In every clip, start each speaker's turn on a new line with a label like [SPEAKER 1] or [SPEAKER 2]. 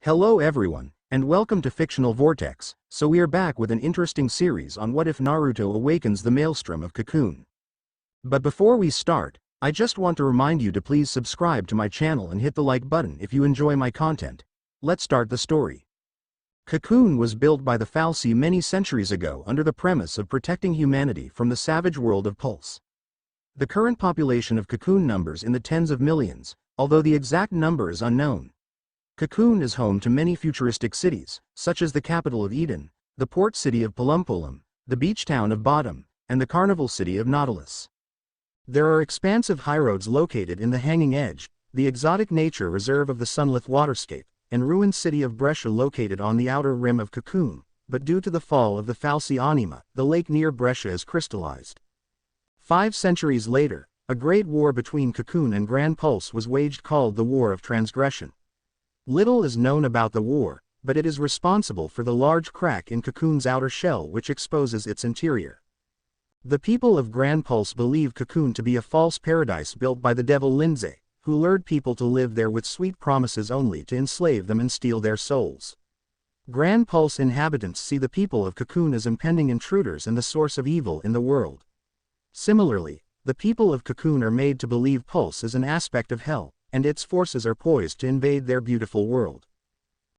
[SPEAKER 1] Hello everyone, and welcome to Fictional Vortex. So we are back with an interesting series on what if Naruto awakens the Maelstrom of Cocoon. But before we start, I just want to remind you to please subscribe to my channel and hit the like button if you enjoy my content. Let's start the story. Cocoon was built by the Fal'Cie many centuries ago under the premise of protecting humanity from the savage world of Pulse. The current population of Cocoon numbers in the tens of millions, although the exact number is unknown. Cocoon is home to many futuristic cities, such as the capital of Eden, the port city of Palumpulam, the beach town of Bottom, and the carnival city of Nautilus. There are expansive highroads located in the Hanging Edge, the exotic nature reserve of the Sunlith Waterscape, and ruined city of Brescia located on the outer rim of Cocoon, but due to the fall of the Fal'Cie Anima, the lake near Brescia is crystallized. 5 centuries later, a great war between Cocoon and Grand Pulse was waged called the War of Transgression. Little is known about the war, but it is responsible for the large crack in Cocoon's outer shell which exposes its interior. The people of Grand Pulse believe Cocoon to be a false paradise built by the devil Lindsay, who lured people to live there with sweet promises only to enslave them and steal their souls. Grand Pulse inhabitants see the people of Cocoon as impending intruders and the source of evil in the world. Similarly, the people of Cocoon are made to believe Pulse is an aspect of hell, and its forces are poised to invade their beautiful world.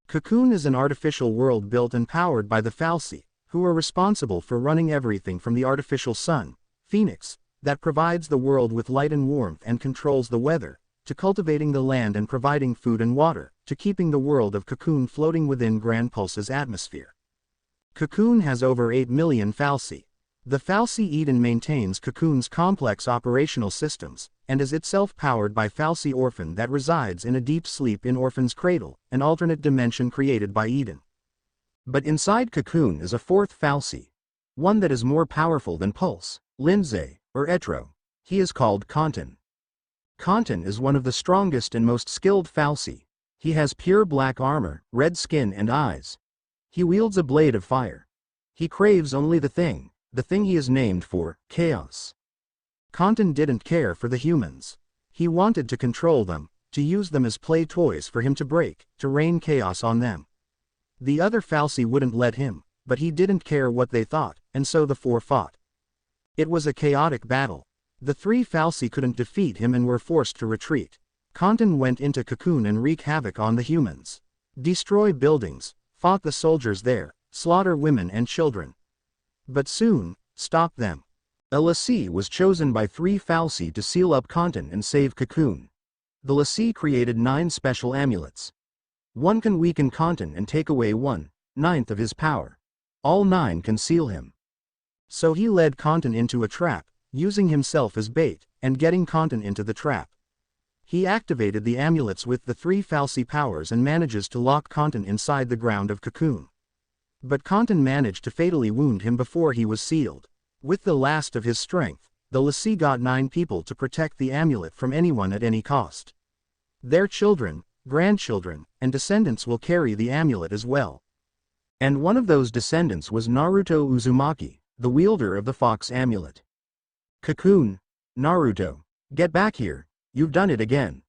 [SPEAKER 1] Cocoon is an artificial world built and powered by the Fal'Cie, who are responsible for running everything from the artificial sun, Phoenix, that provides the world with light and warmth and controls the weather, to cultivating the land and providing food and water, to keeping the world of Cocoon floating within Grand Pulse's atmosphere. Cocoon has over 8 million Fal'Cie. The Fal'Cie Eden maintains Cocoon's complex operational systems, and is itself powered by Fal'Cie Orphan that resides in a deep sleep in Orphan's Cradle, an alternate dimension created by Eden. But inside Cocoon is a fourth Fal'Cie, one that is more powerful than Pulse, Lindsay, or Etro. He is called Cocoon. Cocoon is one of the strongest and most skilled Fal'Cie. He has pure black armor, red skin and eyes. He wields a blade of fire. He craves only the thing he is named for, chaos. Cocoon didn't care for the humans. He wanted to control them, to use them as play toys for him to break, to rain chaos on them. The other Fal'Cie wouldn't let him, but he didn't care what they thought, and so the 4 fought. It was a chaotic battle. The 3 Fal'Cie couldn't defeat him and were forced to retreat. Cocoon went into Cocoon and wreak havoc on the humans. Destroy buildings, fought the soldiers there, slaughter women and children. But soon, stop them. A l'Cie was chosen by 3 Fal'Cie to seal up Cocoon and save Cocoon. The l'Cie created 9 special amulets. One can weaken Cocoon and take away 1/9 of his power. All 9 can seal him. So he led Cocoon into a trap, using himself as bait, and getting Cocoon into the trap. He activated the amulets with the 3 Fal'Cie powers and manages to lock Cocoon inside the ground of Cocoon. But Cocoon managed to fatally wound him before he was sealed. With the last of his strength, the l'Cie got 9 people to protect the amulet from anyone at any cost. Their children, grandchildren, and descendants will carry the amulet as well. And one of those descendants was Naruto Uzumaki, the wielder of the Fox Amulet. Cocoon, Naruto, get back here, you've done it again.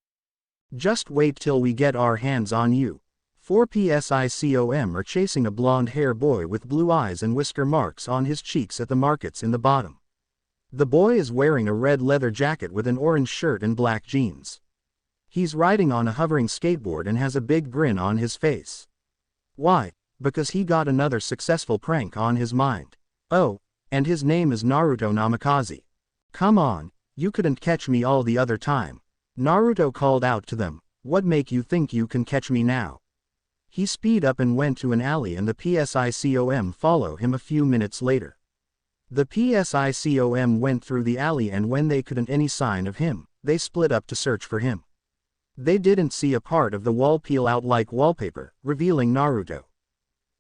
[SPEAKER 1] Just wait till we get our hands on you. 4 PSICOM are chasing a blonde-haired boy with blue eyes and whisker marks on his cheeks at the markets in the bottom. The boy is wearing a red leather jacket with an orange shirt and black jeans. He's riding on a hovering skateboard and has a big grin on his face. Why? Because he got another successful prank on his mind. Oh, and his name is Naruto Namikaze. Come on, you couldn't catch me all the other time. Naruto called out to them, what make you think you can catch me now? He speed up and went to an alley and the PSICOM follow him a few minutes later. The PSICOM went through the alley and when they couldn't any sign of him, they split up to search for him. They didn't see a part of the wall peel out like wallpaper, revealing Naruto.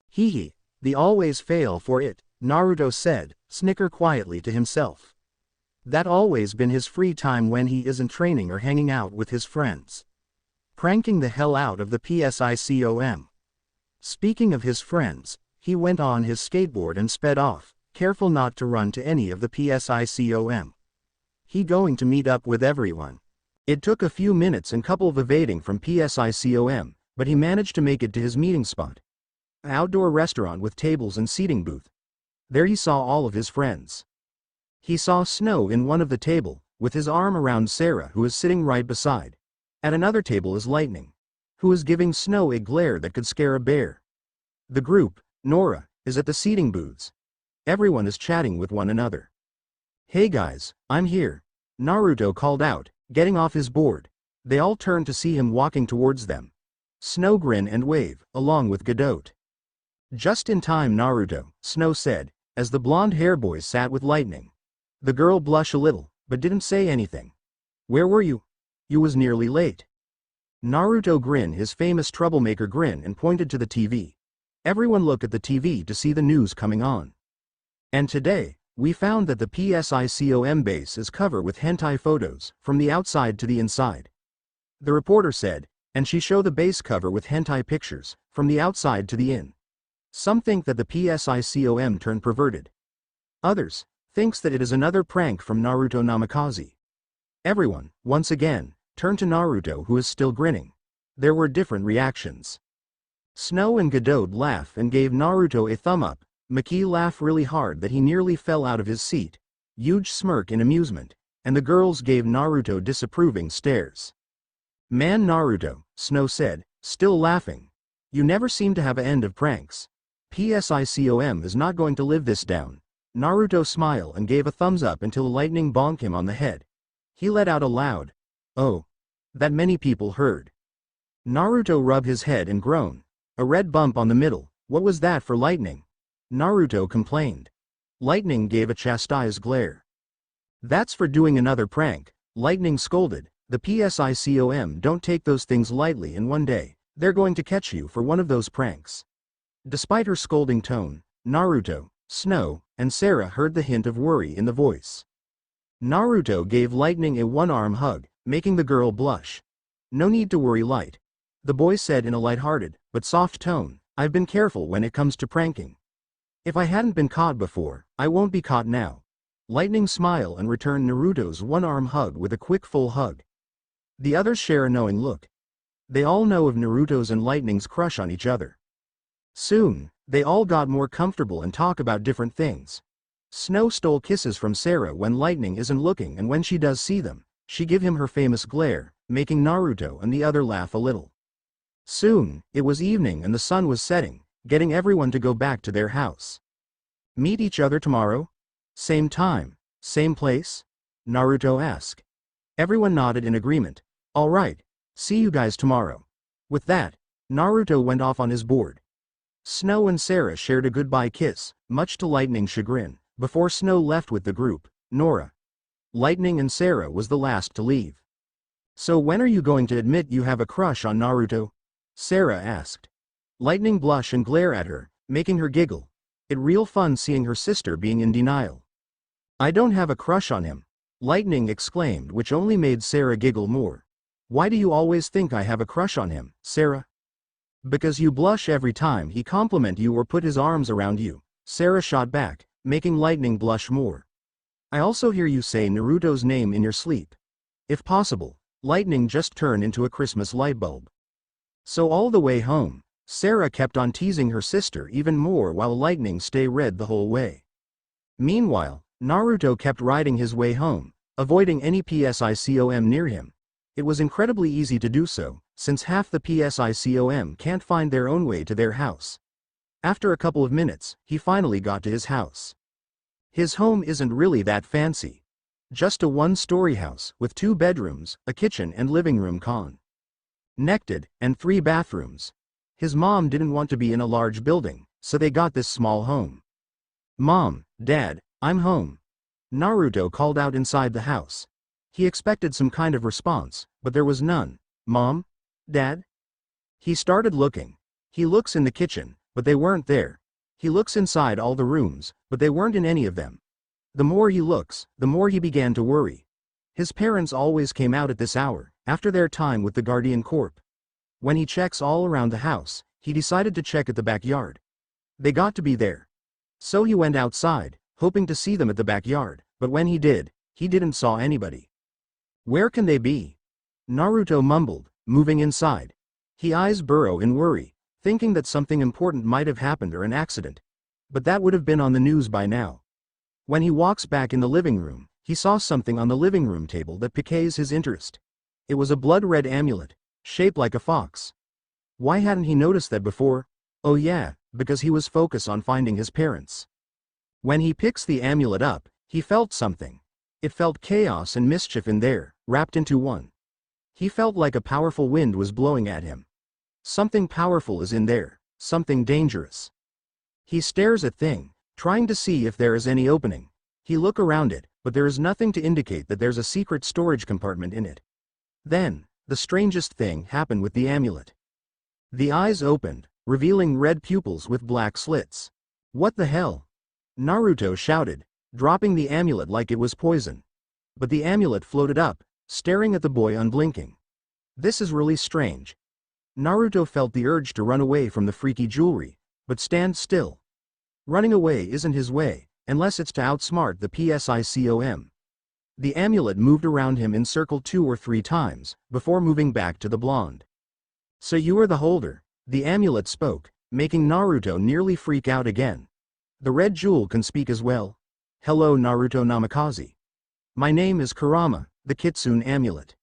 [SPEAKER 1] Hee, they always fail for it, Naruto said, snicker quietly to himself. That always been his free time when he isn't training or hanging out with his friends. Pranking the hell out of the PSICOM. Speaking of his friends, he went on his skateboard and sped off, careful not to run to any of the PSICOM. He going to meet up with everyone. It took a few minutes and couple of evading from PSICOM, but he managed to make it to his meeting spot. An outdoor restaurant with tables and seating booth. There he saw all of his friends. He saw Snow in one of the table, with his arm around Sarah, who is sitting right beside. At another table is Lightning, who is giving Snow a glare that could scare a bear. The group, Nora, is at the seating booths. Everyone is chatting with one another. "Hey guys, I'm here," Naruto called out, getting off his board. They all turned to see him walking towards them. Snow grinned and waved, along with Godot. "Just in time, Naruto," Snow said, as the blonde-haired boy sat with Lightning. The girl blushed a little, but didn't say anything. "Where were you? You was nearly late." Naruto grinned his famous troublemaker grin and pointed to the TV. Everyone looked at the TV to see the news coming on. "And today, we found that the PSICOM base is covered with hentai photos, from the outside to the inside," the reporter said, and she showed the base cover with hentai pictures, from the outside to the in. Some think that the PSICOM turned perverted. Others thinks that it is another prank from Naruto Namikaze. Everyone, once again, turned to Naruto, who is still grinning. There were different reactions. Snow and Godot laughed and gave Naruto a thumb up. Maki laughed really hard that he nearly fell out of his seat. Huge smirk in amusement, and the girls gave Naruto disapproving stares. "Man, Naruto," Snow said, still laughing. "You never seem to have an end of pranks. PSICOM is not going to live this down." Naruto smiled and gave a thumbs up until Lightning bonked him on the head. He let out a loud, "Oh," that many people heard. Naruto rubbed his head and groaned. A red bump on the middle. "What was that for Lightning?" Naruto complained. Lightning gave a chastised glare. "That's for doing another prank," Lightning scolded. "The PSICOM don't take those things lightly, and one day, they're going to catch you for one of those pranks." Despite her scolding tone, Naruto, Snow, and Sarah heard the hint of worry in the voice. Naruto gave Lightning a one-arm hug, making the girl blush. "No need to worry, Light," the boy said in a light-hearted, but soft tone. "I've been careful when it comes to pranking. If I hadn't been caught before, I won't be caught now." Lightning smiled and returned Naruto's one-arm hug with a quick full hug. The others share a knowing look. They all know of Naruto's and Lightning's crush on each other. Soon, they all got more comfortable and talk about different things. Snow stole kisses from Sarah when Lightning isn't looking, and when she does see them, she give him her famous glare, making Naruto and the other laugh a little. Soon, it was evening and the sun was setting, getting everyone to go back to their house. "Meet each other tomorrow? Same time, same place?" Naruto asked. Everyone nodded in agreement. "All right, see you guys tomorrow." With that, Naruto went off on his board. Snow and Sarah shared a goodbye kiss, much to Lightning's chagrin, before Snow left with the group. Nora, Lightning and Sarah was the last to leave. "So when are you going to admit you have a crush on Naruto?" Sarah asked. Lightning blushed and glared at her, making her giggle. It real fun seeing her sister being in denial. "I don't have a crush on him," Lightning exclaimed, which only made Sarah giggle more. "Why do you always think I have a crush on him, Sarah?" "Because you blush every time he compliment you or put his arms around you," Sarah shot back, making Lightning blush more. "I also hear you say Naruto's name in your sleep." If possible, Lightning just turned into a Christmas light bulb. So all the way home, Sarah kept on teasing her sister even more while Lightning stayed red the whole way. Meanwhile, Naruto kept riding his way home, avoiding any PSICOM near him. It was incredibly easy to do so, since half the PSICOM can't find their own way to their house. After a couple of minutes, he finally got to his house. His home isn't really that fancy. Just a one-story house with 2 bedrooms, a kitchen and living room connected, and 3 bathrooms. His mom didn't want to be in a large building, so they got this small home. "Mom, Dad, I'm home," Naruto called out inside the house. He expected some kind of response, but there was none. "Mom? Dad?" He started looking. He looks in the kitchen, but they weren't there. He looks inside all the rooms, but they weren't in any of them. The more he looks, the more he began to worry. His parents always came out at this hour, after their time with the Guardian Corp. When he checks all around the house, he decided to check at the backyard. They got to be there. So he went outside, hoping to see them at the backyard, but when he did, he didn't saw anybody. "Where can they be?" Naruto mumbled, moving inside. His eyes burrow in worry, thinking that something important might have happened or an accident. But that would have been on the news by now. When he walks back in the living room, he saw something on the living room table that piques his interest. It was a blood-red amulet, shaped like a fox. Why hadn't he noticed that before? Oh yeah, because he was focused on finding his parents. When he picks the amulet up, he felt something. It felt chaos and mischief in there, wrapped into one. He felt like a powerful wind was blowing at him. Something powerful is in there, something dangerous. He stares at thing, trying to see if there is any opening. He look around it, but there is nothing to indicate that there's a secret storage compartment in it. Then, the strangest thing happened with the amulet. The eyes opened, revealing red pupils with black slits. What the hell? Naruto shouted, dropping the amulet like it was poison. But the amulet floated up, staring at the boy unblinking. This is really strange. Naruto felt the urge to run away from the freaky jewelry, but stand still. Running away isn't his way, unless it's to outsmart the Psychom. The amulet moved around him in circle 2 or 3 times, before moving back to the blonde. So you are the holder, the amulet spoke, making Naruto nearly freak out again. The red jewel can speak as well. Hello Naruto Namikaze. My name is Kurama, the Kitsune amulet.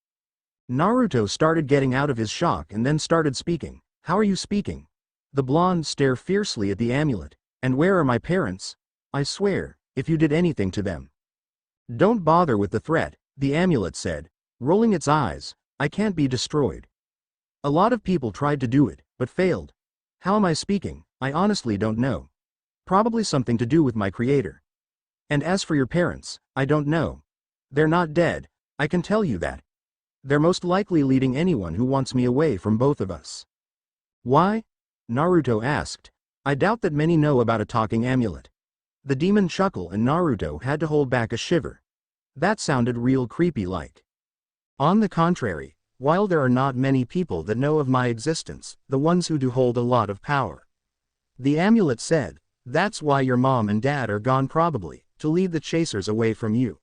[SPEAKER 1] Naruto started getting out of his shock and then started speaking. How are you speaking? The blonde stared fiercely at the amulet. And where are my parents? I swear, if you did anything to them. Don't bother with the threat, the amulet said, rolling its eyes. I can't be destroyed. A lot of people tried to do it, but failed. How am I speaking? I honestly don't know. Probably something to do with my creator. And as for your parents, I don't know. They're not dead, I can tell you that. They're most likely leading anyone who wants me away from both of us. Why? Naruto asked. I doubt that many know about a talking amulet. The demon chuckled and Naruto had to hold back a shiver. That sounded real creepy like. On the contrary, while there are not many people that know of my existence, the ones who do hold a lot of power. The amulet said, that's why your mom and dad are gone probably, to lead the chasers away from you.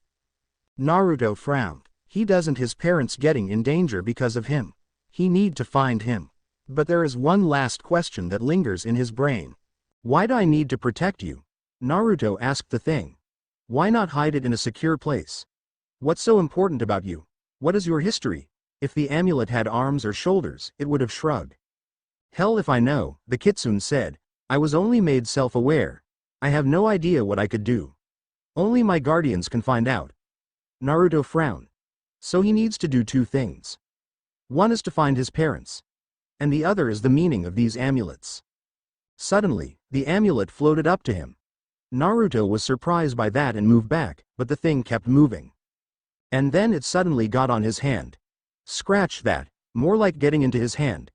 [SPEAKER 1] Naruto frowned. He doesn't his parents getting in danger because of him. He need to find him. But there is one last question that lingers in his brain. Why do I need to protect you? Naruto asked the thing. Why not hide it in a secure place? What's so important about you? What is your history? If the amulet had arms or shoulders, it would have shrugged. Hell if I know, the Kitsune said. I was only made self-aware. I have no idea what I could do. Only my guardians can find out. Naruto frowned. So he needs to do 2 things. One is to find his parents. And the other is the meaning of these amulets. Suddenly, the amulet floated up to him. Naruto was surprised by that and moved back, but the thing kept moving. And then it suddenly got on his hand. Scratch that, more like getting into his hand.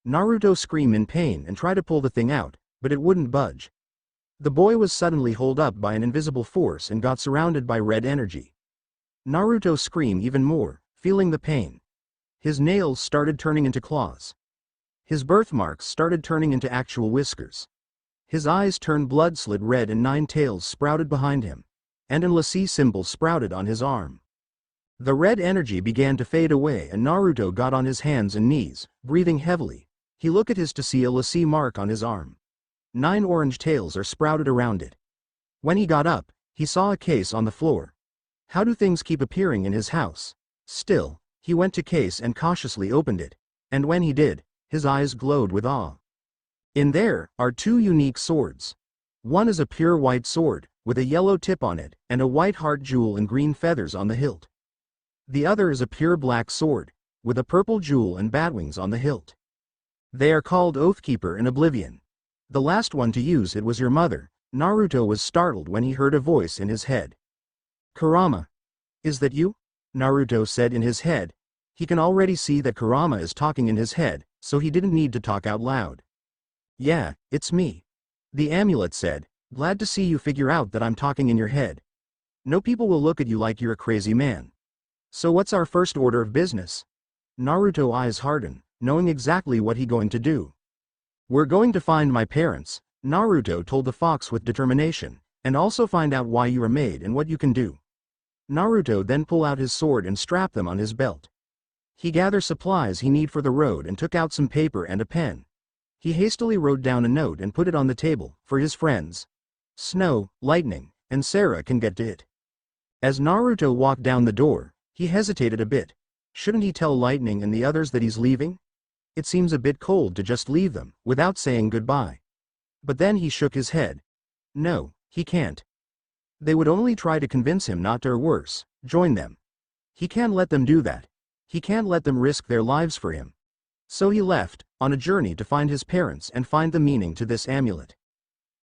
[SPEAKER 1] Naruto screamed in pain and tried to pull the thing out, but it wouldn't budge. The boy was suddenly held up by an invisible force and got surrounded by red energy. Naruto screamed even more, feeling the pain. His nails started turning into claws. His birthmarks started turning into actual whiskers. His eyes turned blood-slit red and 9 tails sprouted behind him. And an LC symbol sprouted on his arm. The red energy began to fade away and Naruto got on his hands and knees, breathing heavily. He looked at his to see a LC mark on his arm. 9 orange tails are sprouted around it. When he got up, he saw a case on the floor. How do things keep appearing in his house? Still, he went to case and cautiously opened it. And when he did, his eyes glowed with awe. In there are 2 unique swords. One is a pure white sword, with a yellow tip on it, and a white heart jewel and green feathers on the hilt. The other is a pure black sword, with a purple jewel and bat wings on the hilt. They are called Oathkeeper and Oblivion. The last one to use it was your mother. Naruto was startled when he heard a voice in his head. Kurama. Is that you? Naruto said in his head. He can already see that Kurama is talking in his head, so he didn't need to talk out loud. Yeah, it's me. The amulet said, glad to see you figure out that I'm talking in your head. No people will look at you like you're a crazy man. So what's our first order of business? Naruto eyes hardened, knowing exactly what he going to do. We're going to find my parents, Naruto told the fox with determination, and also find out why you are made and what you can do. Naruto then pulled out his sword and strapped them on his belt. He gathered supplies he need for the road and took out some paper and a pen. He hastily wrote down a note and put it on the table, for his friends. Snow, Lightning, and Sarah can get to it. As Naruto walked down the door, he hesitated a bit. Shouldn't he tell Lightning and the others that he's leaving? It seems a bit cold to just leave them, without saying goodbye. But then he shook his head. No, he can't. They would only try to convince him not to, or worse, join them. He can't let them do that. He can't let them risk their lives for him. So he left, on a journey to find his parents and find the meaning to this amulet.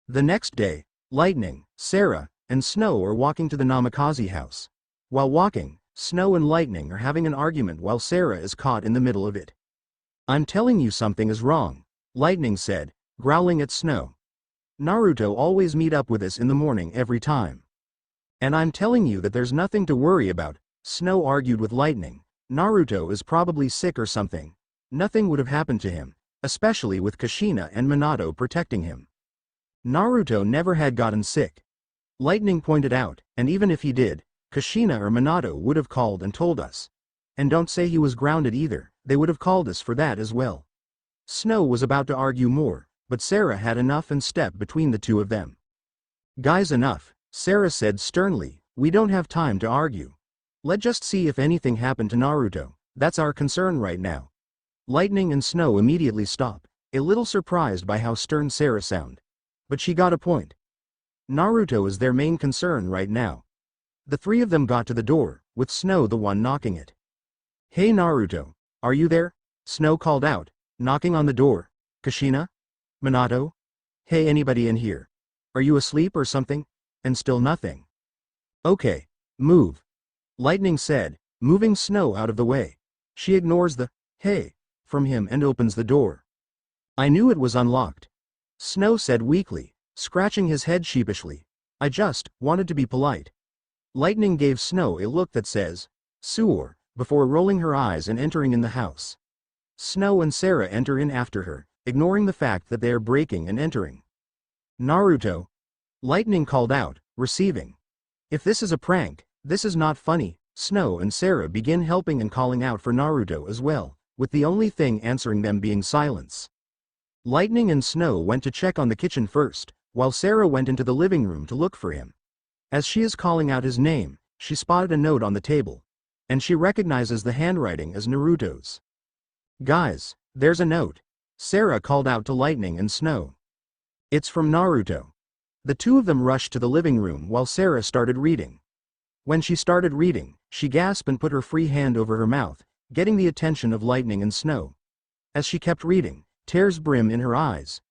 [SPEAKER 1] The next day, Lightning, Sarah, and Snow are walking to the Namikaze house. While walking, Snow and Lightning are having an argument while Sarah is caught in the middle of it. I'm telling you something is wrong, Lightning said, growling at Snow. Naruto always meet up with us in the morning every time. And I'm telling you that there's nothing to worry about, Snow argued with Lightning. Naruto is probably sick or something. Nothing would have happened to him, especially with Kushina and Minato protecting him. Naruto never had gotten sick. Lightning pointed out, and even if he did, Kushina or Minato would have called and told us. And don't say he was grounded either, they would have called us for that as well. Snow was about to argue more, but Sarah had enough and stepped between the two of them. Guys, enough, Sarah said sternly, we don't have time to argue. Let's just see if anything happened to Naruto, that's our concern right now. Lightning and Snow immediately stopped, a little surprised by how stern Sarah sounded. But she got a point. Naruto is their main concern right now. The three of them got to the door, with Snow the one knocking it. Hey Naruto, are you there? Snow called out, knocking on the door. Kushina? Minato? Hey, anybody in here? Are you asleep or something? And still nothing. Okay, move. Lightning said, moving Snow out of the way. She ignores the, hey, from him and opens the door. I knew it was unlocked. Snow said weakly, scratching his head sheepishly. I just wanted to be polite. Lightning gave Snow a look that says, Sewer, before rolling her eyes and entering in the house. Snow and Sarah enter in after her, ignoring the fact that they are breaking and entering. Naruto. Lightning called out, receiving. If this is a prank, this is not funny. Snow and Sarah begin helping and calling out for Naruto as well, with the only thing answering them being silence. Lightning and Snow went to check on the kitchen first, while Sarah went into the living room to look for him. As she is calling out his name, she spotted a note on the table. And she recognizes the handwriting as Naruto's. Guys, there's a note. Sarah called out to Lightning and Snow. It's from Naruto. The two of them rushed to the living room while Sarah started reading. When she started reading, she gasped and put her free hand over her mouth, getting the attention of Lightning and Snow. As she kept reading, tears brimmed in her eyes.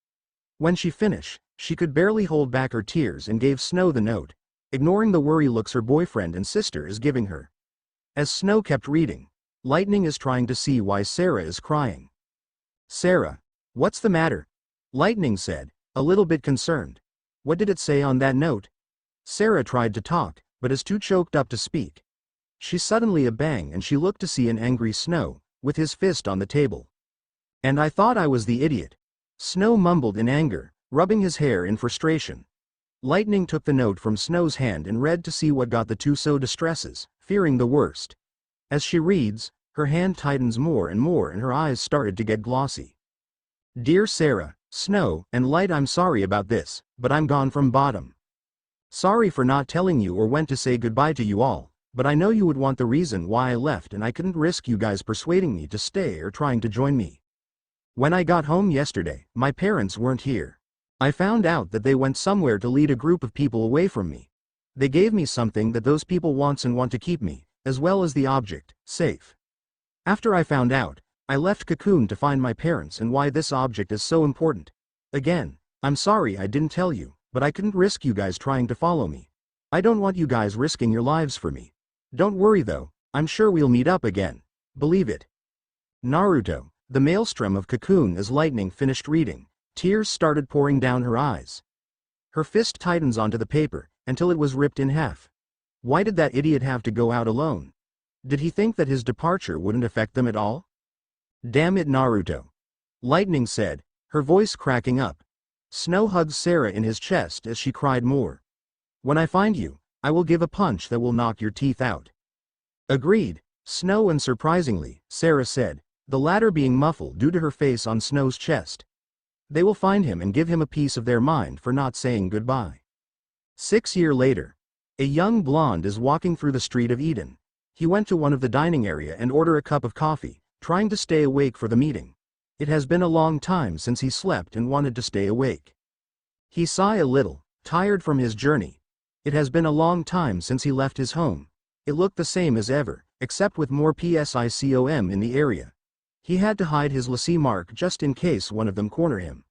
[SPEAKER 1] When she finished, she could barely hold back her tears and gave Snow the note, ignoring the worry looks her boyfriend and sister is giving her. As Snow kept reading, Lightning is trying to see why Sarah is crying. Sarah, what's the matter? Lightning said, a little bit concerned. What did it say on that note? Sarah tried to talk, but is too choked up to speak. She suddenly a bang and she looked to see an angry Snow, with his fist on the table. And I thought I was the idiot. Snow mumbled in anger, rubbing his hair in frustration. Lightning took the note from Snow's hand and read to see what got the two so distresses, fearing the worst. As she reads, her hand tightens more and her eyes started to get glossy. Dear Sarah, Snow, and Light, I'm sorry about this, but I'm gone from bottom. Sorry for not telling you or when to say goodbye to you all, but I know you would want the reason why I left and I couldn't risk you guys persuading me to stay or trying to join me. When I got home yesterday, my parents weren't here. I found out that they went somewhere to lead a group of people away from me. They gave me something that those people want to keep me, as well as the object, safe. After I found out, I left Cocoon to find my parents and why this object is so important. Again, I'm sorry I didn't tell you, but I couldn't risk you guys trying to follow me. I don't want you guys risking your lives for me. Don't worry though, I'm sure we'll meet up again. Believe it. Naruto, the Maelstrom of Cocoon. As Lightning finished reading, tears started pouring down her eyes. Her fist tightens onto the paper, until it was ripped in half. Why did that idiot have to go out alone? Did he think that his departure wouldn't affect them at all? Damn it, Naruto. Lightning said, her voice cracking up. Snow hugged Sarah in his chest as she cried more. When I find you, I will give a punch that will knock your teeth out. Agreed, Snow and surprisingly, Sarah said, the latter being muffled due to her face on Snow's chest. They will find him and give him a piece of their mind for not saying goodbye. 6 years later. A young blonde is walking through the street of Eden. He went to one of the dining area and ordered a cup of coffee, trying to stay awake for the meeting. It has been a long time since he slept and wanted to stay awake. He sighed a little, tired from his journey. It has been a long time since he left his home. It looked the same as ever, except with more PSICOM in the area. He had to hide his lassie mark just in case one of them corner him.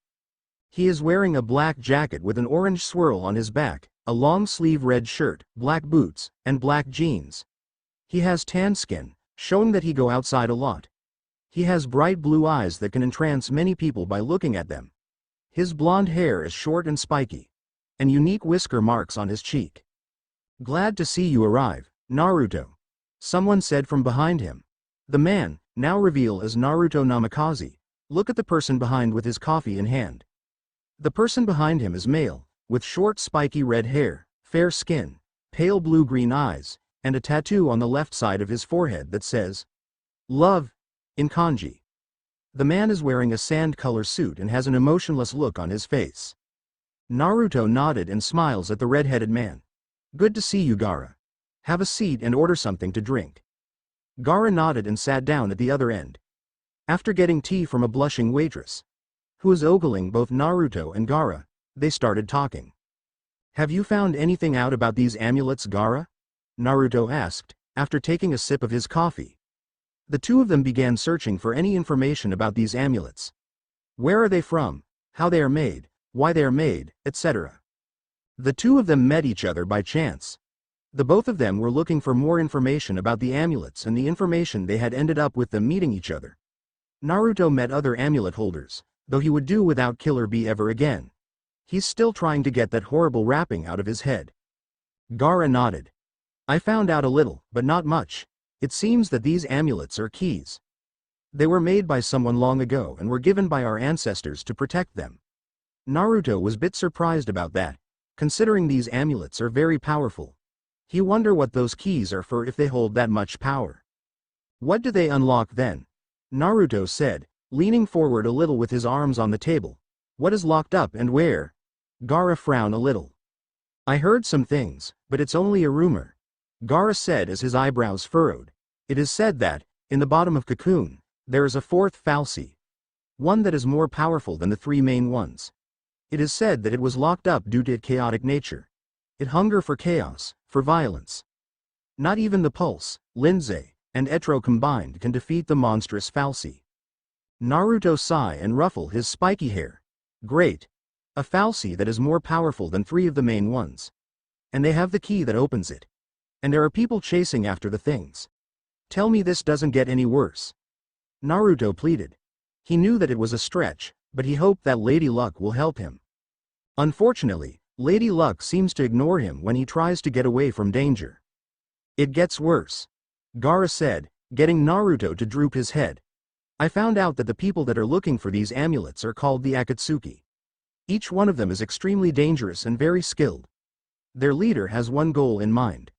[SPEAKER 1] He is wearing a black jacket with an orange swirl on his back, a long-sleeve red shirt, black boots, and black jeans. He has tan skin, showing that he go outside a lot. He has bright blue eyes that can entrance many people by looking at them. His blonde hair is short and spiky, and unique whisker marks on his cheek. Glad to see you arrive, Naruto. Someone said from behind him. The man, now revealed as Naruto Namikaze, look at the person behind with his coffee in hand. The person behind him is male, with short spiky red hair, fair skin, pale blue-green eyes, and a tattoo on the left side of his forehead that says, Love, in kanji. The man is wearing a sand-color suit and has an emotionless look on his face. Naruto nodded and smiles at the red-headed man. Good to see you, Gaara. Have a seat and order something to drink. Gaara nodded and sat down at the other end. After getting tea from a blushing waitress, who was ogling both Naruto and Gaara, they started talking. Have you found anything out about these amulets, Gaara? Naruto asked, after taking a sip of his coffee. The two of them began searching for any information about these amulets. Where are they from, how they are made, why they are made, etc. The two of them met each other by chance. The both of them were looking for more information about the amulets, and the information they had ended up with them meeting each other. Naruto met other amulet holders, though he would do without Killer Bee ever again. He's still trying to get that horrible wrapping out of his head. Gaara nodded. I found out a little, but not much. It seems that these amulets are keys. They were made by someone long ago and were given by our ancestors to protect them. Naruto was a bit surprised about that, considering these amulets are very powerful. He wondered what those keys are for if they hold that much power. What do they unlock then? Naruto said, leaning forward a little with his arms on the table. What is locked up and where? Gaara frowned a little. I heard some things, but it's only a rumor. Gaara said as his eyebrows furrowed. It is said that, in the bottom of Cocoon, there is a fourth fal'Cie. One that is more powerful than the three main ones. It is said that it was locked up due to its chaotic nature. It hunger for chaos, for violence. Not even the Pulse, Lindsay, and Etro combined can defeat the monstrous fal'Cie. Naruto sighed and ruffled his spiky hair. Great. A fal'Cie that is more powerful than three of the main ones. And they have the key that opens it. And there are people chasing after the things. Tell me this doesn't get any worse. Naruto pleaded. He knew that it was a stretch, but he hoped that Lady Luck will help him. Unfortunately, Lady Luck seems to ignore him when he tries to get away from danger. It gets worse. Gaara said, getting Naruto to droop his head. I found out that the people that are looking for these amulets are called the Akatsuki. Each one of them is extremely dangerous and very skilled. Their leader has one goal in mind.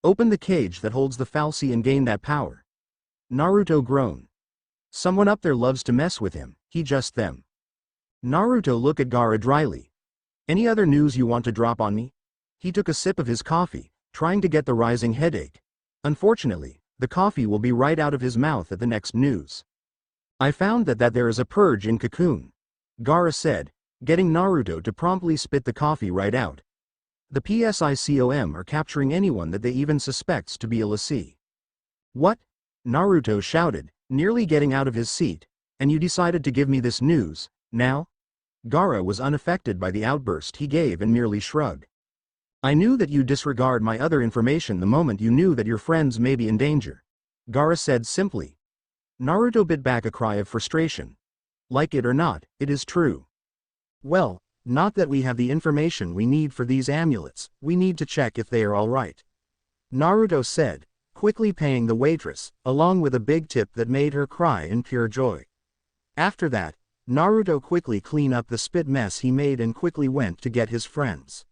[SPEAKER 1] Open the cage that holds the fal'Cie and gain that power. Naruto groaned. Someone up there loves to mess with him, he just them. Naruto looked at Gaara dryly. Any other news you want to drop on me? He took a sip of his coffee, trying to get the rising headache. Unfortunately, the coffee will be right out of his mouth at the next news. I found that there is a purge in Cocoon. Gaara said, getting Naruto to promptly spit the coffee right out. The PSICOM are capturing anyone that they even suspects to be a lassie. What? Naruto shouted, nearly getting out of his seat. And you decided to give me this news, now? Gaara was unaffected by the outburst he gave and merely shrugged. I knew that you disregard my other information the moment you knew that your friends may be in danger. Gaara said simply. Naruto bit back a cry of frustration. Like it or not, it is true. Well, not that we have the information we need for these amulets, we need to check if they are all right. Naruto said, quickly paying the waitress, along with a big tip that made her cry in pure joy. After that, Naruto quickly cleaned up the spit mess he made and quickly went to get his friends.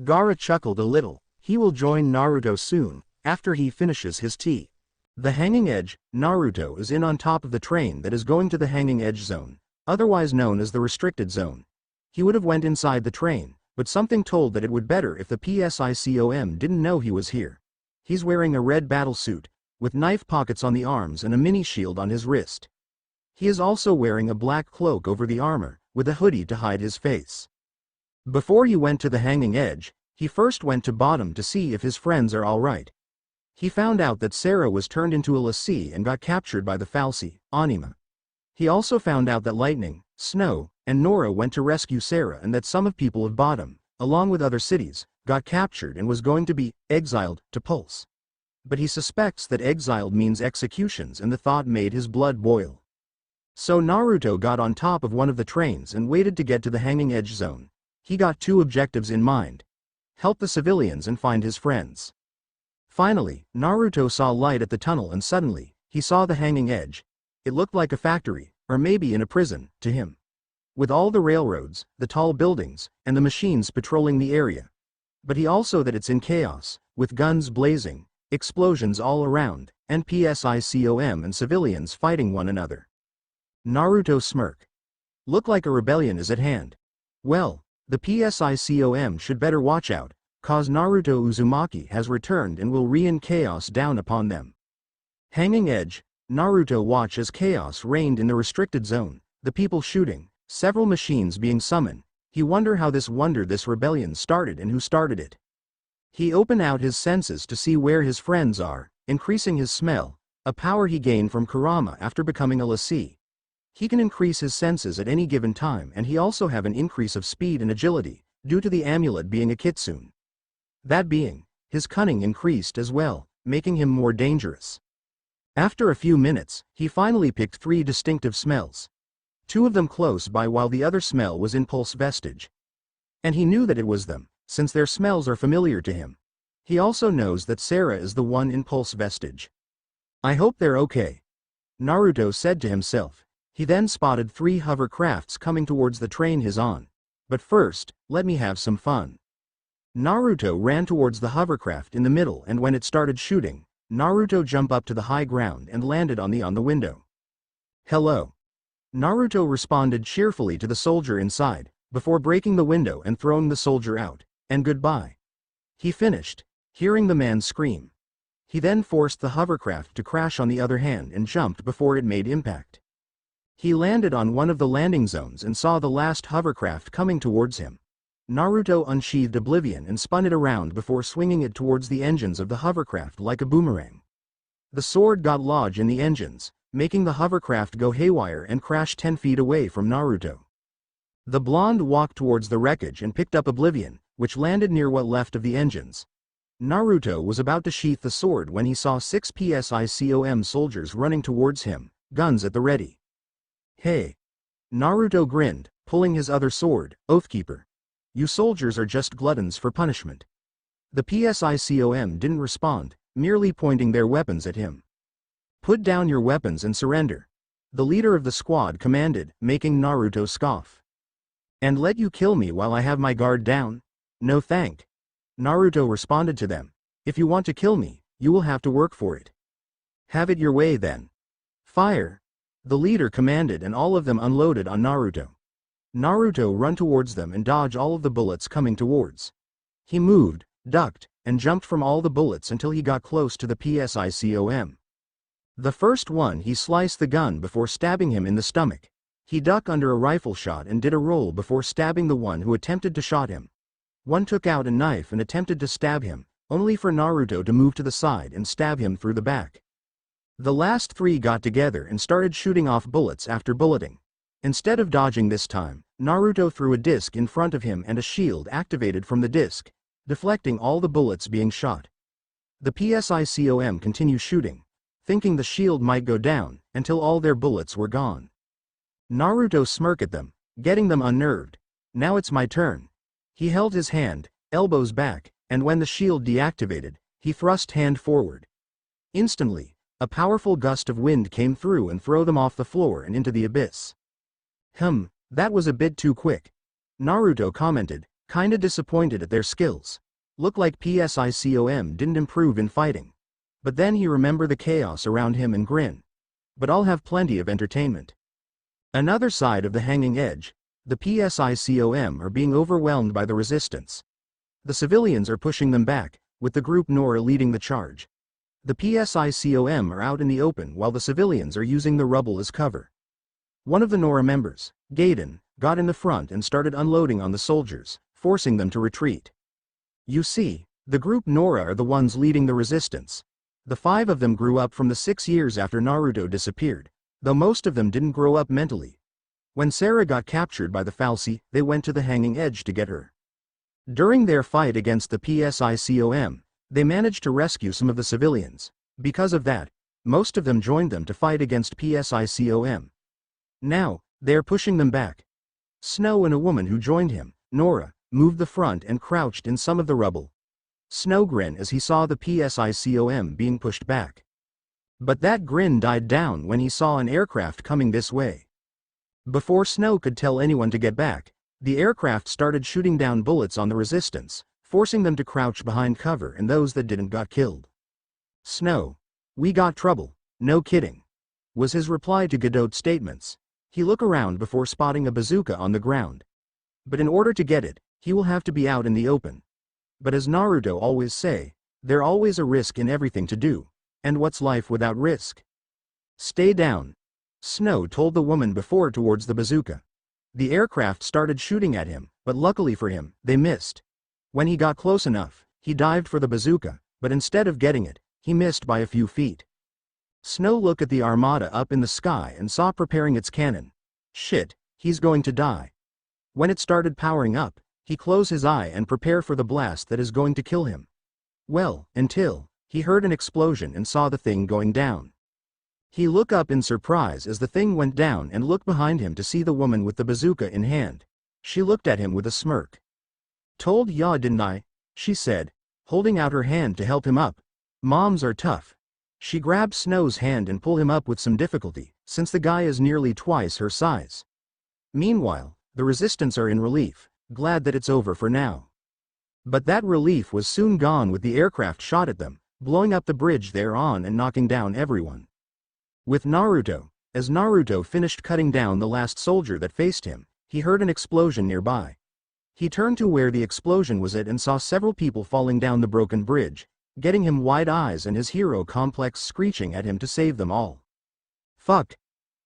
[SPEAKER 1] Gaara chuckled a little. He will join Naruto soon, after he finishes his tea. The hanging edge, Naruto is in on top of the train that is going to the hanging edge zone, otherwise known as the restricted zone. He would have went inside the train, but something told that it would better if the PSICOM didn't know he was here. He's wearing a red battle suit, with knife pockets on the arms and a mini shield on his wrist. He is also wearing a black cloak over the armor, with a hoodie to hide his face. Before he went to the hanging edge, he first went to bottom to see if his friends are alright. He found out that Sarah was turned into a lassie and got captured by the fal'Cie, Anima. He also found out that Lightning, Snow, and Nora went to rescue Sarah and that some of people of Bottom, along with other cities, got captured and was going to be exiled to Pulse. But he suspects that exiled means executions and the thought made his blood boil. So Naruto got on top of one of the trains and waited to get to the hanging edge zone. He got two objectives in mind: help the civilians and find his friends. Finally, Naruto saw light at the tunnel and suddenly, he saw the hanging edge. It looked like a factory, or maybe in a prison, to him. With all the railroads, the tall buildings, and the machines patrolling the area. But he also that it's in chaos, with guns blazing, explosions all around, and PSICOM and civilians fighting one another. Naruto smirk. Look like a rebellion is at hand. Well, the PSICOM should better watch out, cause Naruto Uzumaki has returned and will rain chaos down upon them. Hanging edge, Naruto watch as chaos reigned in the restricted zone, the people shooting, several machines being summoned. He wonder how this rebellion started and who started it. He open out his senses to see where his friends are, increasing his smell, a power he gained from Kurama after becoming a lassie. He can increase his senses at any given time and he also have an increase of speed and agility, due to the amulet being a kitsune. That being, his cunning increased as well, making him more dangerous. After a few minutes, he finally picked 3 distinctive smells. 2 of them close by while the other smell was in Pulse Vestige. And he knew that it was them, since their smells are familiar to him. He also knows that Sarah is the one in Pulse Vestige. I hope they're okay, Naruto said to himself. He then spotted 3 hovercrafts coming towards the train he's on. But first, let me have some fun. Naruto ran towards the hovercraft in the middle and when it started shooting, Naruto jumped up to the high ground and landed on the window. Hello. Naruto responded cheerfully to the soldier inside, before breaking the window and throwing the soldier out, and goodbye. He finished, hearing the man scream. He then forced the hovercraft to crash on the other hand and jumped before it made impact. He landed on one of the landing zones and saw the last hovercraft coming towards him. Naruto unsheathed Oblivion and spun it around before swinging it towards the engines of the hovercraft like a boomerang. The sword got lodged in the engines, making the hovercraft go haywire and crash 10 feet away from Naruto. The blonde walked towards the wreckage and picked up Oblivion, which landed near what left of the engines. Naruto was about to sheath the sword when he saw 6 PSICOM soldiers running towards him, guns at the ready. Hey! Naruto grinned, pulling his other sword, Oathkeeper. You soldiers are just gluttons for punishment. The PSICOM didn't respond, merely pointing their weapons at him. Put down your weapons and surrender. The leader of the squad commanded, making Naruto scoff. And let you kill me while I have my guard down? No thank. Naruto responded to them. If you want to kill me, you will have to work for it. Have it your way then. Fire. The leader commanded and all of them unloaded on Naruto. Naruto run towards them and dodge all of the bullets coming towards. He moved, ducked, and jumped from all the bullets until he got close to the PSICOM. The first one he sliced the gun before stabbing him in the stomach. He ducked under a rifle shot and did a roll before stabbing the one who attempted to shot him. One took out a knife and attempted to stab him, only for Naruto to move to the side and stab him through the back. The last 3 got together and started shooting off bullets after bulleting. Instead of dodging this time, Naruto threw a disc in front of him and a shield activated from the disc, deflecting all the bullets being shot. The PSICOM continued shooting, thinking the shield might go down, until all their bullets were gone. Naruto smirked at them, getting them unnerved. Now it's my turn. He held his hand, elbows back, and when the shield deactivated, he thrust hand forward. Instantly, a powerful gust of wind came through and threw them off the floor and into the abyss. That was a bit too quick. Naruto commented, kinda disappointed at their skills. Looked like PSICOM didn't improve in fighting. But then he remembered the chaos around him and grinned. But I'll have plenty of entertainment. Another side of the hanging edge, the PSICOM are being overwhelmed by the resistance. The civilians are pushing them back, with the group Nora leading the charge. The PSICOM are out in the open while the civilians are using the rubble as cover. One of the Nora members, Gaiden, got in the front and started unloading on the soldiers, forcing them to retreat. You see, the group Nora are the ones leading the resistance. The 5 of them grew up from the 6 years after Naruto disappeared, though most of them didn't grow up mentally. When Sarah got captured by the Falsi, they went to the hanging edge to get her. During their fight against the PSICOM, they managed to rescue some of the civilians. Because of that, most of them joined them to fight against PSICOM. Now, they are pushing them back. Snow and a woman who joined him, Nora, moved the front and crouched in some of the rubble. Snow grinned as he saw the PSICOM being pushed back. But that grin died down when he saw an aircraft coming this way. Before Snow could tell anyone to get back, the aircraft started shooting down bullets on the resistance, forcing them to crouch behind cover and those that didn't got killed. Snow, we got trouble, no kidding, was his reply to Godot's statements. He looked around before spotting a bazooka on the ground. But in order to get it, he will have to be out in the open. But as Naruto always say, there's always a risk in everything to do, and what's life without risk? Stay down, Snow told the woman before towards the bazooka. The aircraft started shooting at him, but luckily for him, they missed. When he got close enough, he dived for the bazooka, but instead of getting it, he missed by a few feet. Snow looked at the armada up in the sky and saw preparing its cannon. Shit, he's going to die. When it started powering up, he closed his eye and prepared for the blast that is going to kill him. Well, until he heard an explosion and saw the thing going down. He looked up in surprise as the thing went down and looked behind him to see the woman with the bazooka in hand. She looked at him with a smirk. Told ya didn't I? She said, holding out her hand to help him up. Moms are tough. She grabbed Snow's hand and pulled him up with some difficulty, since the guy is nearly twice her size. Meanwhile, the resistance are in relief, glad that it's over for now. But that relief was soon gone with the aircraft shot at them, blowing up the bridge they're on and knocking down everyone. With Naruto, as Naruto finished cutting down the last soldier that faced him, he heard an explosion nearby. He turned to where the explosion was at and saw several people falling down the broken bridge, getting him wide eyes and his hero complex screeching at him to save them all. Fuck!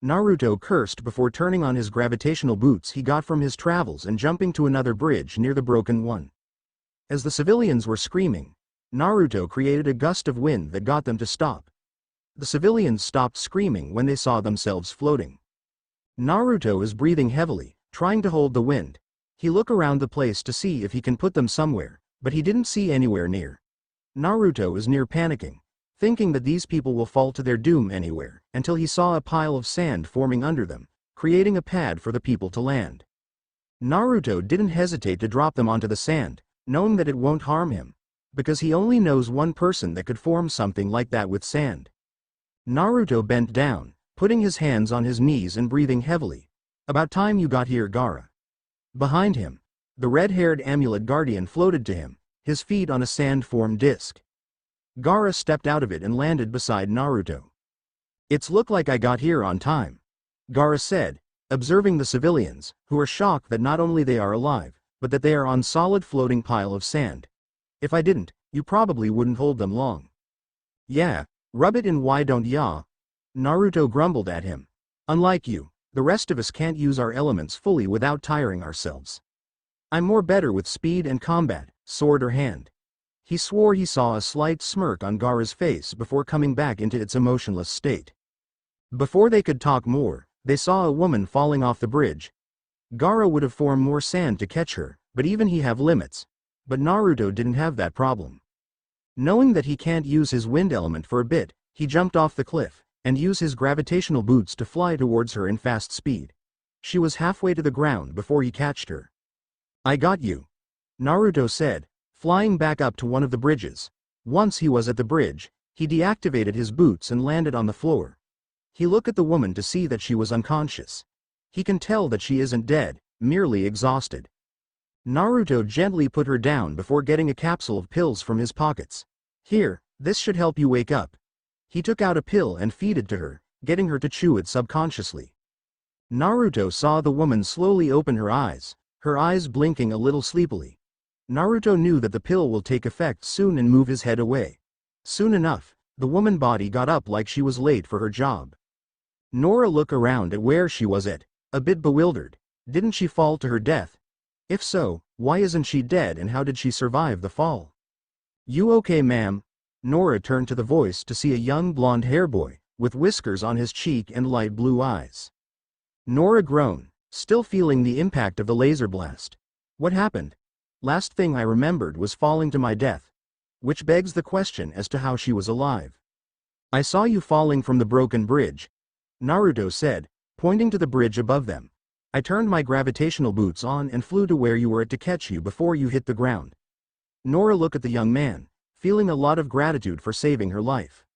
[SPEAKER 1] Naruto cursed before turning on his gravitational boots he got from his travels and jumping to another bridge near the broken one. As the civilians were screaming, Naruto created a gust of wind that got them to stop. The civilians stopped screaming when they saw themselves floating. Naruto is breathing heavily, trying to hold the wind. He looked around the place to see if he can put them somewhere, but he didn't see anywhere near. Naruto is near panicking, thinking that these people will fall to their doom anywhere, until he saw a pile of sand forming under them, creating a pad for the people to land. Naruto didn't hesitate to drop them onto the sand, knowing that it won't harm him, because he only knows one person that could form something like that with sand. Naruto bent down, putting his hands on his knees and breathing heavily. About time you got here, Gaara. Behind him, the red-haired amulet guardian floated to him, his feet on a sand-formed disc. Gaara stepped out of it and landed beside Naruto. It's looked like I got here on time, Gaara said, observing the civilians, who are shocked that not only they are alive, but that they are on solid floating pile of sand. If I didn't, you probably wouldn't hold them long. Yeah, rub it in, why don't ya? Naruto grumbled at him. Unlike you, the rest of us can't use our elements fully without tiring ourselves. I'm more better with speed and combat, sword or hand. He swore he saw a slight smirk on Gaara's face before coming back into its emotionless state. Before they could talk more, they saw a woman falling off the bridge. Gaara would have formed more sand to catch her, but even he have limits. But Naruto didn't have that problem. Knowing that he can't use his wind element for a bit, he jumped off the cliff, and used his gravitational boots to fly towards her in fast speed. She was halfway to the ground before he catched her. I got you, Naruto said, flying back up to one of the bridges. Once he was at the bridge, he deactivated his boots and landed on the floor. He looked at the woman to see that she was unconscious. He can tell that she isn't dead, merely exhausted. Naruto gently put her down before getting a capsule of pills from his pockets. Here, This should help you wake up. He took out a pill and fed it to her, getting her to chew it subconsciously. Naruto saw the woman slowly open her eyes blinking a little sleepily. Naruto knew that the pill will take effect soon and move his head away. Soon enough, the woman body got up like she was late for her job. Nora looked around at where she was at, a bit bewildered. Didn't she fall to her death? If so, why isn't she dead and how did she survive the fall? You okay, ma'am? Nora turned to the voice to see a young blonde-haired boy, with whiskers on his cheek and light blue eyes. Nora groaned, still feeling the impact of the laser blast. What happened? Last thing I remembered was falling to my death. Which begs the question as to how she was alive. I saw you falling from the broken bridge, Naruto said, pointing to the bridge above them. I turned my gravitational boots on and flew to where you were at to catch you before you hit the ground. Nora looked at the young man, feeling a lot of gratitude for saving her life.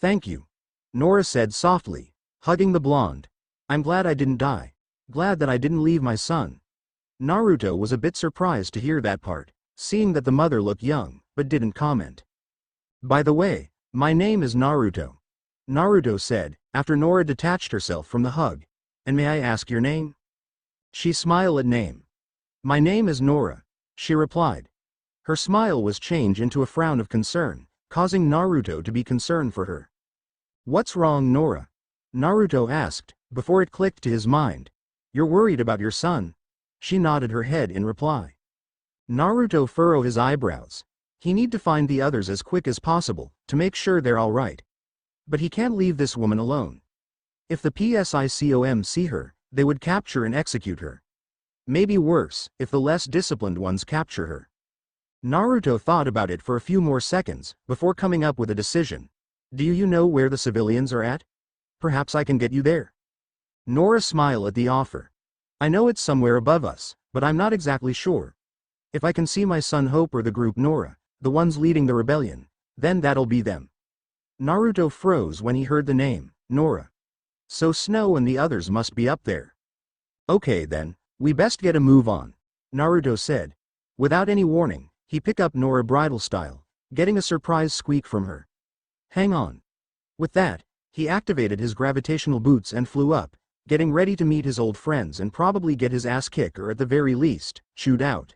[SPEAKER 1] Thank you, Nora said softly, hugging the blonde. I'm glad I didn't die. Glad that I didn't leave my son. Naruto was a bit surprised to hear that part, seeing that the mother looked young, but didn't comment. By the way, my name is Naruto, Naruto said, after Nora detached herself from the hug. And may I ask your name? She smiled at name. My name is Nora, she replied. Her smile was changed into a frown of concern, causing Naruto to be concerned for her. What's wrong, Nora? Naruto asked, before it clicked to his mind. You're worried about your son? She nodded her head in reply. Naruto furrowed his eyebrows. He need to find the others as quick as possible, to make sure they're all right. But he can't leave this woman alone. If the PSICOM see her, they would capture and execute her. Maybe worse, if the less disciplined ones capture her. Naruto thought about it for a few more seconds, before coming up with a decision. Do you know where the civilians are at? Perhaps I can get you there. Nora smiled at the offer. I know it's somewhere above us, but I'm not exactly sure. If I can see my son Hope or the group Nora, the ones leading the rebellion, then that'll be them. Naruto froze when he heard the name, Nora. So Snow and the others must be up there. Okay then, we best get a move on, Naruto said. Without any warning, he picked up Nora bridal style, getting a surprise squeak from her. Hang on. With that, he activated his gravitational boots and flew up, getting ready to meet his old friends and probably get his ass kicked or at the very least, chewed out.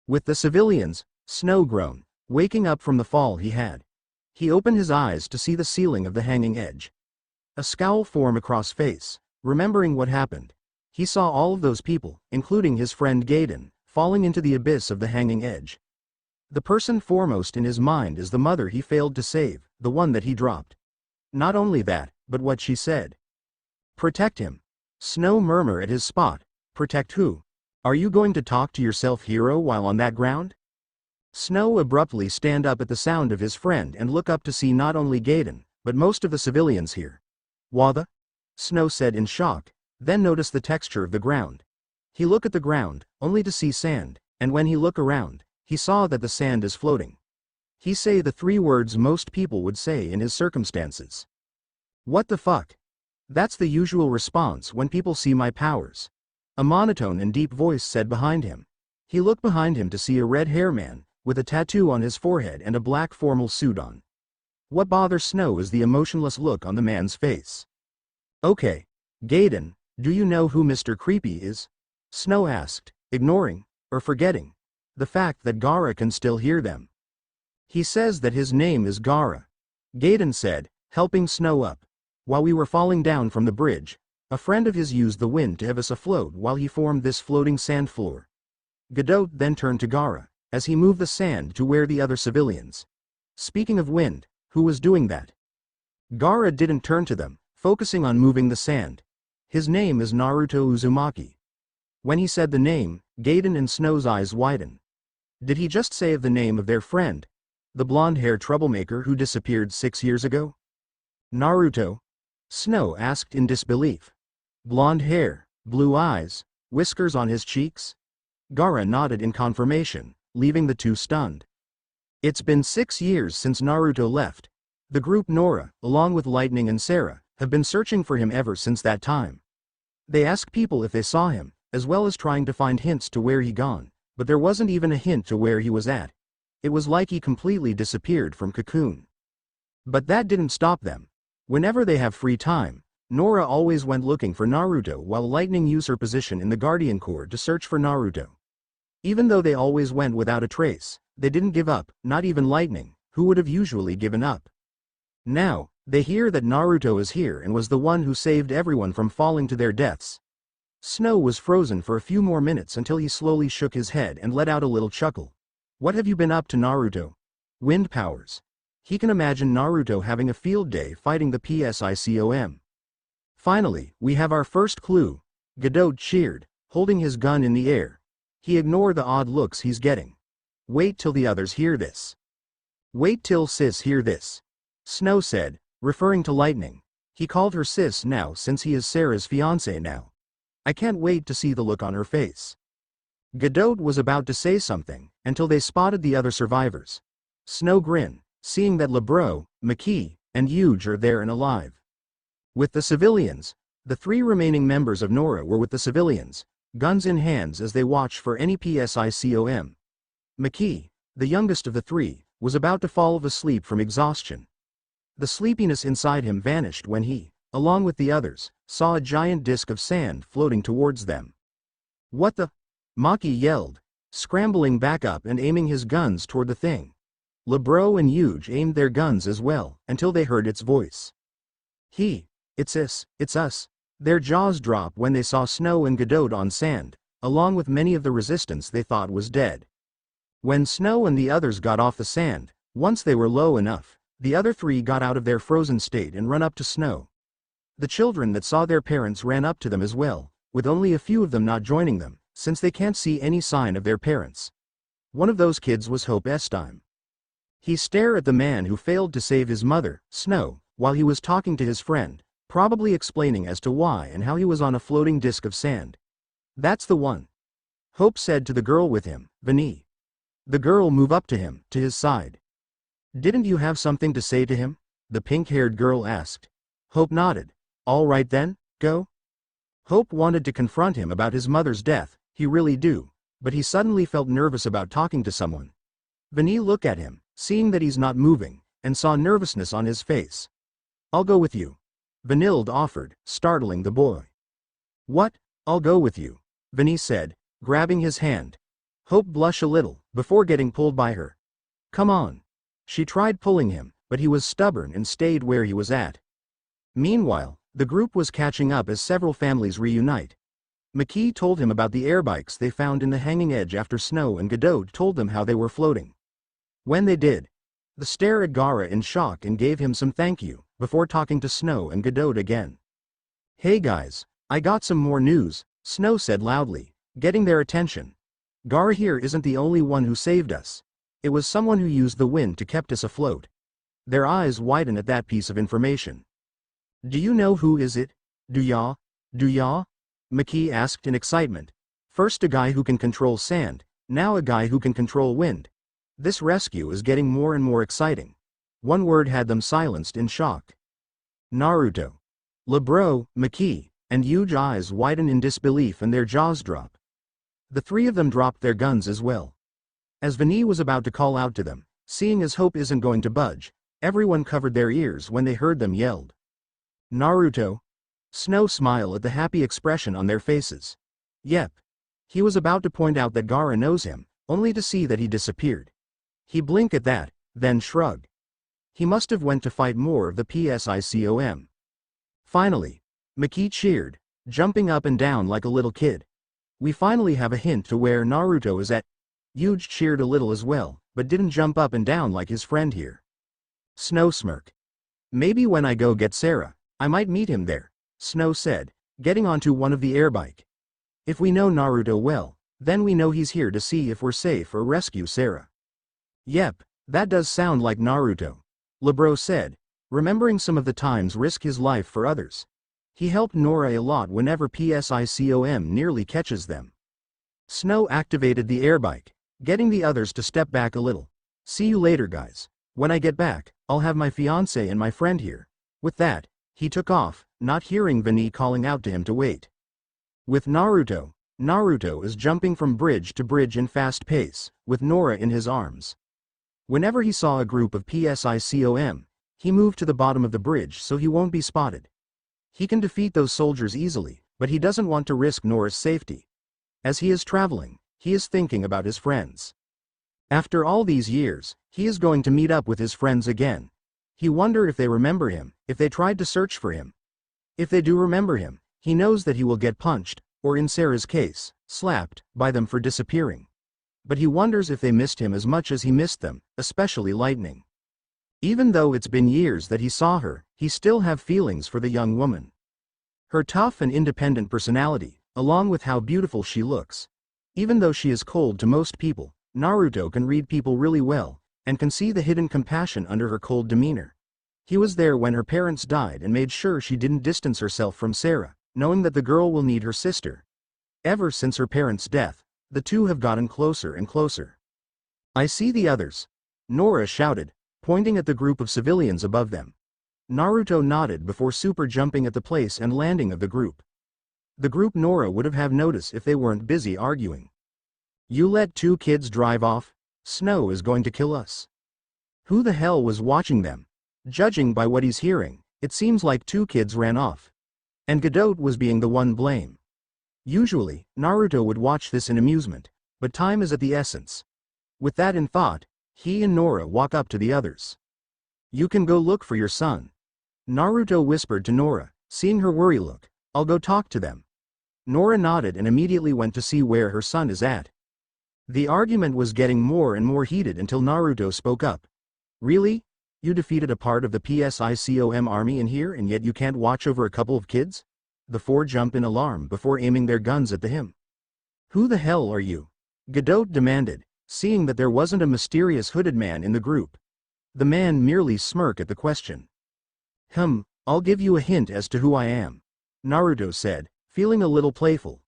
[SPEAKER 1] With the civilians, Snow groaned, waking up from the fall he had. He opened his eyes to see the ceiling of the hanging edge. A scowl formed across face, remembering what happened. He saw all of those people, including his friend Gaiden, falling into the abyss of the hanging edge. The person foremost in his mind is the mother he failed to save, the one that he dropped. Not only that, but what she said. Protect him. Snow murmured at his spot. Protect who? Are you going to talk to yourself, hero, while on that ground? Snow abruptly stand up at the sound of his friend and look up to see not only Gaiden, but most of the civilians here. Wada? Snow said in shock, then noticed the texture of the ground. He looked at the ground, only to see sand, and when he looked around, he saw that the sand is floating. He say the three words most people would say in his circumstances. What the fuck? That's the usual response when people see my powers. A monotone and deep voice said behind him. He looked behind him to see a red-haired man, with a tattoo on his forehead and a black formal suit on. What bothers Snow is the emotionless look on the man's face. Okay, Gaiden, do you know who Mr. Creepy is? Snow asked, ignoring, or forgetting, the fact that Gaara can still hear them. He says that his name is Gaara, Gaiden said, helping Snow up. While we were falling down from the bridge, a friend of his used the wind to have us afloat while he formed this floating sand floor. Godot then turned to Gaara, as he moved the sand to where the other civilians. Speaking of wind, who was doing that? Gaara didn't turn to them, focusing on moving the sand. His name is Naruto Uzumaki. When he said the name, Gaiden and Snow's eyes widened. Did he just say the name of their friend? The blonde-haired troublemaker who disappeared 6 years ago? Naruto? Snow asked in disbelief. Blonde hair, blue eyes, whiskers on his cheeks? Gaara nodded in confirmation, leaving the two stunned. It's been 6 years since Naruto left. The group Nora, along with Lightning and Sarah, have been searching for him ever since that time. They asked people if they saw him, as well as trying to find hints to where he gone, but there wasn't even a hint to where he was at. It was like he completely disappeared from Cocoon. But that didn't stop them. Whenever they have free time, Nora always went looking for Naruto while Lightning used her position in the Guardian Corps to search for Naruto. Even though they always went without a trace, they didn't give up, not even Lightning, who would have usually given up. Now, they hear that Naruto is here and was the one who saved everyone from falling to their deaths. Snow was frozen for a few more minutes until he slowly shook his head and let out a little chuckle. What have you been up to, Naruto? Wind powers. He can imagine Naruto having a field day fighting the Psychom. Finally, we have our first clue. Godot cheered, holding his gun in the air. He ignored the odd looks he's getting. Wait till the others hear this. Wait till sis hear this. Snow said, referring to Lightning. He called her sis now since he is Sarah's fiancé now. I can't wait to see the look on her face. Godot was about to say something, until they spotted the other survivors. Snow grinned, seeing that Lebro, Maki, and Yuge are there and alive. With the civilians, the 3 remaining members of Nora were with the civilians, guns in hands as they watched for any Psychom. Maki, the youngest of the 3, was about to fall asleep from exhaustion. The sleepiness inside him vanished when he, along with the others, saw a giant disk of sand floating towards them. What the? Maki yelled, scrambling back up and aiming his guns toward the thing. Lebro and Yuge aimed their guns as well, until they heard its voice. It's us. Their jaws dropped when they saw Snow and Godot on sand, along with many of the resistance they thought was dead. When Snow and the others got off the sand, once they were low enough, the other 3 got out of their frozen state and run up to Snow. The children that saw their parents ran up to them as well, with only a few of them not joining them, since they can't see any sign of their parents. One of those kids was Hope Estime. He stared at the man who failed to save his mother, Snow, while he was talking to his friend, probably explaining as to why and how he was on a floating disk of sand. That's the one. Hope said to the girl with him, Vinny. The girl moved up to him, to his side. Didn't you have something to say to him? The pink-haired girl asked. Hope nodded. All right then, go. Hope wanted to confront him about his mother's death, he really do, but he suddenly felt nervous about talking to someone. Vinny looked at him, seeing that he's not moving, and saw nervousness on his face. I'll go with you. Vanille offered, startling the boy. What? I'll go with you, Vinny said, grabbing his hand. Hope blushed a little, before getting pulled by her. Come on. She tried pulling him, but he was stubborn and stayed where he was at. Meanwhile, the group was catching up as several families reunite. Maki told him about the airbikes they found in the hanging edge after Snow and Godot told them how they were floating. When they did, they stared at Gaara in shock and gave him some thank you, before talking to Snow and Godot again. Hey guys, I got some more news, Snow said loudly, getting their attention. Gaara here isn't the only one who saved us. It was someone who used the wind to keep us afloat. Their eyes widened at that piece of information. Do you know who is it? Do ya? Maki asked in excitement. First a guy who can control sand, now a guy who can control wind. This rescue is getting more and more exciting. One word had them silenced in shock. Naruto. Lebro, Maki, and Yuge eyes widen in disbelief and their jaws drop. The 3 of them dropped their guns as well. As Vinny was about to call out to them, seeing as Hope isn't going to budge, everyone covered their ears when they heard them yelled. Naruto. Snow smiled at the happy expression on their faces. Yep. He was about to point out that Gaara knows him, only to see that he disappeared. He blinked at that, then shrugged. He must have went to fight more of the Psychom. Finally, Maki cheered, jumping up and down like a little kid. We finally have a hint to where Naruto is at. Yuge cheered a little as well, but didn't jump up and down like his friend here. Snow smirked. Maybe when I go get Sarah, I might meet him there, Snow said, getting onto one of the airbike. If we know Naruto well, then we know he's here to see if we're safe or rescue Sarah. Yep, that does sound like Naruto, Lebro said, remembering some of the times risk his life for others. He helped Nora a lot whenever Psychom nearly catches them. Snow activated the airbike, getting the others to step back a little. See you later guys. When I get back, I'll have my fiancé and my friend here. With that, he took off, not hearing Vinny calling out to him to wait. With Naruto, Naruto is jumping from bridge to bridge in fast pace, with Nora in his arms. Whenever he saw a group of PSICOM, he moved to the bottom of the bridge so he won't be spotted. He can defeat those soldiers easily, but he doesn't want to risk Nora's safety. As he is traveling, he is thinking about his friends. After all these years, he is going to meet up with his friends again. He wonders if they remember him, if they tried to search for him. If they do remember him, he knows that he will get punched, or in Sarah's case, slapped, by them for disappearing. But he wonders if they missed him as much as he missed them, especially Lightning. Even though it's been years that he saw her, he still have feelings for the young woman. Her tough and independent personality, along with how beautiful she looks. Even though she is cold to most people, Naruto can read people really well, and can see the hidden compassion under her cold demeanor. He was there when her parents died and made sure she didn't distance herself from Sarah, knowing that the girl will need her sister. Ever since her parents' death, the two have gotten closer and closer. I see the others, Nora shouted, pointing at the group of civilians above them. Naruto nodded before super jumping at the place and landing of the group. The group Nora would have noticed if they weren't busy arguing. You let two kids drive off? Snow is going to kill us. Who the hell was watching them? Judging by what he's hearing, it seems like two kids ran off. And Godot was being the one blame. Usually, Naruto would watch this in amusement, but time is at the essence. With that in thought, he and Nora walk up to the others. You can go look for your son. Naruto whispered to Nora, seeing her worry look. I'll go talk to them. Nora nodded and immediately went to see where her son is at. The argument was getting more and more heated until Naruto spoke up. Really? You defeated a part of the PSICOM army in here and yet you can't watch over a couple of kids? The four jump in alarm before aiming their guns at him. Who the hell are you? Godot demanded, seeing that there wasn't a mysterious hooded man in the group. The man merely smirked at the question. I'll give you a hint as to who I am, Naruto said, feeling a little playful.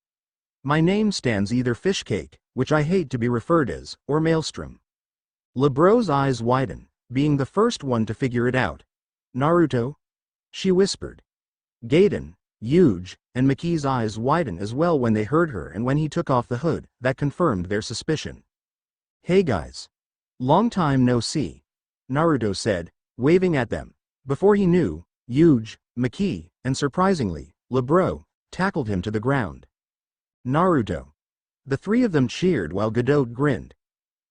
[SPEAKER 1] My name stands either Fishcake, which I hate to be referred as, or Maelstrom. Lebro's eyes widen, being the first one to figure it out. Naruto? She whispered. Gaiden, Huge, and Miki's eyes widen as well when they heard her, and when he took off the hood, that confirmed their suspicion. Hey guys. Long time no see, Naruto said, waving at them. Before he knew, Huge, Miki, and surprisingly, Lebro, tackled him to the ground. Naruto. The three of them cheered while Godot grinned.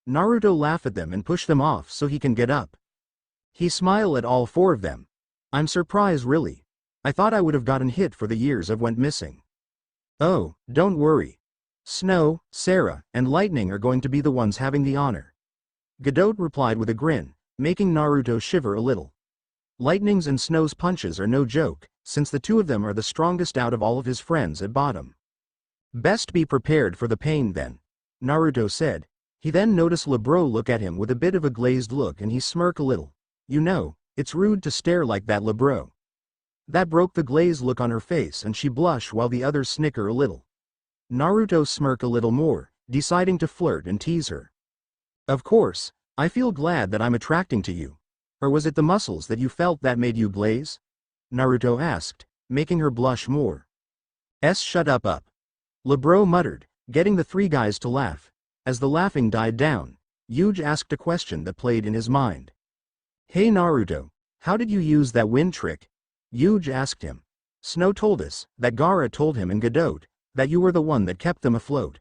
[SPEAKER 1] Naruto laughed at them and pushed them off so he can get up. He smiled at all four of them. I'm surprised really. I thought I would have gotten hit for the years I've went missing. Oh, don't worry. Snow, Sarah, and Lightning are going to be the ones having the honor. Godot replied with a grin, making Naruto shiver a little. Lightning's and Snow's punches are no joke, since the two of them are the strongest out of all of his friends at bottom. Best be prepared for the pain then, Naruto said. He then noticed Lebro look at him with a bit of a glazed look and he smirked a little. You know, it's rude to stare like that, Lebro. That broke the glazed look on her face and she blushed while the others snicker a little. Naruto smirked a little more, deciding to flirt and tease her. Of course, I feel glad that I'm attracting to you. Or was it the muscles that you felt that made you glaze? Naruto asked, making her blush more. Shut up. Lebro muttered, getting the three guys to laugh. As the laughing died down, Huge asked a question that played in his mind. Hey Naruto, how did you use that wind trick? Huge asked him. Snow told us, that Gaara told him and Godot, that you were the one that kept them afloat.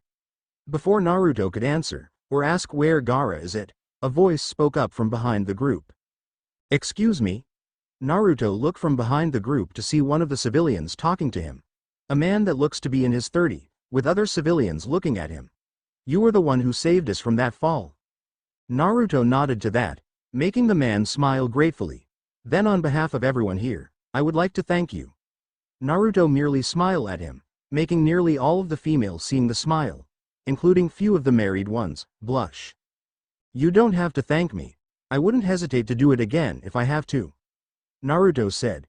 [SPEAKER 1] Before Naruto could answer, or ask where Gaara is it, a voice spoke up from behind the group. Excuse me? Naruto looked from behind the group to see one of the civilians talking to him. A man that looks to be in his 30s, with other civilians looking at him. You were the one who saved us from that fall. Naruto nodded to that, making the man smile gratefully. Then on behalf of everyone here, I would like to thank you. Naruto merely smiled at him, making nearly all of the females seeing the smile, including few of the married ones, blush. You don't have to thank me. I wouldn't hesitate to do it again if I have to, Naruto said.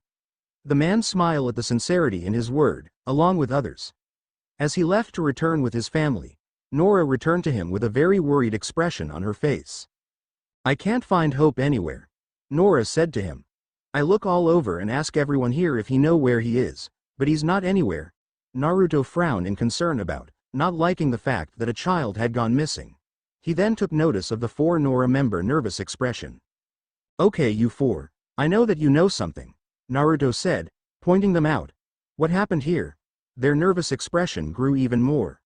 [SPEAKER 1] The man smiled at the sincerity in his word, along with others. As he left to return with his family, Nora returned to him with a very worried expression on her face. I can't find Hope anywhere, Nora said to him. I look all over and ask everyone here if he know where he is, but he's not anywhere. Naruto frowned in concern about, not liking the fact that a child had gone missing. He then took notice of the four Nora member nervous expression. Okay, you four. I know that you know something, Naruto said, pointing them out. What happened here? Their nervous expression grew even more.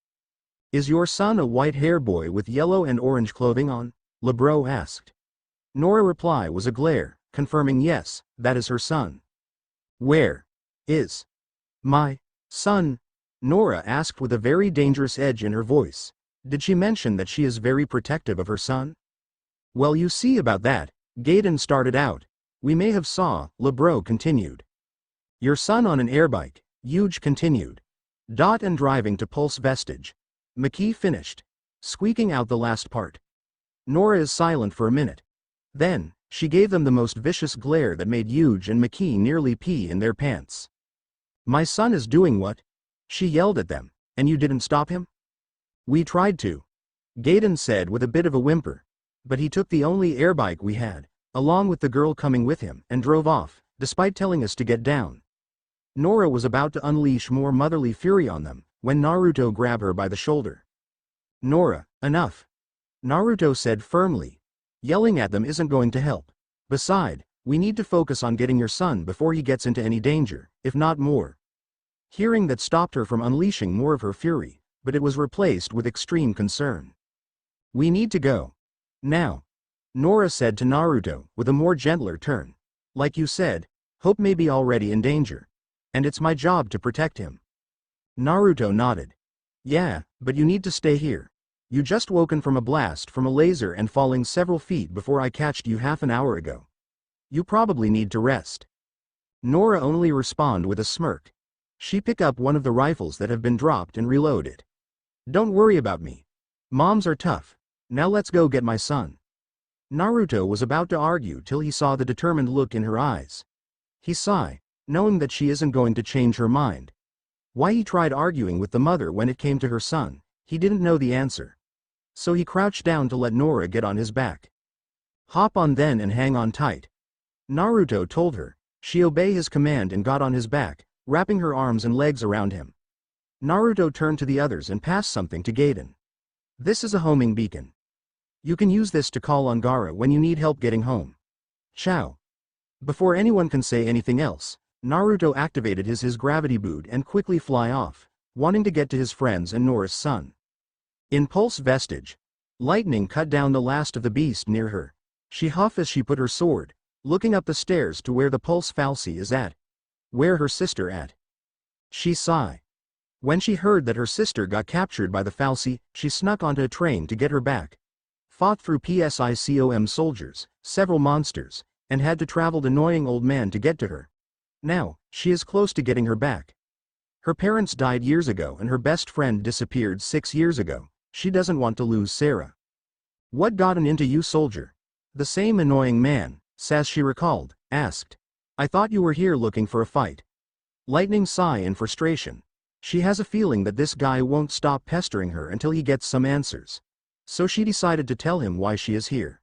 [SPEAKER 1] Is your son a white-haired boy with yellow and orange clothing on? Lebro asked. Nora's reply was a glare, confirming yes, that is her son. Where is my son? Nora asked with a very dangerous edge in her voice. Did she mention that she is very protective of her son? Well, you see about that, Gaiden started out. We may have saw, Lebro continued. Your son on an airbike, Yuge continued. And driving to Pulse Vestige. Maki finished, squeaking out the last part. Nora is silent for a minute. Then, she gave them the most vicious glare that made Yuge and Maki nearly pee in their pants. My son is doing what? She yelled at them, and you didn't stop him? We tried to. Gaiden said with a bit of a whimper. But he took the only airbike we had, along with the girl coming with him, and drove off, despite telling us to get down. Nora was about to unleash more motherly fury on them, when Naruto grabbed her by the shoulder. Nora, enough. Naruto said firmly. Yelling at them isn't going to help. Besides, we need to focus on getting your son before he gets into any danger, if not more. Hearing that stopped her from unleashing more of her fury, but it was replaced with extreme concern. We need to go. Now. Nora said to Naruto, with a more gentler turn. Like you said, Hope may be already in danger. And it's my job to protect him. Naruto nodded. Yeah, but you need to stay here. You just woken from a blast from a laser and falling several feet before I catched you half an hour ago. You probably need to rest. Nora only responded with a smirk. She picked up one of the rifles that have been dropped and reloaded it. Don't worry about me. Moms are tough. Now let's go get my son. Naruto was about to argue till he saw the determined look in her eyes. He sighed, knowing that she isn't going to change her mind. Why he tried arguing with the mother when it came to her son, he didn't know the answer. So he crouched down to let Nora get on his back. Hop on then and hang on tight. Naruto told her. She obeyed his command and got on his back, wrapping her arms and legs around him. Naruto turned to the others and passed something to Gaiden. This is a homing beacon. You can use this to call on Gaara when you need help getting home. Ciao. Before anyone can say anything else, Naruto activated his gravity boot and quickly fly off, wanting to get to his friends and Nora's son. In Pulse Vestige, lightning cut down the last of the beast near her. She huffed as she put her sword, looking up the stairs to where the Pulse Fal'Cie is at. Where her sister at? She sighed. When she heard that her sister got captured by the Fal'Cie, she snuck onto a train to get her back. Fought through PSICOM soldiers, several monsters, and had to travel the annoying old man to get to her. Now, she is close to getting her back. Her parents died years ago and her best friend disappeared 6 years ago. She doesn't want to lose Sarah. What gotten into you, soldier? The same annoying man, as she recalled, asked. I thought you were here looking for a fight. Lightning sighed in frustration. She has a feeling that this guy won't stop pestering her until he gets some answers. So she decided to tell him why she is here.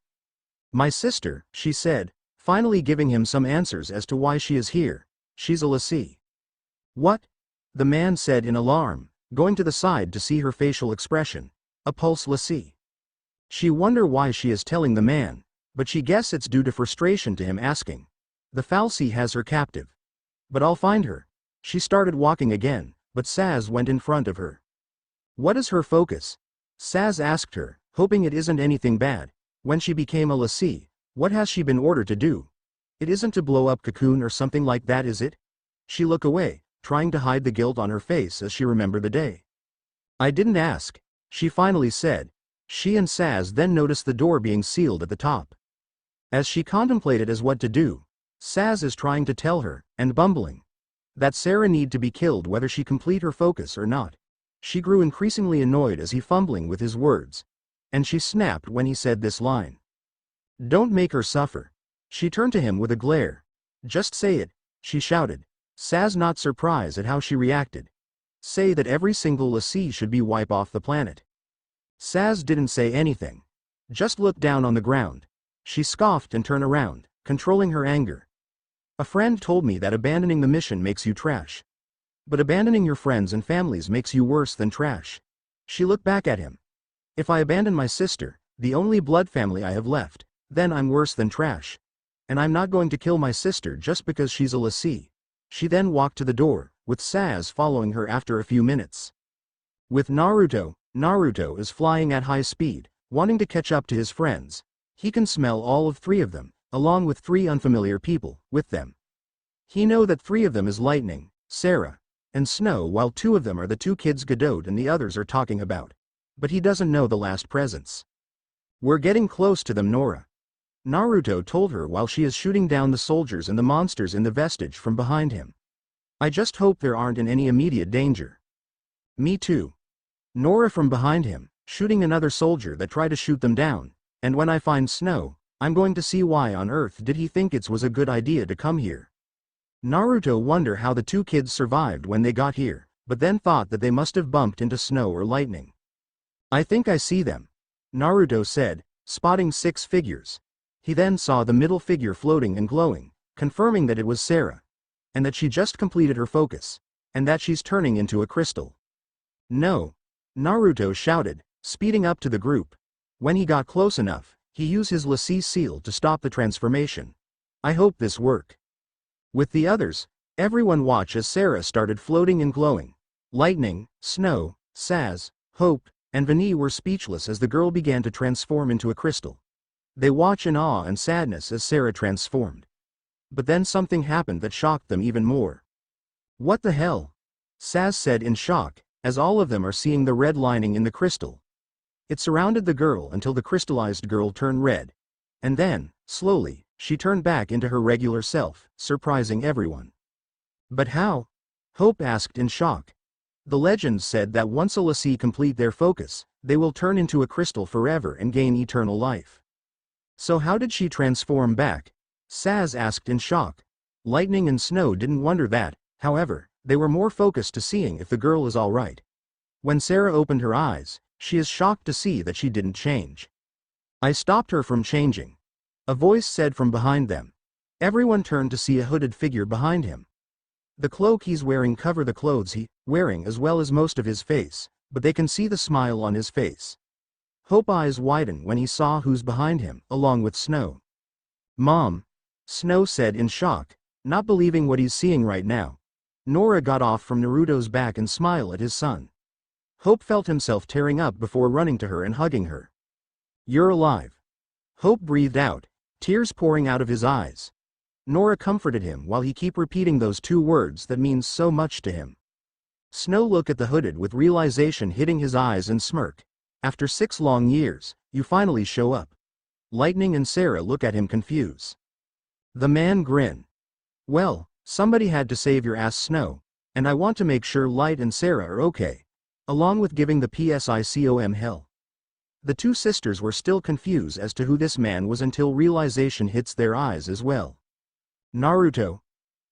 [SPEAKER 1] My sister, she said, finally giving him some answers as to why she is here. She's a lassie. What? The man said in alarm, going to the side to see her facial expression. A pulse lassie. She wondered why she is telling the man, but she guess it's due to frustration to him asking. The Fal'Cie has her captive. But I'll find her. She started walking again, but Saz went in front of her. What is her focus? Saz asked her, hoping it isn't anything bad. When she became a lassie, what has she been ordered to do? It isn't to blow up Cocoon or something like that, is it? She looked away, trying to hide the guilt on her face as she remembered the day. I didn't ask, she finally said. She and Saz then noticed the door being sealed at the top. As she contemplated as what to do, Saz is trying to tell her, and bumbling, that Sarah need to be killed whether she complete her focus or not. She grew increasingly annoyed as he fumbling with his words. And she snapped when he said this line. Don't make her suffer. She turned to him with a glare. Just say it, she shouted. Saz not surprised at how she reacted. Say that every single lassie should be wiped off the planet. Saz didn't say anything. Just looked down on the ground. She scoffed and turned around, controlling her anger. A friend told me that abandoning the mission makes you trash. But abandoning your friends and families makes you worse than trash. She looked back at him. If I abandon my sister, The only blood family I have left. Then I'm worse than trash. And I'm not going to kill my sister just because she's a lassie. She then walked to the door, with Saz following her after a few minutes. With Naruto, Naruto is flying at high speed, wanting to catch up to his friends. He can smell all of 3 of them, along with 3 unfamiliar people, with them. He knows that 3 of them is Lightning, Sarah, and Snow, while 2 of them are the 2 kids Godot and the others are talking about. But he doesn't know the last presence. We're getting close to them, Nora. Naruto told her while she is shooting down the soldiers and the monsters in the vestige from behind him. I just hope there aren't in any immediate danger. Me too. Nora from behind him, shooting another soldier that tried to shoot them down, and when I find Snow, I'm going to see why on earth did he think it was a good idea to come here. Naruto wondered how the 2 kids survived when they got here, but then thought that they must have bumped into Snow or Lightning. I think I see them, Naruto said, spotting 6 figures. He then saw the middle figure floating and glowing, confirming that it was Sarah, and that she just completed her focus, and that she's turning into a crystal. No! Naruto shouted, speeding up to the group. When he got close enough, he used his lassie seal to stop the transformation. I hope this work. With the others, everyone watched as Sarah started floating and glowing. Lightning, Snow, Saz, Hope, and Vinny were speechless as the girl began to transform into a crystal. They watched in awe and sadness as Sarah transformed. But then something happened that shocked them even more. What the hell? Saz said in shock, as all of them are seeing the red lining in the crystal. It surrounded the girl until the crystallized girl turned red. And then, slowly, she turned back into her regular self, surprising everyone. But how? Hope asked in shock. The legends said that once a lassie complete their focus, they will turn into a crystal forever and gain eternal life. So how did she transform back? Saz asked in shock. Lightning and Snow didn't wonder that, however, they were more focused to seeing if the girl is alright. When Sarah opened her eyes, she is shocked to see that she didn't change. I stopped her from changing. A voice said from behind them. Everyone turned to see a hooded figure behind him. The cloak he's wearing cover the clothes he's wearing as well as most of his face, but they can see the smile on his face. Hope's eyes widened when he saw who's behind him, along with Snow. Mom, Snow said in shock, not believing what he's seeing right now. Nora got off from Naruto's back and smiled at his son. Hope felt himself tearing up before running to her and hugging her. You're alive. Hope breathed out, tears pouring out of his eyes. Nora comforted him while he kept repeating those 2 words that means so much to him. Snow looked at the hooded with realization hitting his eyes and smirk. After 6 long years, you finally show up. Lightning and Sarah look at him confused. The man grinned. Well, somebody had to save your ass, Snow, and I want to make sure Light and Sarah are okay, along with giving the PSICOM hell. The 2 sisters were still confused as to who this man was until realization hits their eyes as well. Naruto,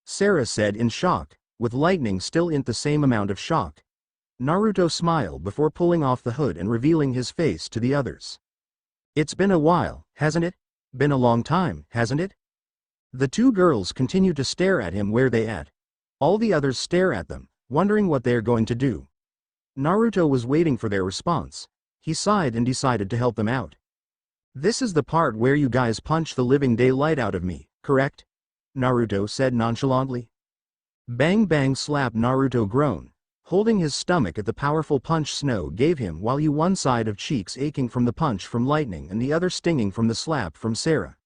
[SPEAKER 1] Sarah said in shock, with Lightning still in the same amount of shock. Naruto smiled before pulling off the hood and revealing his face to the others. It's been a while, hasn't it? Been a long time, hasn't it? The 2 girls continue to stare at him where they at. All the others stare at them, wondering what they're going to do. Naruto was waiting for their response. He sighed and decided to help them out. This is the part where you guys punch the living daylight out of me, correct? Naruto said nonchalantly. Bang bang slap. Naruto groaned, holding his stomach at the powerful punch Snow gave him while one side of cheeks aching from the punch from Lightning and the other stinging from the slap from Sarah.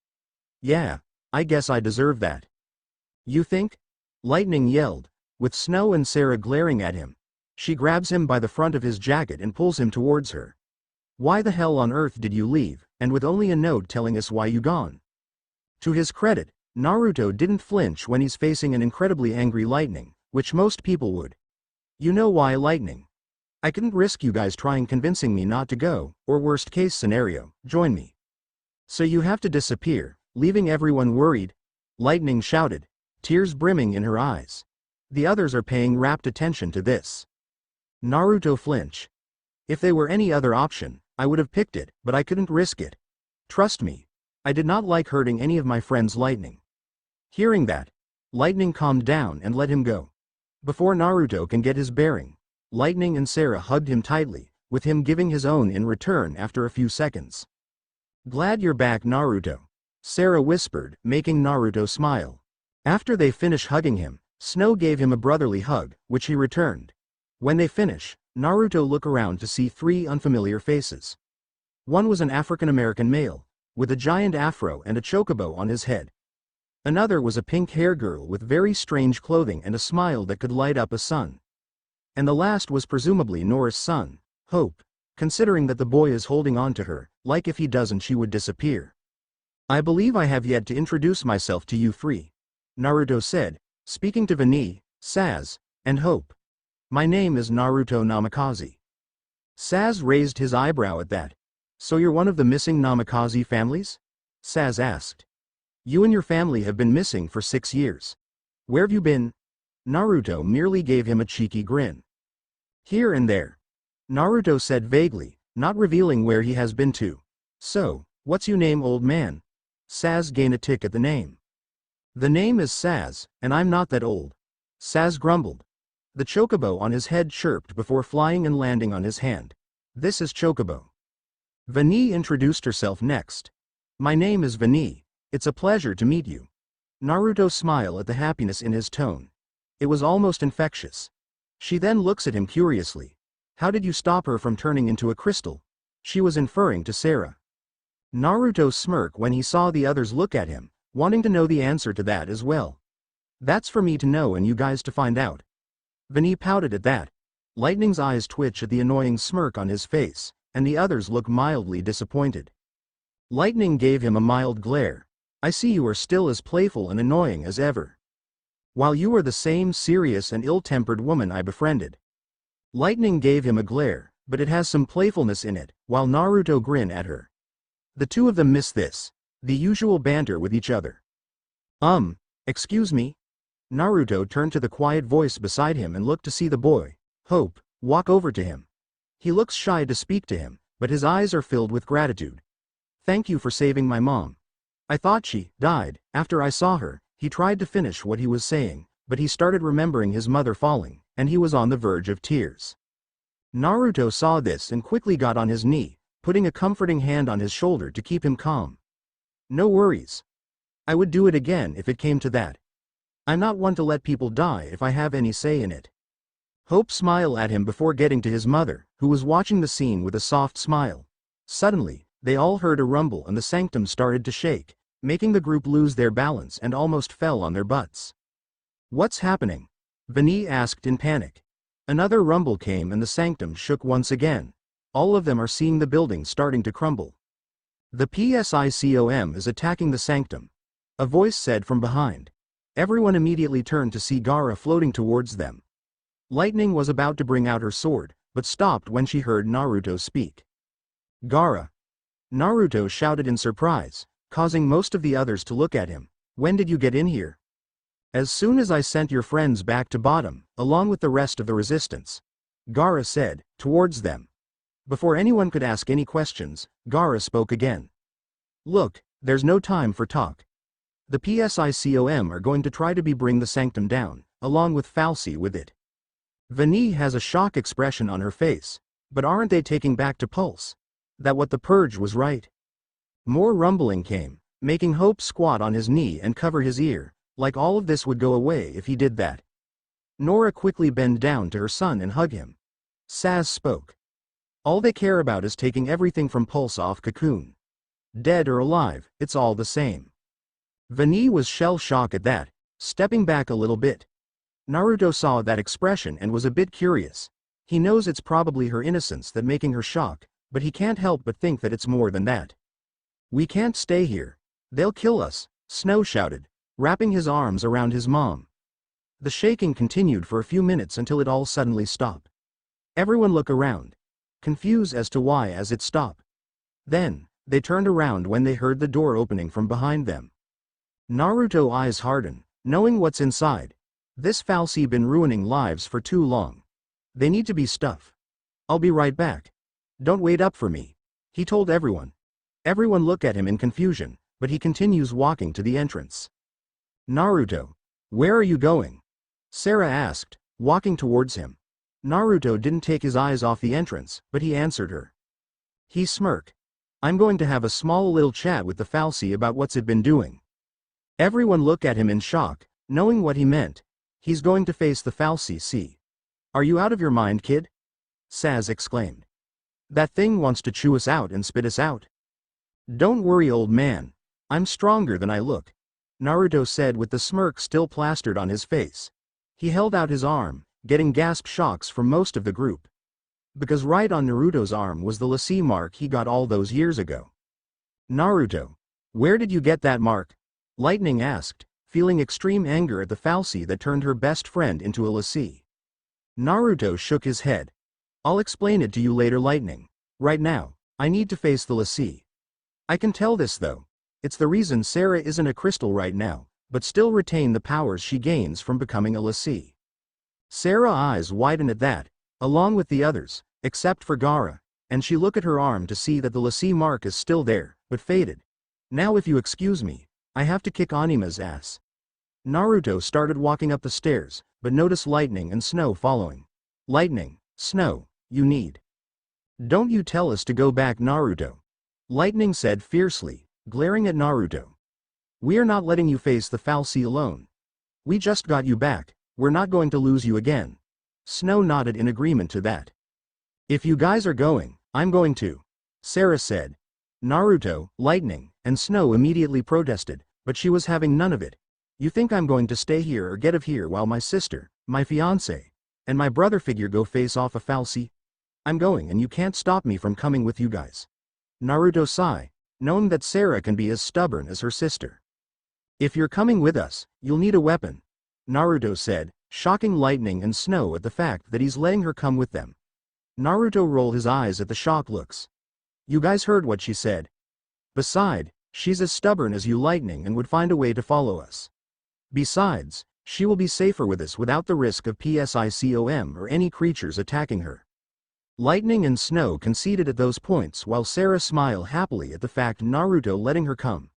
[SPEAKER 1] Yeah, I guess I deserve that. You think? Lightning yelled, with Snow and Sarah glaring at him. She grabs him by the front of his jacket and pulls him towards her. Why the hell on earth did you leave, and with only a note telling us why you gone? To his credit, Naruto didn't flinch when he's facing an incredibly angry Lightning, which most people would. You know why, Lightning? I couldn't risk you guys trying convincing me not to go, or worst case scenario, join me. So you have to disappear, leaving everyone worried? Lightning shouted, tears brimming in her eyes. The others are paying rapt attention to this. Naruto flinch. If there were any other option, I would have picked it, but I couldn't risk it. Trust me. I did not like hurting any of my friends. Lightning. Hearing that, Lightning calmed down and let him go. Before Naruto can get his bearing, Lightning and Sarah hugged him tightly, with him giving his own in return after a few seconds. Glad you're back, Naruto. Sarah whispered, making Naruto smile. After they finish hugging him, Snow gave him a brotherly hug, which he returned. When they finish, Naruto looked around to see three unfamiliar faces. One was an African-American male, with a giant afro and a chocobo on his head. Another was a pink-haired girl with very strange clothing and a smile that could light up a sun. And the last was presumably Nora's son, Hope, considering that the boy is holding on to her, like if he doesn't she would disappear. I believe I have yet to introduce myself to you three, Naruto said, speaking to Vani, Saz, and Hope. My name is Naruto Namikaze. Saz raised his eyebrow at that. So you're one of the missing Namikaze families? Saz asked. You and your family have been missing for 6 years. Where have you been? Naruto merely gave him a cheeky grin. Here and there. Naruto said vaguely, not revealing where he has been to. So, what's your name, old man? Saz gained a tick at the name. The name is Saz, and I'm not that old. Saz grumbled. The chocobo on his head chirped before flying and landing on his hand. This is Chocobo. Vani introduced herself next. My name is Vani. It's a pleasure to meet you. Naruto smiled at the happiness in his tone. It was almost infectious. She then looks at him curiously. How did you stop her from turning into a crystal? She was inferring to Sarah. Naruto smirked when he saw the others look at him, wanting to know the answer to that as well. That's for me to know and you guys to find out. Vani pouted at that. Lightning's eyes twitched at the annoying smirk on his face, and the others looked mildly disappointed. Lightning gave him a mild glare. I see you are still as playful and annoying as ever. While you are the same serious and ill-tempered woman I befriended. Lightning gave him a glare, but it has some playfulness in it, while Naruto grinned at her. The two of them miss this. The usual banter with each other. Excuse me? Naruto turned to the quiet voice beside him and looked to see the boy, Hope, walk over to him. He looks shy to speak to him, but his eyes are filled with gratitude. Thank you for saving my mom. I thought she died. After I saw her, he tried to finish what he was saying, but he started remembering his mother falling, and he was on the verge of tears. Naruto saw this and quickly got on his knee, putting a comforting hand on his shoulder to keep him calm. No worries. I would do it again if it came to that. I'm not one to let people die if I have any say in it. Hope smiled at him before getting to his mother, who was watching the scene with a soft smile. Suddenly, they all heard a rumble and the sanctum started to shake, making the group lose their balance and almost fell on their butts. What's happening? Vani asked in panic. Another rumble came and the sanctum shook once again. All of them are seeing the building starting to crumble. The PSICOM is attacking the sanctum. A voice said from behind. Everyone immediately turned to see Gaara floating towards them. Lightning was about to bring out her sword, but stopped when she heard Naruto speak. Gaara. Naruto shouted in surprise, causing most of the others to look at him. When did you get in here? As soon as I sent your friends back to bottom, along with the rest of the resistance. Gaara said, towards them. Before anyone could ask any questions, Gaara spoke again. Look, there's no time for talk. The PSICOM are going to try to bring the sanctum down, along with Falsi with it. Vani has a shock expression on her face. But aren't they taking back to Pulse? That what the purge was right? More rumbling came, making Hope squat on his knee and cover his ear, like all of this would go away if he did that. Nora quickly bent down to her son and hug him. Saz spoke. All they care about is taking everything from Pulse off Cocoon. Dead or alive, it's all the same. Vani was shell-shocked at that, stepping back a little bit. Naruto saw that expression and was a bit curious. He knows it's probably her innocence that making her shock, but he can't help but think that it's more than that. We can't stay here. They'll kill us, Snow shouted, wrapping his arms around his mom. The shaking continued for a few minutes until it all suddenly stopped. Everyone looked around, confused as to why as it stopped. Then, they turned around when they heard the door opening from behind them. Naruto's eyes hardened, knowing what's inside. This Falsi been ruining lives for too long. They need to be stuff. I'll be right back. Don't wait up for me, he told everyone. Everyone looked at him in confusion, but he continues walking to the entrance. Naruto, where are you going? Sarah asked, walking towards him. Naruto didn't take his eyes off the entrance, but he answered her. He smirked. I'm going to have a small little chat with the fal'Cie about what's it been doing. Everyone looked at him in shock, knowing what he meant. He's going to face the fal'Cie. See? Are you out of your mind, kid? Saz exclaimed. That thing wants to chew us out and spit us out. Don't worry, old man. I'm stronger than I look, Naruto said with the smirk still plastered on his face. He held out his arm, getting gasp shocks from most of the group. Because right on Naruto's arm was the lassie mark he got all those years ago. Naruto, where did you get that mark? Lightning asked, feeling extreme anger at the fal'Cie that turned her best friend into a lassie. Naruto shook his head. I'll explain it to you later, Lightning. Right now, I need to face the lassie. I can tell this though. It's the reason Sarah isn't a crystal right now, but still retain the powers she gains from becoming a lassie. Sarah's eyes widen at that, along with the others, except for Gaara, and she looked at her arm to see that the lassie mark is still there, but faded. Now if you excuse me, I have to kick Anima's ass. Naruto started walking up the stairs, but noticed Lightning and Snow following. Lightning, Snow, you need. Don't you tell us to go back, Naruto. Lightning said fiercely, glaring at Naruto. We're not letting you face the fal'Cie alone. We just got you back, we're not going to lose you again. Snow nodded in agreement to that. If you guys are going, I'm going too, Sarah said. Naruto, Lightning, and Snow immediately protested, but she was having none of it. You think I'm going to stay here or get of here while my sister, my fiancé, and my brother figure go face off a fal'Cie? I'm going and you can't stop me from coming with you guys. Naruto sighed, knowing that Sarah can be as stubborn as her sister. If you're coming with us, you'll need a weapon, Naruto said, shocking Lightning and Snow at the fact that he's letting her come with them. Naruto rolled his eyes at the shock looks. You guys heard what she said. Besides, she's as stubborn as you, Lightning, and would find a way to follow us. Besides, she will be safer with us without the risk of Psychom or any creatures attacking her. Lightning and Snow conceded at those points while Sarah smiled happily at the fact Naruto letting her come.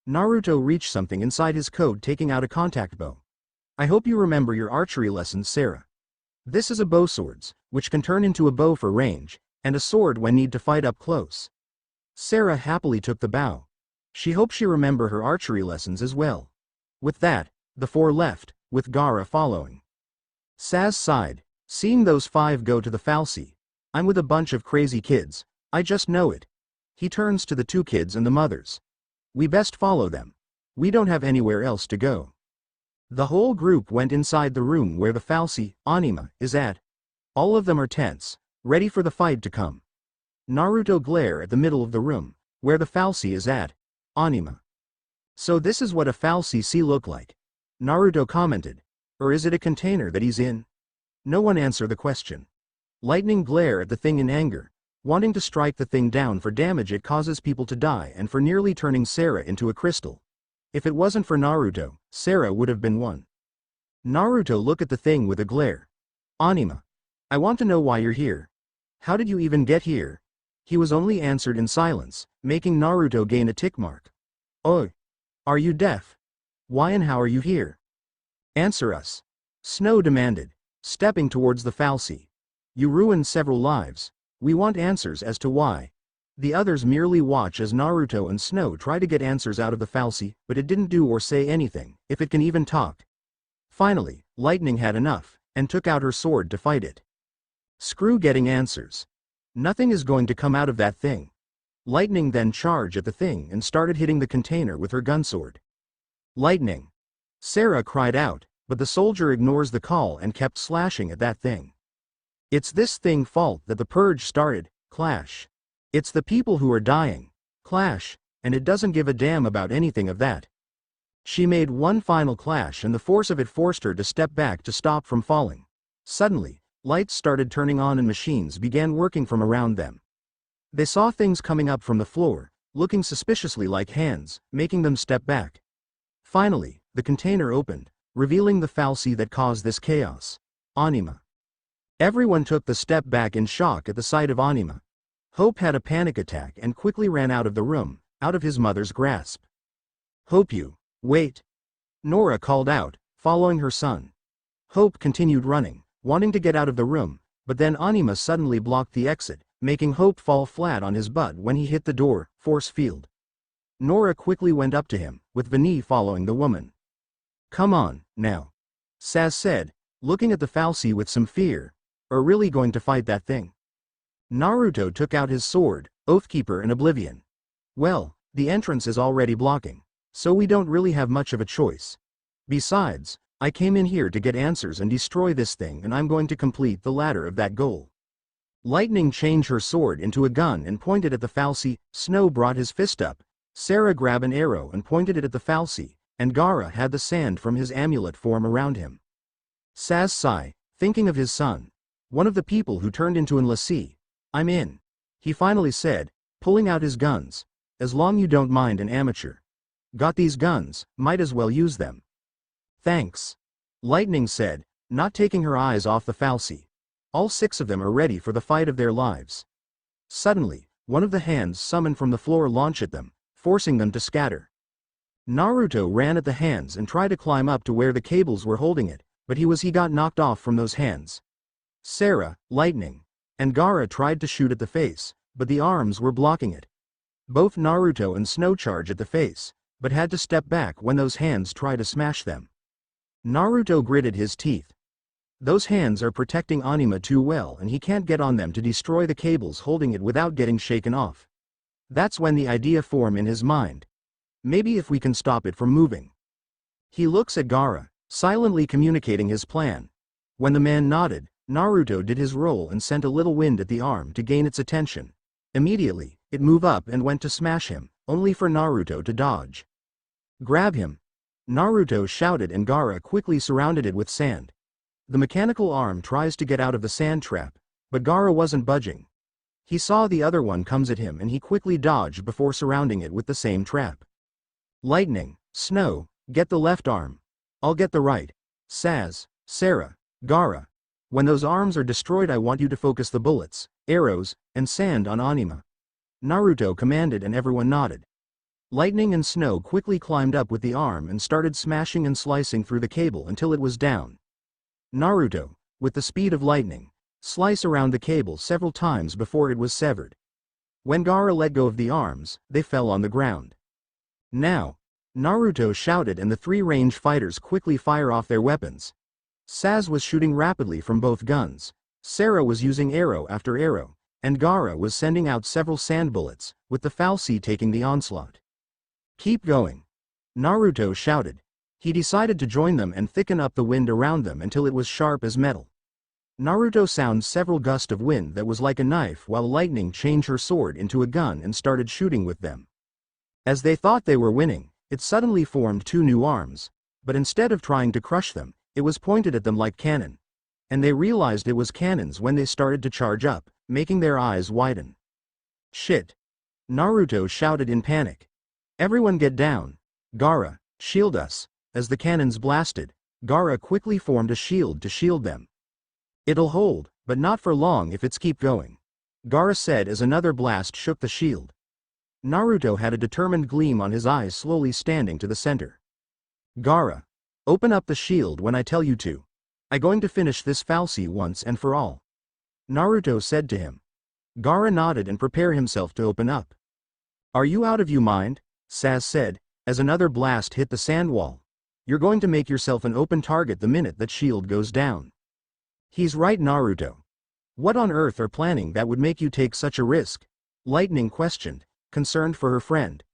[SPEAKER 1] Naruto reached something inside his coat, taking out a contact bow. I hope you remember your archery lessons, Sarah. This is a bow swords, which can turn into a bow for range, and a sword when need to fight up close. Sarah happily took the bow. She hoped she remember her archery lessons as well. With that, the four left, with Gaara following. Saz sighed, seeing those five go to the fal'Cie. I'm with a bunch of crazy kids, I just know it. He turns to the two kids and the mothers. We best follow them. We don't have anywhere else to go. The whole group went inside the room where the fal'Cie, Anima, is at. All of them are tense, ready for the fight to come. Naruto glared at the middle of the room, where the fal'Cie is at, Anima. So this is what a fal'Cie look like, Naruto commented. Or is it a container that he's in? No one answered the question. Lightning glared at the thing in anger, wanting to strike the thing down for damage it causes people to die and for nearly turning Sarah into a crystal. If it wasn't for Naruto, Sarah would have been one. Naruto looked at the thing with a glare. Anima. I want to know why you're here. How did you even get here? He was only answered in silence, making Naruto gain a tick mark. Oh. Are you deaf? Why and how are you here? Answer us. Snow demanded, stepping towards the fal'Cie. You ruined several lives. We want answers as to why. The others merely watch as Naruto and Snow try to get answers out of the fal'Cie, but it didn't do or say anything, if it can even talk. Finally, Lightning had enough, and took out her sword to fight it. Screw getting answers. Nothing is going to come out of that thing. Lightning then charged at the thing and started hitting the container with her gun sword. Lightning. Sarah cried out, but the soldier ignores the call and kept slashing at that thing. It's this thing's fault that the purge started, clash. It's the people who are dying, clash, and it doesn't give a damn about anything of that. She made one final clash and the force of it forced her to step back to stop from falling. Suddenly, lights started turning on and machines began working from around them. They saw things coming up from the floor, looking suspiciously like hands, making them step back. Finally, the container opened, revealing the fal'Cie that caused this chaos. Anima. Everyone took the step back in shock at the sight of Anima. Hope had a panic attack and quickly ran out of the room, out of his mother's grasp. Hope, you, wait. Nora called out, following her son. Hope continued running, wanting to get out of the room, but then Anima suddenly blocked the exit, making Hope fall flat on his butt when he hit the door, force field. Nora quickly went up to him, with Vinny following the woman. "Come on, now," Saz said, looking at the fal'Cie with some fear. "Are really going to fight that thing?" Naruto took out his sword, Oathkeeper and Oblivion. "Well, the entrance is already blocking, so we don't really have much of a choice. Besides, I came in here to get answers and destroy this thing, and I'm going to complete the ladder of that goal." Lightning changed her sword into a gun and pointed at the fal'Cie. Snow brought his fist up. Sarah grabbed an arrow and pointed it at the fal'Cie, and Gaara had the sand from his amulet form around him. Saz sighed, thinking of his son. One of the people who turned into an lassie. "I'm in," he finally said, pulling out his guns. "As long you don't mind an amateur. Got these guns, might as well use them." "Thanks," Lightning said, not taking her eyes off the fal'Cie. "All 6 of them are ready for the fight of their lives." Suddenly, one of the hands summoned from the floor launched at them, forcing them to scatter. Naruto ran at the hands and tried to climb up to where the cables were holding it, but he got knocked off from those hands. Sarah, Lightning, and Gaara tried to shoot at the face, but the arms were blocking it. Both Naruto and Snow charged at the face, but had to step back when those hands tried to smash them. Naruto gritted his teeth. Those hands are protecting Anima too well, and he can't get on them to destroy the cables holding it without getting shaken off. That's when the idea formed in his mind. Maybe if we can stop it from moving. He looks at Gaara, silently communicating his plan. When the man nodded, Naruto did his roll and sent a little wind at the arm to gain its attention. Immediately, it moved up and went to smash him, only for Naruto to dodge. "Grab him!" Naruto shouted, and Gaara quickly surrounded it with sand. The mechanical arm tries to get out of the sand trap, but Gaara wasn't budging. He saw the other one comes at him and he quickly dodged before surrounding it with the same trap. "Lightning, Snow, get the left arm. I'll get the right. Saz, Sarah, Gaara. When those arms are destroyed, I want you to focus the bullets, arrows, and sand on Anima." Naruto commanded, and everyone nodded. Lightning and Snow quickly climbed up with the arm and started smashing and slicing through the cable until it was down. Naruto, with the speed of lightning, sliced around the cable several times before it was severed. When Gaara let go of the arms, they fell on the ground. "Now!" Naruto shouted, and the 3 ranged fighters quickly fire off their weapons. Saz was shooting rapidly from both guns, Sarah was using arrow after arrow, and Gaara was sending out several sand bullets, with the fal'Cie taking the onslaught. "Keep going!" Naruto shouted. He decided to join them and thicken up the wind around them until it was sharp as metal. Naruto sounded several gusts of wind that was like a knife, while Lightning changed her sword into a gun and started shooting with them. As they thought they were winning, it suddenly formed 2 new arms, but instead of trying to crush them, it was pointed at them like cannon. And they realized it was cannons when they started to charge up, making their eyes widen. "Shit!" Naruto shouted in panic. "Everyone get down! Gaara, shield us!" As the cannons blasted, Gaara quickly formed a shield to shield them. "It'll hold, but not for long if it's keep going," Gaara said as another blast shook the shield. Naruto had a determined gleam on his eyes, slowly standing to the center. "Gaara, open up the shield when I tell you to. I'm going to finish this fal'Cie once and for all," Naruto said to him. Gaara nodded and prepared himself to open up. "Are you out of your mind?" Saz said, as another blast hit the sand wall. "You're going to make yourself an open target the minute that shield goes down." "He's right, Naruto. What on earth are planning that would make you take such a risk?" Lightning questioned, concerned for her friend.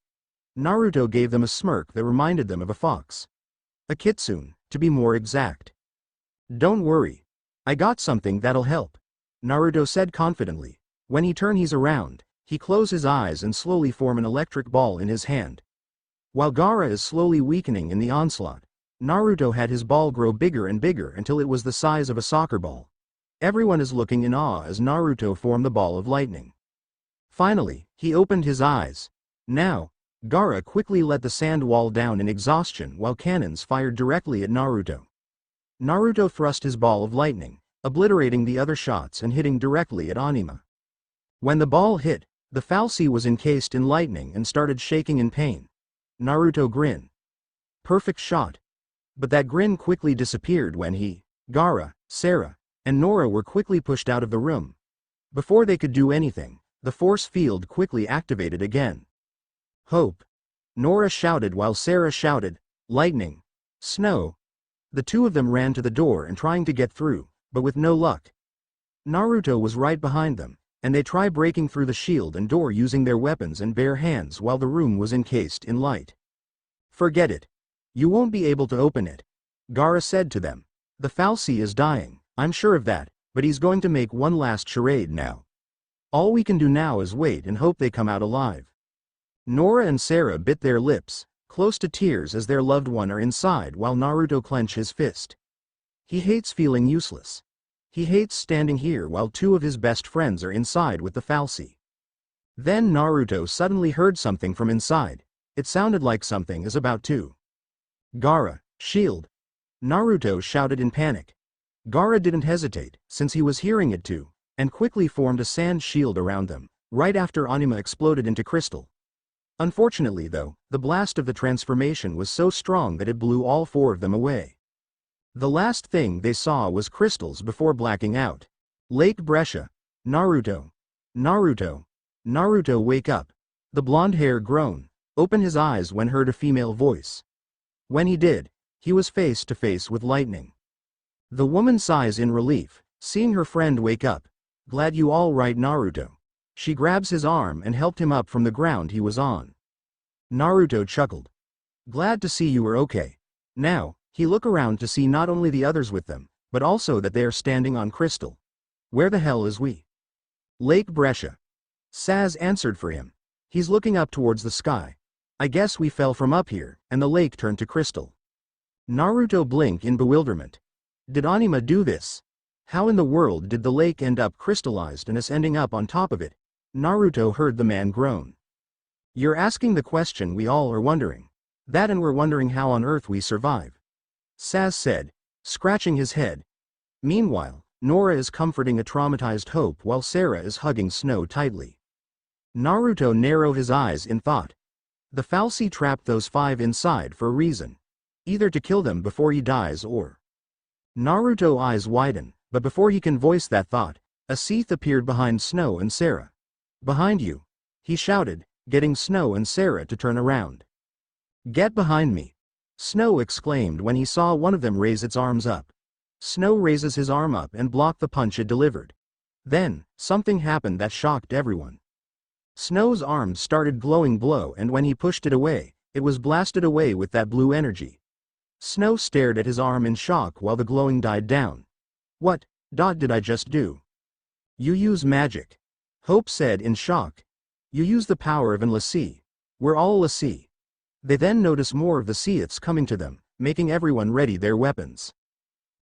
[SPEAKER 1] Naruto gave them a smirk that reminded them of a fox. A kitsune, to be more exact. "Don't worry. I got something that'll help," Naruto said confidently. When he turned around, he closed his eyes and slowly formed an electric ball in his hand. While Gaara is slowly weakening in the onslaught, Naruto had his ball grow bigger and bigger until it was the size of a soccer ball. Everyone is looking in awe as Naruto formed the ball of lightning. Finally, he opened his eyes. Now, Gaara quickly let the sand wall down in exhaustion while cannons fired directly at Naruto. Naruto thrust his ball of lightning, obliterating the other shots and hitting directly at Anima. When the ball hit, the fal'Cie was encased in lightning and started shaking in pain. Naruto grinned. Perfect shot. But that grin quickly disappeared when he, Gaara, Sarah, and Nora were quickly pushed out of the room. Before they could do anything, the force field quickly activated again. Hope! Nora shouted while Sarah shouted, lightning! Snow! The two of them ran to the door and trying to get through, but with no luck. Naruto was right behind them, and they tried breaking through the shield and door using their weapons and bare hands while the room was encased in light. Forget it. You won't be able to open it. Gaara said to them. The Fal'Cie is dying, I'm sure of that, but he's going to make one last charade now. All we can do now is wait and hope they come out alive. Nora and Sarah bit their lips, close to tears as their loved one are inside while Naruto clenched his fist. He hates feeling useless. He hates standing here while two of his best friends are inside with the Fal'Cie. Then Naruto suddenly heard something from inside. It sounded like something is about to. Gaara, shield! Naruto shouted in panic. Gaara didn't hesitate, since he was hearing it too, and quickly formed a sand shield around them, right after Anima exploded into crystal. Unfortunately though, the blast of the transformation was so strong that it blew all four of them away. The last thing they saw was crystals before blacking out. Lake Brescia. Naruto. Naruto. Naruto, wake up. The blonde hair groaned, opened his eyes when heard a female voice. When he did, he was face to face with lightning. The woman sighs in relief, seeing her friend wake up. Glad you all right, Naruto. She grabs his arm and helped him up from the ground he was on. Naruto chuckled. Glad to see you were okay. Now, he looked around to see not only the others with them, but also that they are standing on crystal. Where the hell is we? Lake Brescia. Saz answered for him. He's looking up towards the sky. I guess we fell from up here, and the lake turned to crystal. Naruto blinked in bewilderment. Did Anima do this? How in the world did the lake end up crystallized and us ending up on top of it? Naruto heard the man groan. You're asking the question we all are wondering. That, and we're wondering how on earth we survive. Saz said, scratching his head. Meanwhile, Nora is comforting a traumatized Hope while Sarah is hugging Snow tightly. Naruto narrowed his eyes in thought. The Fal'Cie trapped those five inside for a reason. Either to kill them before he dies or... Naruto's eyes widen, but before he can voice that thought, a Seath appeared behind Snow and Sarah. Behind you! He shouted, getting Snow and Sarah to turn around. Get behind me! Snow exclaimed when he saw one of them raise its arms up. Snow raises his arm up and blocked the punch it delivered. Then, something happened that shocked everyone. Snow's arms started glowing blue, and when he pushed it away, it was blasted away with that blue energy. Snow stared at his arm in shock while the glowing died down. What did I just do? You use magic. Hope said in shock. You use the power of an l'Cie. We're all l'Cie. They then notice more of the Seaths coming to them, making everyone ready their weapons.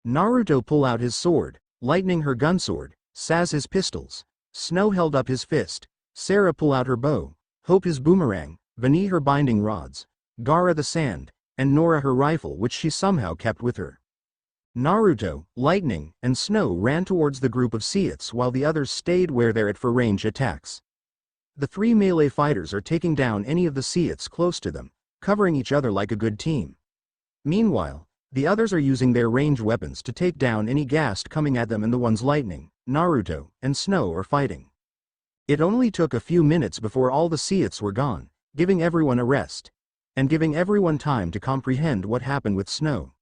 [SPEAKER 1] Naruto pulled out his sword, Lightning her gun sword, Saz his pistols, Snow held up his fist, Sarah pulled out her bow, Hope his boomerang, Vani her binding rods, Gaara the sand, and Nora her rifle which she somehow kept with her. Naruto, Lightning, and Snow ran towards the group of Seaths while the others stayed where they're at for range attacks. The three melee fighters are taking down any of the Seaths close to them, covering each other like a good team. Meanwhile, the others are using their ranged weapons to take down any ghast coming at them, and the ones Lightning, Naruto, and Snow are fighting. It only took a few minutes before all the Seaths were gone, giving everyone a rest, and giving everyone time to comprehend what happened with Snow.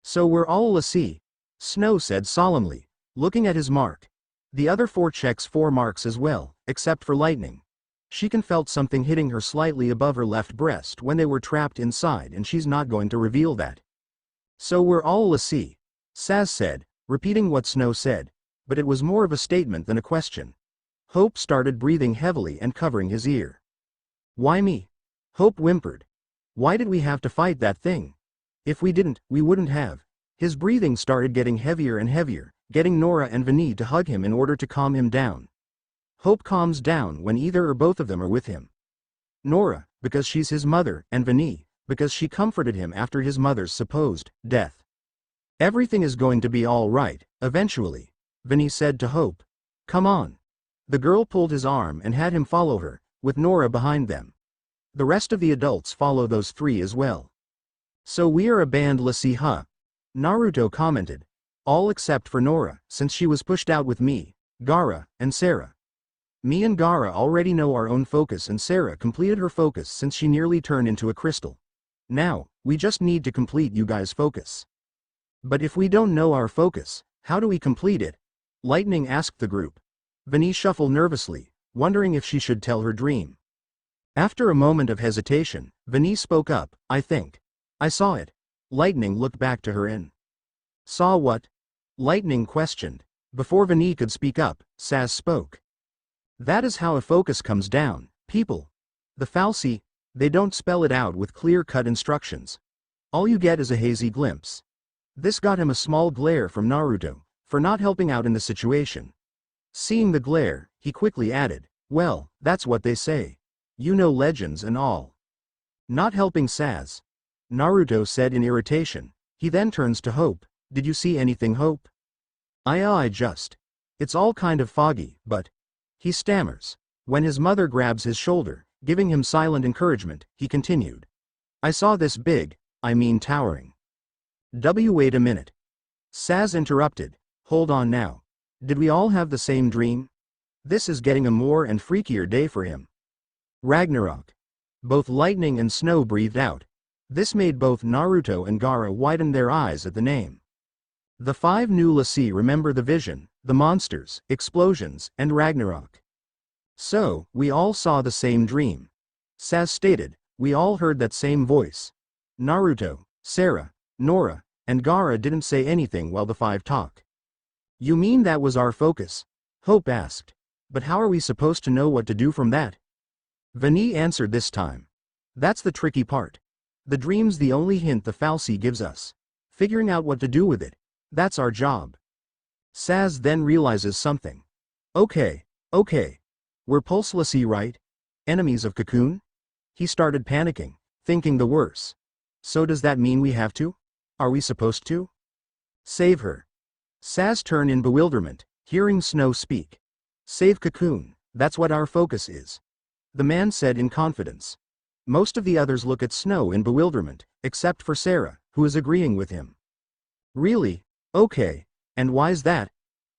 [SPEAKER 1] So we're all l'Cie, Snow said solemnly, looking at his mark. The other four checks 4 marks as well, except for Lightning. She can felt something hitting her slightly above her left breast when they were trapped inside, and she's not going to reveal that. So we're all l'Cie, Saz said, repeating what Snow said, but it was more of a statement than a question. Hope started breathing heavily and covering his ear. Why me? Hope whimpered. Why did we have to fight that thing? If we didn't, we wouldn't have. His breathing started getting heavier and heavier, getting Nora and Vani to hug him in order to calm him down. Hope calms down when either or both of them are with him. Nora, because she's his mother, and Vani, because she comforted him after his mother's supposed death. Everything is going to be all right, eventually, Vani said to Hope. Come on. The girl pulled his arm and had him follow her, with Nora behind them. The rest of the adults follow those three as well. So we are a band l'Cie, huh? Naruto commented. All except for Nora, since she was pushed out with me, Gaara, and Sarah. Me and Gaara already know our own focus and Sarah completed her focus since she nearly turned into a crystal. Now, we just need to complete you guys' focus. But if we don't know our focus, how do we complete it? Lightning asked the group. Vani shuffled nervously, wondering if she should tell her dream. After a moment of hesitation, Vani spoke up, I think. I saw it. Lightning looked back to her and saw what? Lightning questioned. Before Vani could speak up, Saz spoke. That is how a focus comes down, people. The fal'Cie, they don't spell it out with clear-cut instructions. All you get is a hazy glimpse. This got him a small glare from Naruto, for not helping out in the situation. Seeing the glare, he quickly added, well, that's what they say. You know legends and all. Not helping Saz. Naruto said in irritation. He then turns to Hope. Did you see anything, Hope? I just. It's all kind of foggy, but. He stammers. When his mother grabs his shoulder, giving him silent encouragement, he continued. I saw this big, towering. Wait a minute. Saz interrupted. Hold on now. Did we all have the same dream? This is getting a more and freakier day for him. Ragnarok. Both Lightning and Snow breathed out. This made both Naruto and Gaara widen their eyes at the name. The five new fal'Cie remember the vision, the monsters, explosions, and Ragnarok. So, we all saw the same dream. Saz stated, we all heard that same voice. Naruto, Sarah, Nora, and Gaara didn't say anything while the five talk. You mean that was our focus? Hope asked. But how are we supposed to know what to do from that? Vani answered this time. That's the tricky part. The dream's the only hint the fal'Cie gives us. Figuring out what to do with it. That's our job. Saz then realizes something. Okay. We're fal'Cie, right? Enemies of Cocoon? He started panicking, thinking the worst. So does that mean we have to? Are we supposed to? Save her. Saz turned in bewilderment, hearing Snow speak. Save Cocoon, that's what our focus is. The man said in confidence. Most of the others look at Snow in bewilderment, except for Sarah, who is agreeing with him. Really? Okay, and why's that?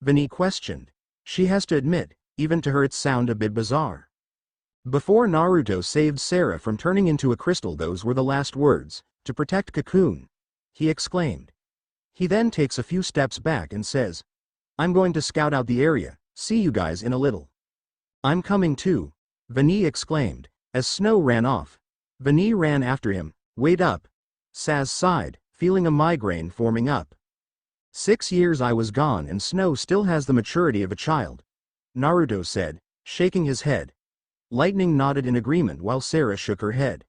[SPEAKER 1] Vani questioned. She has to admit, even to her it sounded a bit bizarre. Before Naruto saved Sarah from turning into a crystal, those were the last words, to protect Cocoon. He exclaimed. He then takes a few steps back and says, I'm going to scout out the area, see you guys in a little. I'm coming too, Vani exclaimed, as Snow ran off. Vani ran after him. Wait up. Saz sighed, feeling a migraine forming up. 6 years I was gone and Snow still has the maturity of a child. Naruto said, shaking his head. Lightning nodded in agreement while Sarah shook her head.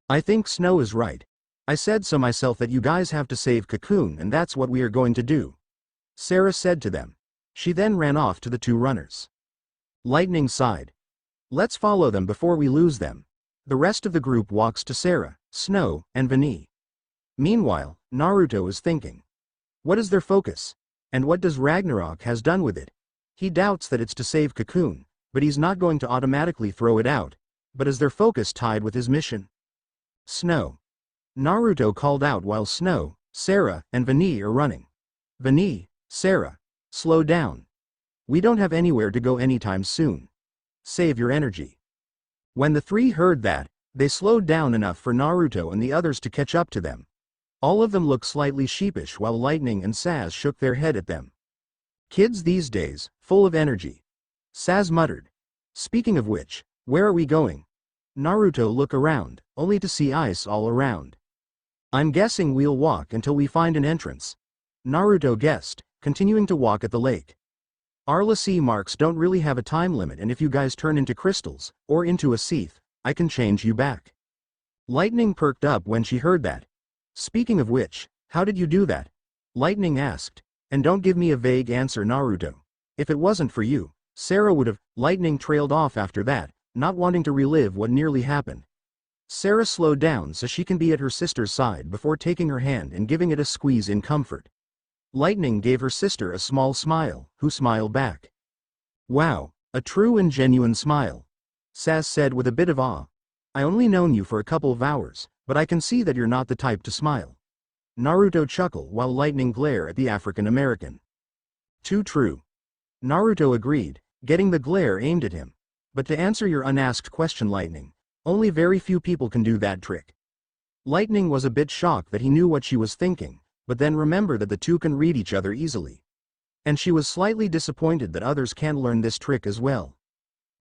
[SPEAKER 1] I think Snow is right. I said so myself that you guys have to save Cocoon and that's what we are going to do. Sarah said to them. She then ran off to the two runners. Lightning sighed. Let's follow them before we lose them. The rest of the group walks to Sarah, Snow, and Vani. Meanwhile, Naruto is thinking. What is their focus? And what does Ragnarok has done with it? He doubts that it's to save Cocoon, but he's not going to automatically throw it out. But is their focus tied with his mission? Snow. Naruto called out while Snow, Sarah, and Vani are running. Vani, Sarah, slow down. We don't have anywhere to go anytime soon. Save your energy. When the three heard that, they slowed down enough for Naruto and the others to catch up to them. All of them looked slightly sheepish while Lightning and Saz shook their head at them. Kids these days, full of energy. Saz muttered. Speaking of which, where are we going? Naruto looked around, only to see ice all around. I'm guessing we'll walk until we find an entrance. Naruto guessed, continuing to walk at the lake. Our fal'Cie marks don't really have a time limit and if you guys turn into crystals, or into a Seath, I can change you back. Lightning perked up when she heard that. Speaking of which, how did you do that? Lightning asked. And don't give me a vague answer, Naruto. If it wasn't for you, Sarah would have. Lightning trailed off after that, not wanting to relive what nearly happened. Sarah slowed down so she can be at her sister's side before taking her hand and giving it a squeeze in comfort. Lightning gave her sister a small smile, who smiled back. Wow, a true and genuine smile. Saz said with a bit of awe. I only known you for a couple of hours, but I can see that you're not the type to smile. Naruto chuckled while Lightning glared at the African American. Too true. Naruto agreed, getting the glare aimed at him. But to answer your unasked question, Lightning, only very few people can do that trick. Lightning was a bit shocked that he knew what she was thinking, but then remembered that the two can read each other easily. And she was slightly disappointed that others can't learn this trick as well.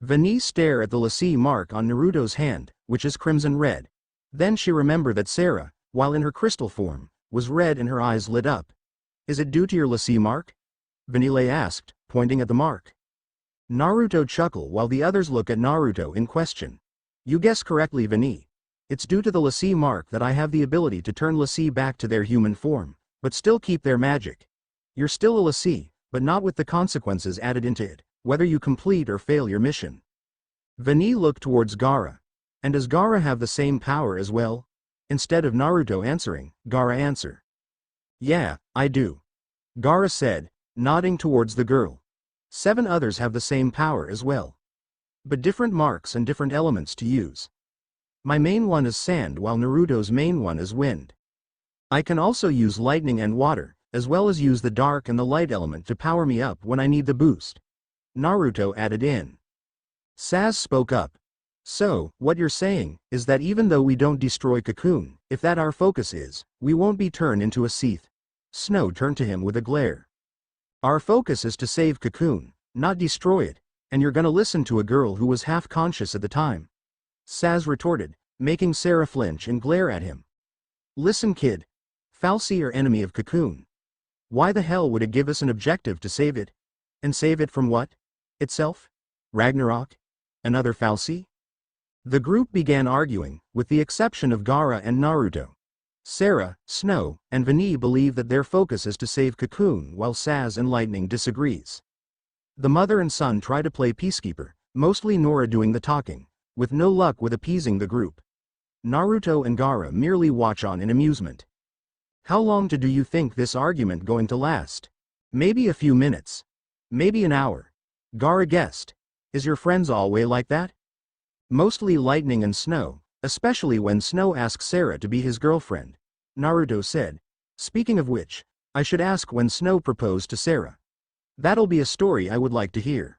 [SPEAKER 1] Vani stared at the lassie mark on Naruto's hand, which is crimson red. Then she remembered that Sarah, while in her crystal form, was red and her eyes lit up. Is it due to your lassie mark? Vanille asked, pointing at the mark. Naruto chuckled while the others look at Naruto in question. You guessed correctly, Vani. It's due to the lassie mark that I have the ability to turn lassie back to their human form, but still keep their magic. You're still a lassie, but not with the consequences added into it, whether you complete or fail your mission. Vani looked towards Gaara. And does Gaara have the same power as well? Instead of Naruto answering, Gaara answered. Yeah, I do. Gaara said, nodding towards the girl. 7 others have the same power as well. But different marks and different elements to use. My main one is sand while Naruto's main one is wind. I can also use lightning and water, as well as use the dark and the light element to power me up when I need the boost. Naruto added in. Saz spoke up. So, what you're saying, is that even though we don't destroy Cocoon, if that our focus is, we won't be turned into a Seath. Snow turned to him with a glare. Our focus is to save Cocoon, not destroy it, and you're gonna listen to a girl who was half conscious at the time. Saz retorted, making Sarah flinch and glare at him. Listen kid. Fal'Cie are enemy of Cocoon. Why the hell would it give us an objective to save it? And save it from what? Itself? Ragnarok? Another Fal'Cie? The group began arguing, with the exception of Gaara and Naruto. Sarah, Snow, and Vani believe that their focus is to save Cocoon while Saz and Lightning disagrees. The mother and son try to play peacekeeper, mostly Nora doing the talking, with no luck with appeasing the group. Naruto and Gaara merely watch on in amusement. How long do you think this argument going to last? Maybe a few minutes. Maybe an hour. Gaara guessed. Is your friends always like that? Mostly Lightning and Snow, especially when Snow asks Sarah to be his girlfriend. Naruto said. Speaking of which, I should ask when Snow proposed to Sarah. That'll be a story I would like to hear.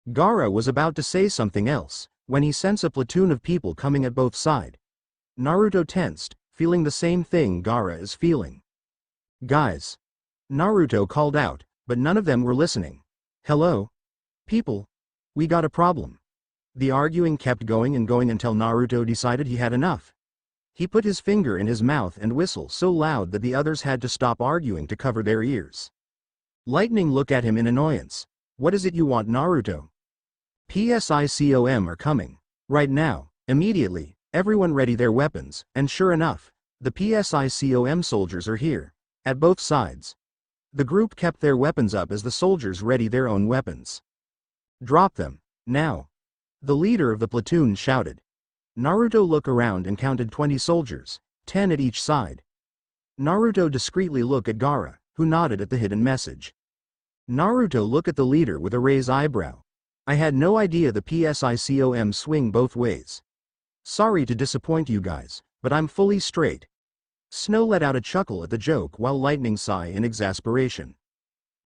[SPEAKER 1] Gaara was about to say something else, when he sensed a platoon of people coming at both sides. Naruto tensed, feeling the same thing Gaara is feeling. Guys. Naruto called out, but none of them were listening. Hello? People? We got a problem. The arguing kept going and going until Naruto decided he had enough. He put his finger in his mouth and whistled so loud that the others had to stop arguing to cover their ears. Lightning looked at him in annoyance. What is it you want, Naruto? PSICOM are coming. Right now, immediately, everyone ready their weapons, and sure enough, the PSICOM soldiers are here. At both sides. The group kept their weapons up as the soldiers ready their own weapons. Drop them, now. The leader of the platoon shouted. Naruto looked around and counted 20 soldiers, 10 at each side. Naruto discreetly looked at Gaara, who nodded at the hidden message. Naruto looked at the leader with a raised eyebrow. I had no idea the PSICOM swing both ways. Sorry to disappoint you guys, but I'm fully straight. Snow let out a chuckle at the joke while Lightning sighed in exasperation.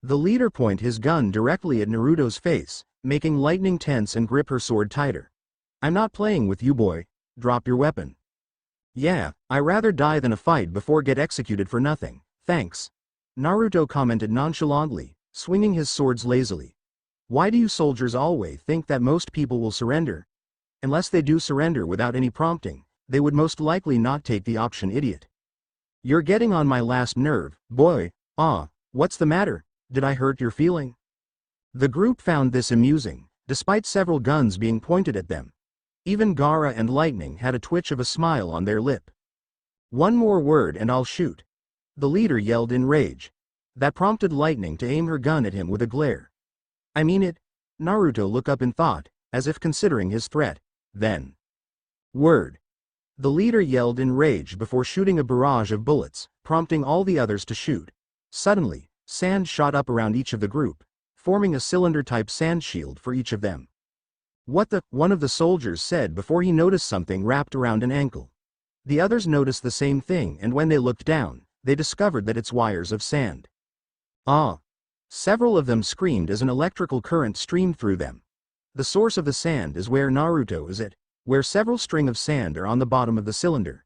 [SPEAKER 1] The leader pointed his gun directly at Naruto's face, making Lightning tense and grip her sword tighter. I'm not playing with you boy, drop your weapon. Yeah, I'd rather die than a fight before get executed for nothing, thanks. Naruto commented nonchalantly, swinging his swords lazily. Why do you soldiers always think that most people will surrender? Unless they do surrender without any prompting, they would most likely not take the option idiot. You're getting on my last nerve, boy. What's the matter? Did I hurt your feeling? The group found this amusing, despite several guns being pointed at them. Even Gaara and Lightning had a twitch of a smile on their lip. One more word and I'll shoot. The leader yelled in rage. That prompted Lightning to aim her gun at him with a glare. I mean it. Naruto looked up in thought, as if considering his threat. Then. Word. The leader yelled in rage before shooting a barrage of bullets, prompting all the others to shoot. Suddenly, sand shot up around each of the group, forming a cylinder-type sand shield for each of them. What the? One of the soldiers said before he noticed something wrapped around an ankle. The others noticed the same thing and when they looked down, they discovered that it's wires of sand. Several of them screamed as an electrical current streamed through them. The source of the sand is where Naruto is at, where several strings of sand are on the bottom of the cylinder.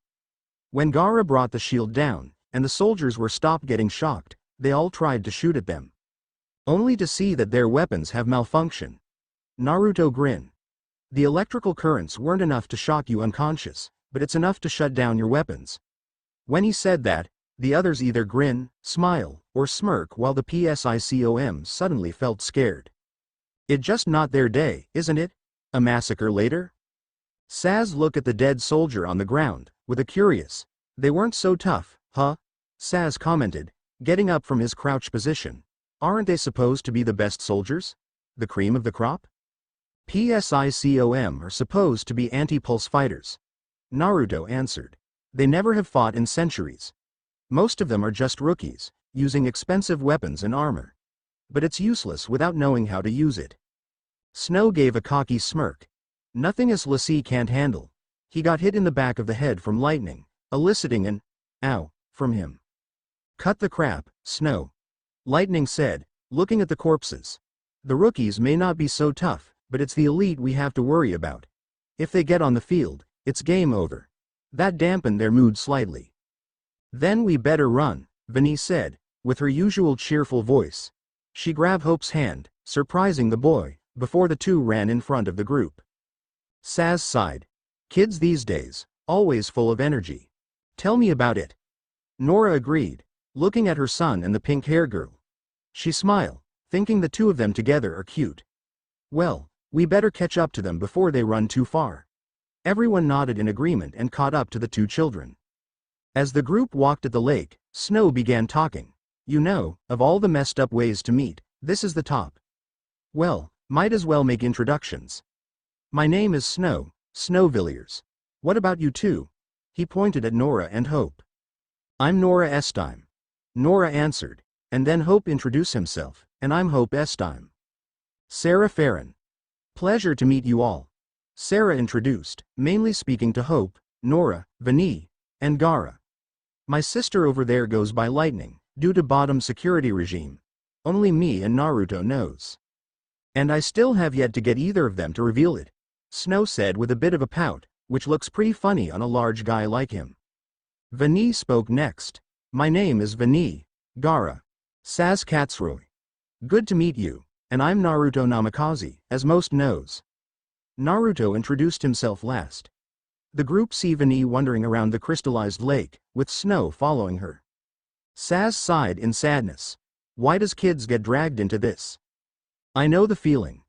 [SPEAKER 1] When Gaara brought the shield down, and the soldiers were stopped getting shocked, they all tried to shoot at them. Only to see that their weapons have malfunctioned. Naruto grinned. The electrical currents weren't enough to shock you unconscious, but it's enough to shut down your weapons. When he said that, the others either grin, smile, or smirk while the PSICOM suddenly felt scared. It's just not their day, isn't it? A massacre later? Saz looked at the dead soldier on the ground, with a curious, "They weren't so tough, huh?" Saz commented, getting up from his crouch position. "Aren't they supposed to be the best soldiers? The cream of the crop?" PSICOM are supposed to be anti-pulse fighters. Naruto answered. They never have fought in centuries. Most of them are just rookies, using expensive weapons and armor. But it's useless without knowing how to use it. Snow gave a cocky smirk. Nothing as Lassie can't handle. He got hit in the back of the head from lightning, eliciting an "ow" from him. "Cut the crap, Snow," Lightning said, looking at the corpses. "The rookies may not be so tough, but it's the elite we have to worry about. If they get on the field, it's game over." That dampened their mood slightly. "Then we better run," Vinny said, with her usual cheerful voice. She grabbed Hope's hand, surprising the boy, before the two ran in front of the group. Saz sighed. "Kids these days, always full of energy." "Tell me about it." Nora agreed, looking at her son and the pink-hair girl. She smiled, thinking the two of them together are cute. "Well, we better catch up to them before they run too far." Everyone nodded in agreement and caught up to the two children. As the group walked at the lake, Snow began talking. "You know, of all the messed up ways to meet, this is the top. Well, might as well make introductions. My name is Snow, Snowvilliers. What about you two?" He pointed at Nora and Hope. "I'm Nora Estime." Nora answered, and then Hope introduced himself, "And I'm Hope Estime." "Sarah Farron. Pleasure to meet you all." Sarah introduced, mainly speaking to Hope, Nora, Vinny, and Gaara. "My sister over there goes by Lightning, due to bottom security regime. Only me and Naruto knows. And I still have yet to get either of them to reveal it," Snow said with a bit of a pout, which looks pretty funny on a large guy like him. Vinny spoke next. "My name is Vinny, Gaara. Saz Katsroy. Good to meet you, and I'm Naruto Namikaze, as most knows." Naruto introduced himself last. The group see Vinny wandering around the crystallized lake, with Snow following her. Saz sighed in sadness. "Why does kids get dragged into this?" "I know the feeling,"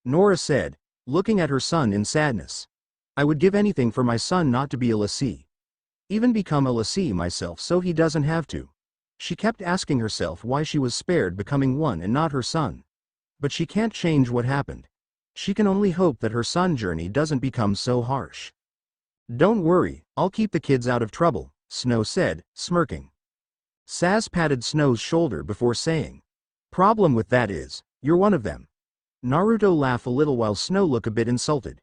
[SPEAKER 1] Nora said, looking at her son in sadness. "I would give anything for my son not to be a Lassie. Even become a Lassie myself so he doesn't have to." She kept asking herself why she was spared becoming one and not her son. But she can't change what happened. She can only hope that her son's journey doesn't become so harsh. "Don't worry, I'll keep the kids out of trouble," Snow said, smirking. Saz patted Snow's shoulder before saying, "Problem with that is, you're one of them." Naruto laughed a little while Snow looked a bit insulted.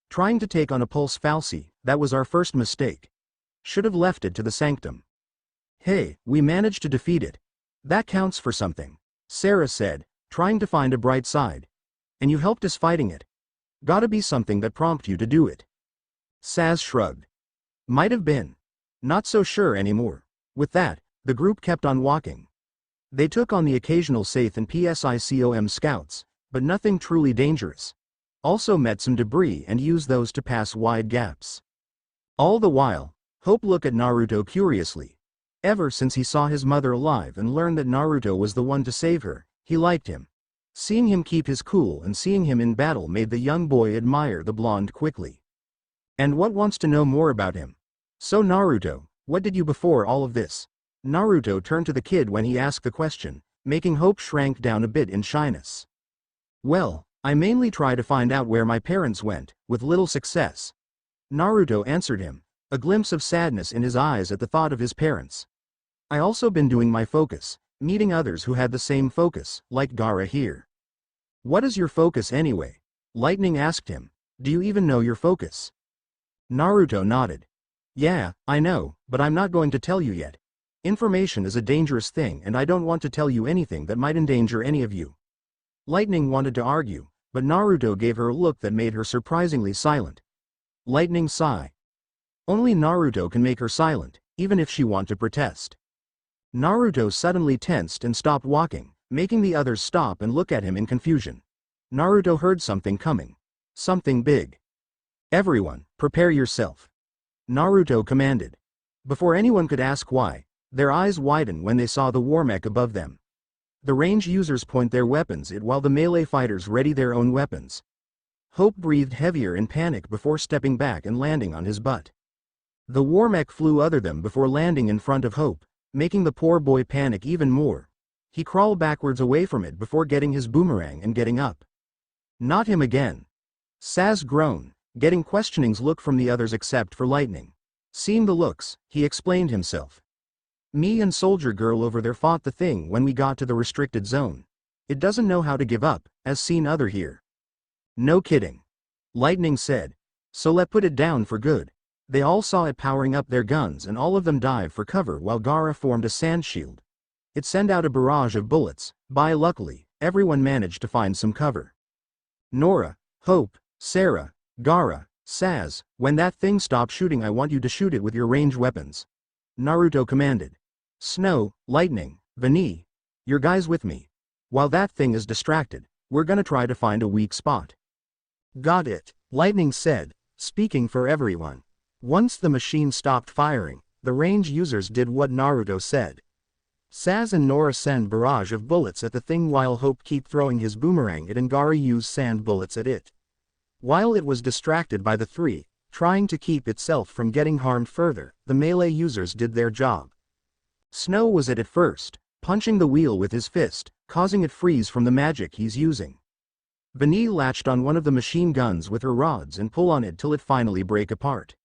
[SPEAKER 1] "Trying to take on a pulse falsi, that was our first mistake. Should have left it to the sanctum." "Hey, we managed to defeat it. That counts for something," Sarah said, trying to find a bright side. "And you helped us fighting it. Gotta be something that prompted you to do it." Saz shrugged. "Might have been. Not so sure anymore." With that, the group kept on walking. They took on the occasional Saith and PSICOM scouts, but nothing truly dangerous. Also met some debris and used those to pass wide gaps. All the while, Hope looked at Naruto curiously. Ever since he saw his mother alive and learned that Naruto was the one to save her, he liked him. Seeing him keep his cool and seeing him in battle made the young boy admire the blonde quickly. "And what wants to know more about him? So Naruto, what did you before all of this?" Naruto turned to the kid when he asked the question, making Hope shrank down a bit in shyness. "Well, I mainly try to find out where my parents went, with little success." Naruto answered him, a glimpse of sadness in his eyes at the thought of his parents. "I also been doing my focus, meeting others who had the same focus, like Gaara here." "What is your focus anyway?" Lightning asked him. "Do you even know your focus?" Naruto nodded. "Yeah, I know, but I'm not going to tell you yet. Information is a dangerous thing and I don't want to tell you anything that might endanger any of you. Lightning wanted to argue, but Naruto gave her a look that made her surprisingly silent. Lightning sigh. Only Naruto can make her silent, even if she want to protest. Naruto suddenly tensed and stopped walking, making the others stop and look at him in confusion. Naruto heard something coming. Something big. Everyone, prepare yourself. Naruto commanded. Before anyone could ask why, their eyes widened when they saw the war mech above them. The range users point their weapons at while the melee fighters ready their own weapons. Hope breathed heavier in panic before stepping back and landing on his butt. The war mech flew under them before landing in front of Hope, making the poor boy panic even more. He crawled backwards away from it before getting his boomerang and getting up. Not him again. Saz groaned, getting questioning look from the others except for Lightning. Seeing the looks, he explained himself. Me and Soldier Girl over there fought the thing when we got to the restricted zone. It doesn't know how to give up, as seen other here. No kidding. Lightning said. So let's put it down for good. They all saw it powering up their guns and all of them dived for cover while Gaara formed a sand shield. It sent out a barrage of bullets, but luckily, everyone managed to find some cover. Nora, Hope, Sarah, Gaara, Saz, when that thing stops shooting I want you to shoot it with your ranged weapons. Naruto commanded. Snow, Lightning, Vani, your guys with me. While that thing is distracted, we're gonna try to find a weak spot. Got it, Lightning said, speaking for everyone. Once the machine stopped firing, the range users did what Naruto said. Saz and Nora send barrage of bullets at the thing while Hope keep throwing his boomerang at and Gaara used sand bullets at it. While it was distracted by the three, trying to keep itself from getting harmed further, the melee users did their job. Snow was at it first, punching the wheel with his fist, causing it freeze from the magic he's using. Vani latched on one of the machine guns with her rods and pull on it till it finally break apart.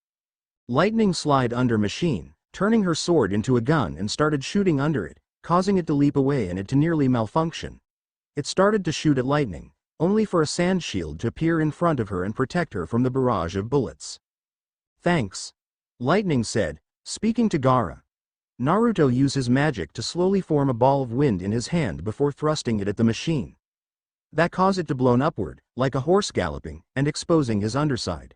[SPEAKER 1] Lightning slid under machine, turning her sword into a gun and started shooting under it, causing it to leap away and it to nearly malfunction. It started to shoot at Lightning, only for a sand shield to appear in front of her and protect her from the barrage of bullets. Thanks. Lightning said, speaking to Gaara. Naruto used his magic to slowly form a ball of wind in his hand before thrusting it at the machine. That caused it to blow upward, like a horse galloping, and exposing his underside.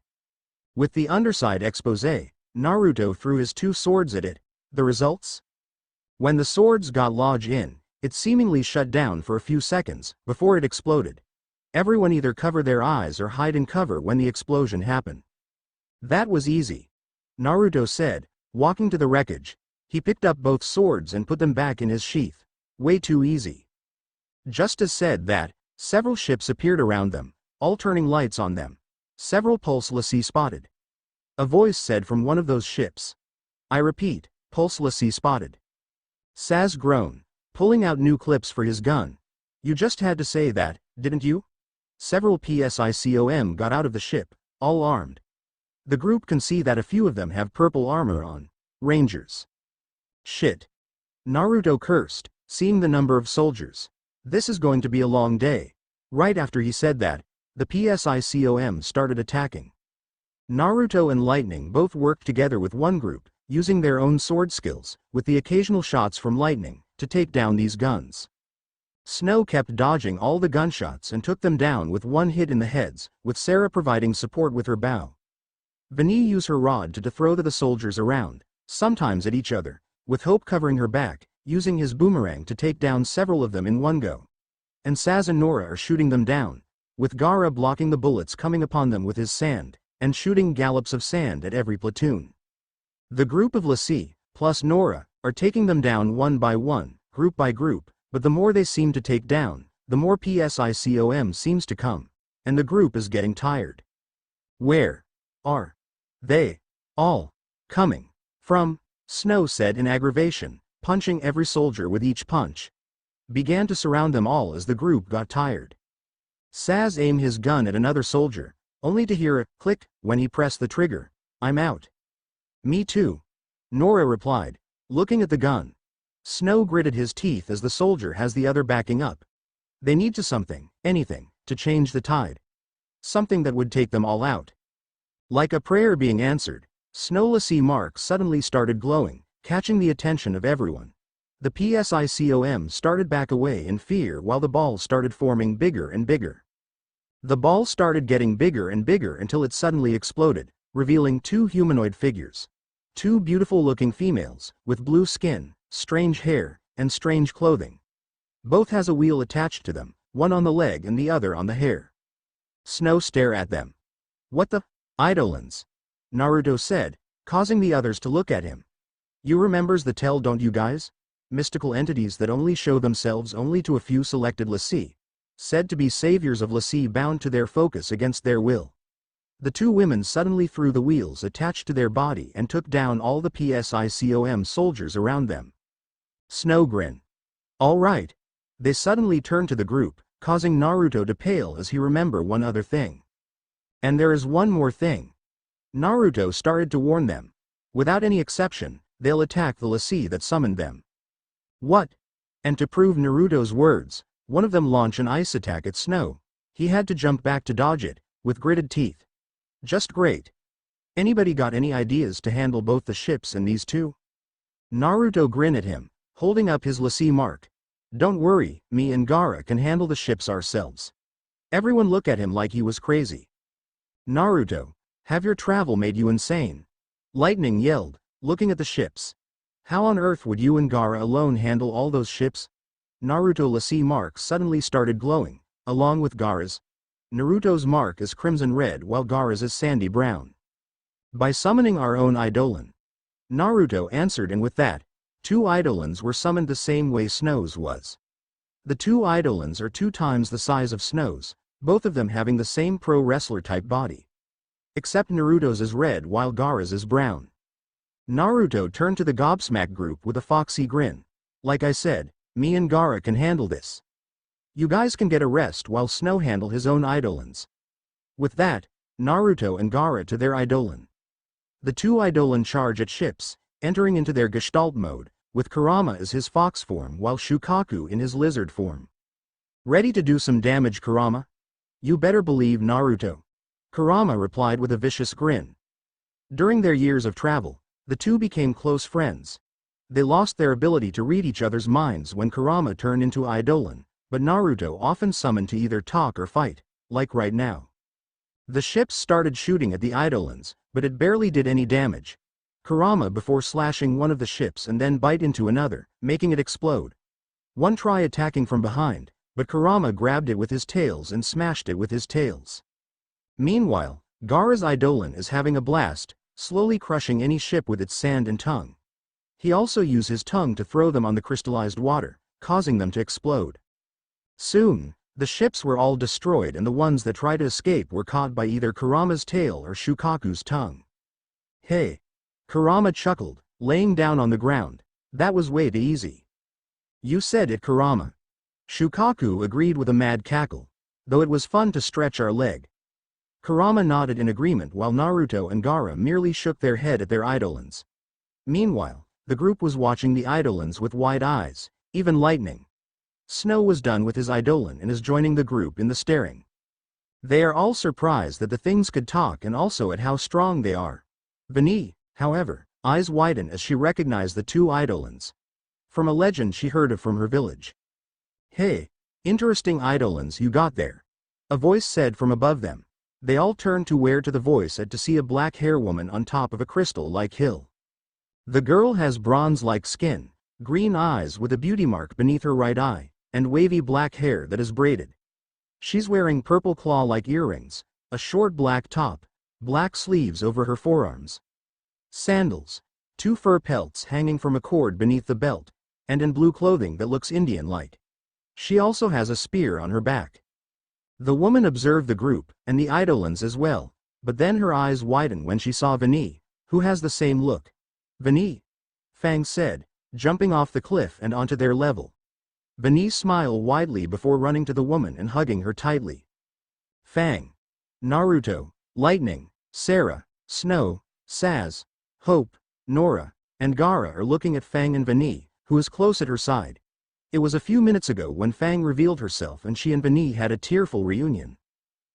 [SPEAKER 1] With the underside exposé, Naruto threw his two swords at it. The results? When the swords got lodged in, it seemingly shut down for a few seconds, before it exploded. Everyone either cover their eyes or hide in cover when the explosion happened. That was easy. Naruto said, walking to the wreckage. He picked up both swords and put them back in his sheath. Way too easy. Just as said that, several ships appeared around them, all turning lights on them. Several pulseless spotted. A voice said from one of those ships. I repeat, pulseless spotted. Saz groaned, pulling out new clips for his gun. You just had to say that, didn't you? Several PSICOM got out of the ship, all armed. The group can see that a few of them have purple armor on. Rangers. Shit. Naruto cursed, seeing the number of soldiers. This is going to be a long day. Right after he said that, the PSICOM started attacking. Naruto and Lightning both worked together with one group, using their own sword skills, with the occasional shots from Lightning, to take down these guns. Snow kept dodging all the gunshots and took them down with one hit in the heads, with Sarah providing support with her bow. Vani used her rod to throw the soldiers around, sometimes at each other, with Hope covering her back, using his boomerang to take down several of them in one go. And Saz and Nora are shooting them down, with Gaara blocking the bullets coming upon them with his sand, and shooting gallops of sand at every platoon. The group of Lassie, plus Nora, are taking them down one by one, group by group, but the more they seem to take down, the more PSICOM seems to come, and the group is getting tired. Where are they all coming from? Snow said in aggravation, punching every soldier with each punch. Began to surround them all as the group got tired. Saz aimed his gun at another soldier, only to hear a click when he pressed the trigger. I'm out. Me too. Nora replied, looking at the gun. Snow gritted his teeth as the soldier has the other backing up. They need to something, anything, to change the tide. Something that would take them all out. Like a prayer being answered, Snow Lassie Mark suddenly started glowing, catching the attention of everyone. The PSICOM started back away in fear while the ball started forming bigger and bigger. The ball started getting bigger and bigger until it suddenly exploded, revealing two humanoid figures. Two beautiful-looking females, with blue skin, strange hair, and strange clothing. Both has a wheel attached to them, one on the leg and the other on the hair. Snow stared at them. "What the Eidolons?" Naruto said, causing the others to look at him. "You remembers the tale, don't you guys? Mystical entities that only show themselves only to a few selected l'Cie, said to be saviors of l'Cie bound to their focus against their will." The two women suddenly threw the wheels attached to their body and took down all the PSICOM soldiers around them. Snow grinned. "All right." They suddenly turned to the group, causing Naruto to pale as he remembered one other thing. "And there is one more thing." Naruto started to warn them. "Without any exception, they'll attack the l'Cie that summoned them." "What?" And to prove Naruto's words, one of them launched an ice attack at Snow. He had to jump back to dodge it, with gritted teeth. "Just great. Anybody got any ideas to handle both the ships and these two?" Naruto grinned at him, holding up his l'Cie mark. "Don't worry, me and Gaara can handle the ships ourselves." Everyone looked at him like he was crazy. "Naruto, have your travel made you insane?" Lightning yelled, looking at the ships. "How on earth would you and Gaara alone handle all those ships?" Naruto's l'Cie mark suddenly started glowing, along with Gaara's. Naruto's mark is crimson red while Gaara's is sandy brown. "By summoning our own Eidolon." Naruto answered, and with that, two Eidolons were summoned the same way Snow's was. The two Eidolons are 2 times the size of Snow's, both of them having the same pro wrestler type body. Except Naruto's is red while Gaara's is brown. Naruto turned to the gobsmack group with a foxy grin. "Like I said, me and Gaara can handle this. You guys can get a rest while Snow handle his own Eidolons." With that, Naruto and Gaara to their Eidolon. The two Eidolon charge at ships, entering into their Gestalt mode, with Kurama as his fox form while Shukaku in his lizard form. "Ready to do some damage, Kurama?" "You better believe, Naruto." Kurama replied with a vicious grin. During their years of travel, the two became close friends. They lost their ability to read each other's minds when Kurama turned into Eidolon, but Naruto often summoned to either talk or fight, like right now. The ships started shooting at the Eidolons, but it barely did any damage. Kurama before slashing one of the ships and then bite into another, making it explode. One tried attacking from behind, but Kurama grabbed it with his tails and smashed it with his tails. Meanwhile, Gaara's Eidolon is having a blast, slowly crushing any ship with its sand and tongue. He also used his tongue to throw them on the crystallized water, causing them to explode. Soon, the ships were all destroyed and the ones that tried to escape were caught by either Kurama's tail or Shukaku's tongue. "Hey!" Kurama chuckled, laying down on the ground. "That was way too easy." "You said it, Kurama." Shukaku agreed with a mad cackle. "Though it was fun to stretch our leg." Kurama nodded in agreement while Naruto and Gaara merely shook their head at their Eidolons. Meanwhile, the group was watching the Eidolons with wide eyes, even lightning. Snow was done with his Eidolon and is joining the group in the staring. They are all surprised that the things could talk and also at how strong they are. Vani, however, eyes widen as she recognized the two Eidolons. From a legend she heard of from her village. "Hey, interesting Eidolons you got there," a voice said from above them. They all turned to where to the voice said to see a black hair woman on top of a crystal-like hill. The girl has bronze-like skin, green eyes with a beauty mark beneath her right eye, and wavy black hair that is braided. She's wearing purple claw-like earrings, a short black top, black sleeves over her forearms, sandals, 2 fur pelts hanging from a cord beneath the belt, and in blue clothing that looks Indian-like. She also has a spear on her back. The woman observed the group, and the Eidolons as well, but then her eyes widened when she saw Vani, who has the same look. "Vani," Fang said, jumping off the cliff and onto their level. Vani smiled widely before running to the woman and hugging her tightly. Fang, Naruto, Lightning, Sarah, Snow, Saz, Hope, Nora, and Gaara are looking at Fang and Vani, who is close at her side. It was a few minutes ago when Fang revealed herself and she and Vani had a tearful reunion.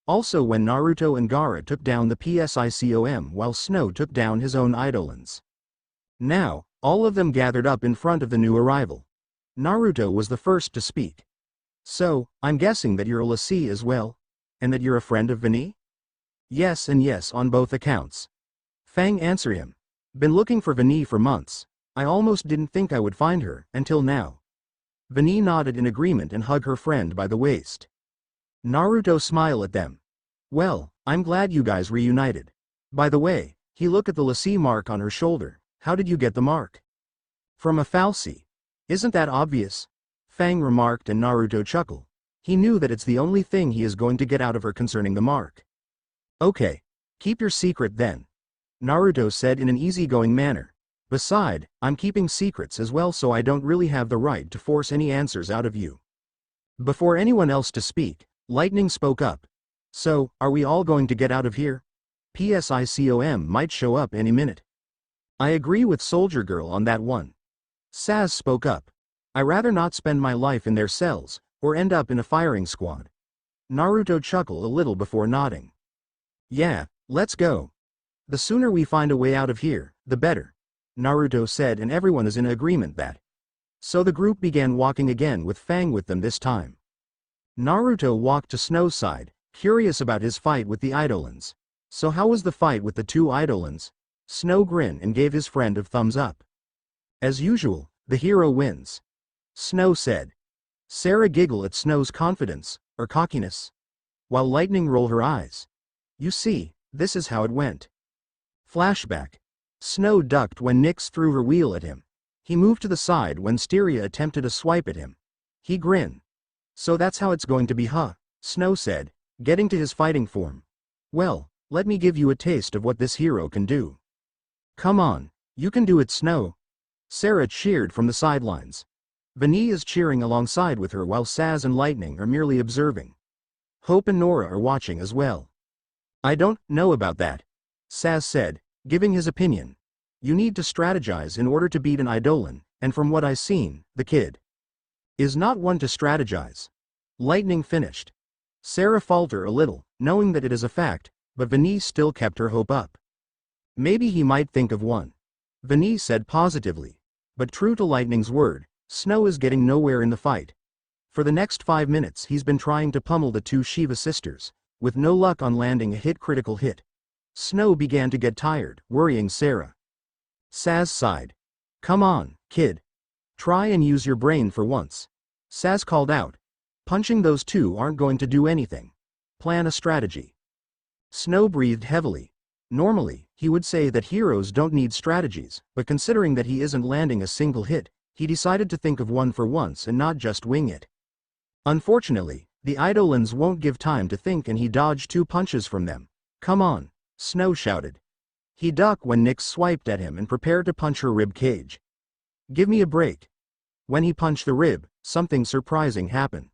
[SPEAKER 1] Also when Naruto and Gaara took down the PSICOM while Snow took down his own Eidolons. Now, All of them gathered up in front of the new arrival. Naruto was the first to speak. So, I'm guessing that you're a lassie as well? And that you're a friend of Vani? Yes and yes on both accounts. Fang answered him. Been looking for Vani for months. I almost didn't think I would find her, until now. Vani nodded in agreement and hugged her friend by the waist. Naruto smiled at them. Well, I'm glad you guys reunited. By the way, he looked at the lassie mark on her shoulder. How did you get the mark? From a fal'Cie. Isn't that obvious? Fang remarked and Naruto chuckled. He knew that it's the only thing he is going to get out of her concerning the mark. Okay. Keep your secret then. Naruto said in an easygoing manner. Beside, I'm keeping secrets as well, so I don't really have the right to force any answers out of you. Before anyone else to speak, Lightning spoke up. So, are we all going to get out of here? PSICOM might show up any minute. I agree with Soldier Girl on that one. Saz spoke up. I rather not spend my life in their cells, or end up in a firing squad. Naruto chuckled a little before nodding. Yeah, let's go. The sooner we find a way out of here, the better, Naruto said, and everyone is in agreement that. So the group began walking again with Fang with them this time. Naruto walked to Snow's side, curious about his fight with the Eidolons. So how was the fight with the two Eidolons? Snow grinned and gave his friend a thumbs up. As usual, the hero wins, Snow said. Sarah giggled at Snow's confidence, or cockiness, while Lightning rolled her eyes. You see, this is how it went. Flashback. Snow ducked when Nyx threw her wheel at him. He moved to the side when Styria attempted a swipe at him. He grinned. So that's how it's going to be, huh? Snow said, getting to his fighting form. Well, let me give you a taste of what this hero can do. Come on, you can do it, Snow. Sarah cheered from the sidelines. Vani is cheering alongside with her while Saz and Lightning are merely observing. Hope and Nora are watching as well. I don't know about that, Saz said, giving his opinion. You need to strategize in order to beat an Eidolon, and from what I've seen, the kid is not one to strategize. Lightning finished. Sarah faltered a little, knowing that it is a fact, but Vani still kept her hope up. Maybe he might think of one, Vani said positively. But true to Lightning's word, Snow is getting nowhere in the fight. For the next 5 minutes he's been trying to pummel the two Shiva sisters, with no luck on landing a critical hit. Snow began to get tired, worrying Sarah. Saz sighed. Come on, kid. Try and use your brain for once. Saz called out. Punching those two aren't going to do anything. Plan a strategy. Snow breathed heavily. Normally, he would say that heroes don't need strategies, but considering that he isn't landing a single hit, he decided to think of one for once and not just wing it. Unfortunately, the Eidolons won't give time to think and he dodged 2 punches from them. Come on, Snow shouted. He ducked when Nyx swiped at him and prepared to punch her rib cage. Give me a break. When he punched the rib, something surprising happened.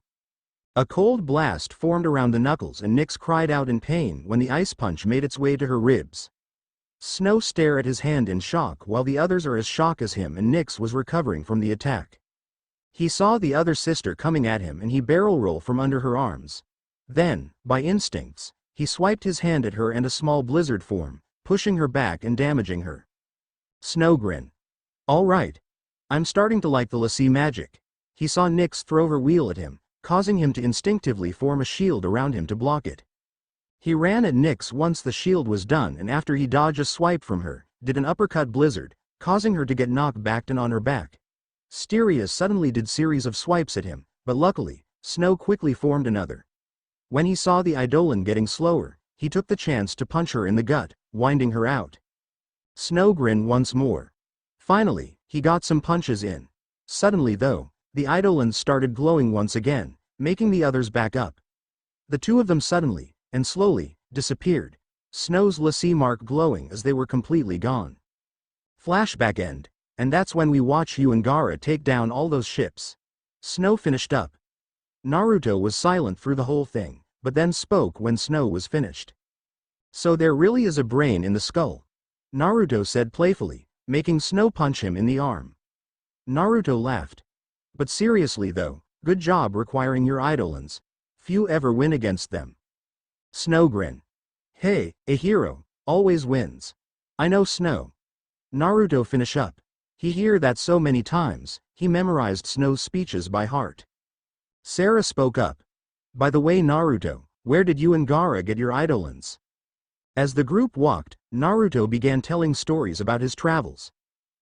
[SPEAKER 1] A cold blast formed around the knuckles and Nyx cried out in pain when the ice punch made its way to her ribs. Snow stared at his hand in shock while the others are as shocked as him and Nyx was recovering from the attack. He saw the other sister coming at him and he barrel rolled from under her arms. Then, by instincts, he swiped his hand at her and a small blizzard formed, pushing her back and damaging her. Snow grinned. All right. I'm starting to like the lassie magic. He saw Nyx throw her wheel at him, causing him to instinctively form a shield around him to block it. He ran at Nyx once the shield was done and after he dodged a swipe from her, did an uppercut blizzard, causing her to get knocked back and on her back. Styria suddenly did series of swipes at him, but luckily, Snow quickly formed another. When he saw the Eidolon getting slower, he took the chance to punch her in the gut, winding her out. Snow grinned once more. Finally, he got some punches in. Suddenly though, the Eidolons started glowing once again, making the others back up. The two of them suddenly, and slowly, disappeared, Snow's lassie mark glowing as they were completely gone. Flashback end, and that's when we watch you and Gaara take down all those ships. Snow finished up. Naruto was silent through the whole thing, but then spoke when Snow was finished. So there really is a brain in the skull, Naruto said playfully, making Snow punch him in the arm. Naruto laughed. But seriously though, good job requiring your Eidolons. Few ever win against them. Snow grinned. Hey, a hero always wins. I know, Snow. Naruto finish up. He heard that so many times, he memorized Snow's speeches by heart. Sarah spoke up. By the way, Naruto, where did you and Gaara get your eidolons? As the group walked, Naruto began telling stories about his travels.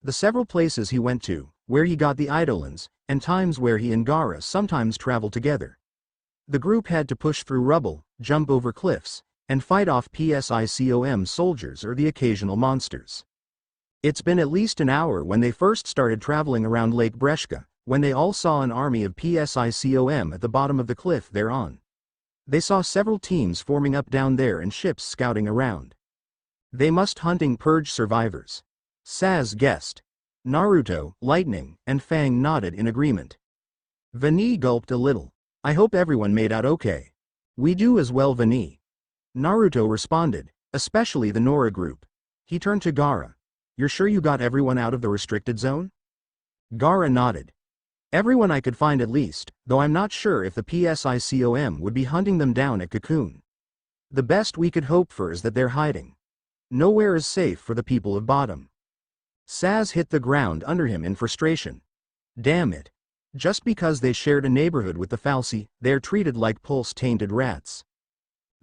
[SPEAKER 1] The several places he went to, where he got the eidolons, and times where he and Gaara sometimes traveled together. The group had to push through rubble, jump over cliffs, and fight off PSICOM soldiers or the occasional monsters. It's been at least an hour when they first started traveling around Lake Breshka, when they all saw an army of PSICOM at the bottom of the cliff thereon. They saw several teams forming up down there and ships scouting around. They must hunting purge survivors. Saz guessed. Naruto, Lightning, and Fang nodded in agreement. Vani gulped a little. I hope everyone made out okay. We do as well, Vani. Naruto responded, especially the Nora group. He turned to Gaara. You're sure you got everyone out of the restricted zone? Gaara nodded. Everyone I could find at least, though I'm not sure if the PSICOM would be hunting them down at Cocoon. The best we could hope for is that they're hiding. Nowhere is safe for the people of Bottom. Saz hit the ground under him in frustration. Damn it. Just because they shared a neighborhood with the Falsi, they're treated like pulse-tainted rats.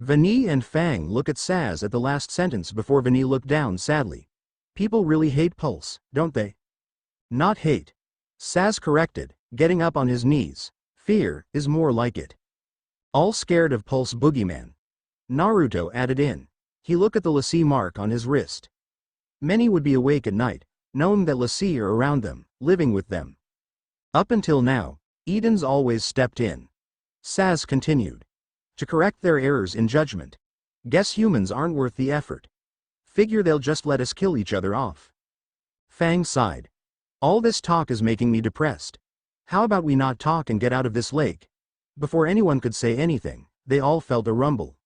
[SPEAKER 1] Vani and Fang look at Saz at the last sentence before Vani looked down sadly. People really hate Pulse, don't they? Not hate. Saz corrected, getting up on his knees. Fear is more like it. All scared of Pulse boogeyman. Naruto added in. He looked at the lassie mark on his wrist. Many would be awake at night, knowing that lassie are around them, living with them. Up until now, Eden's always stepped in. Saz continued. To correct their errors in judgment. Guess humans aren't worth the effort. Figure they'll just let us kill each other off. Fang sighed. All this talk is making me depressed. How about we not talk and get out of this lake? Before anyone could say anything, they all felt a rumble.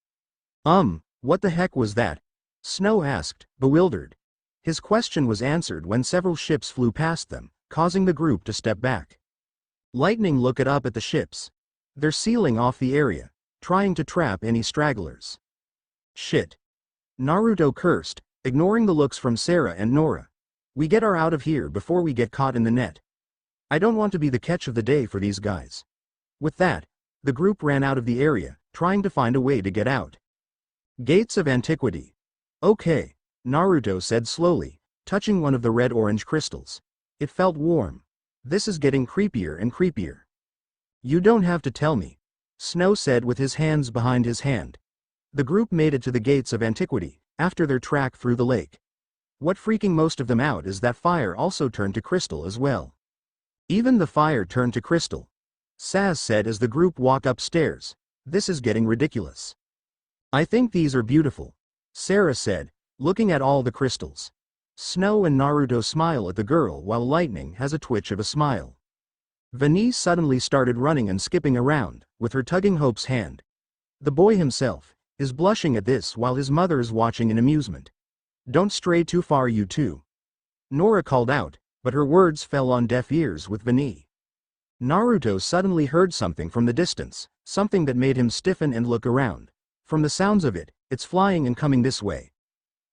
[SPEAKER 1] What the heck was that? Snow asked, bewildered. His question was answered when several ships flew past them, causing the group to step back. Lightning looked up at the ships. They're sealing off the area, trying to trap any stragglers. Shit. Naruto cursed, ignoring the looks from Sarah and Nora. We get our out of here before we get caught in the net. I don't want to be the catch of the day for these guys. With that, the group ran out of the area, trying to find a way to get out. Gates of Antiquity. Okay, Naruto said slowly, touching one of the red-orange crystals. It felt warm. This is getting creepier and creepier. You don't have to tell me, Snow said with his hands behind his hand. The group made it to the Gates of Antiquity, after their track through the lake. What freaking most of them out is that fire also turned to crystal as well. Even the fire turned to crystal. Saz said as the group walked upstairs. This is getting ridiculous. I think these are beautiful, Sarah said, looking at all the crystals. Snow and Naruto smile at the girl while Lightning has a twitch of a smile. Vani suddenly started running and skipping around, with her tugging Hope's hand. The boy himself is blushing at this while his mother is watching in amusement. Don't stray too far, you two. Nora called out, but her words fell on deaf ears with Vani. Naruto suddenly heard something from the distance, something that made him stiffen and look around. From the sounds of it, it's flying and coming this way.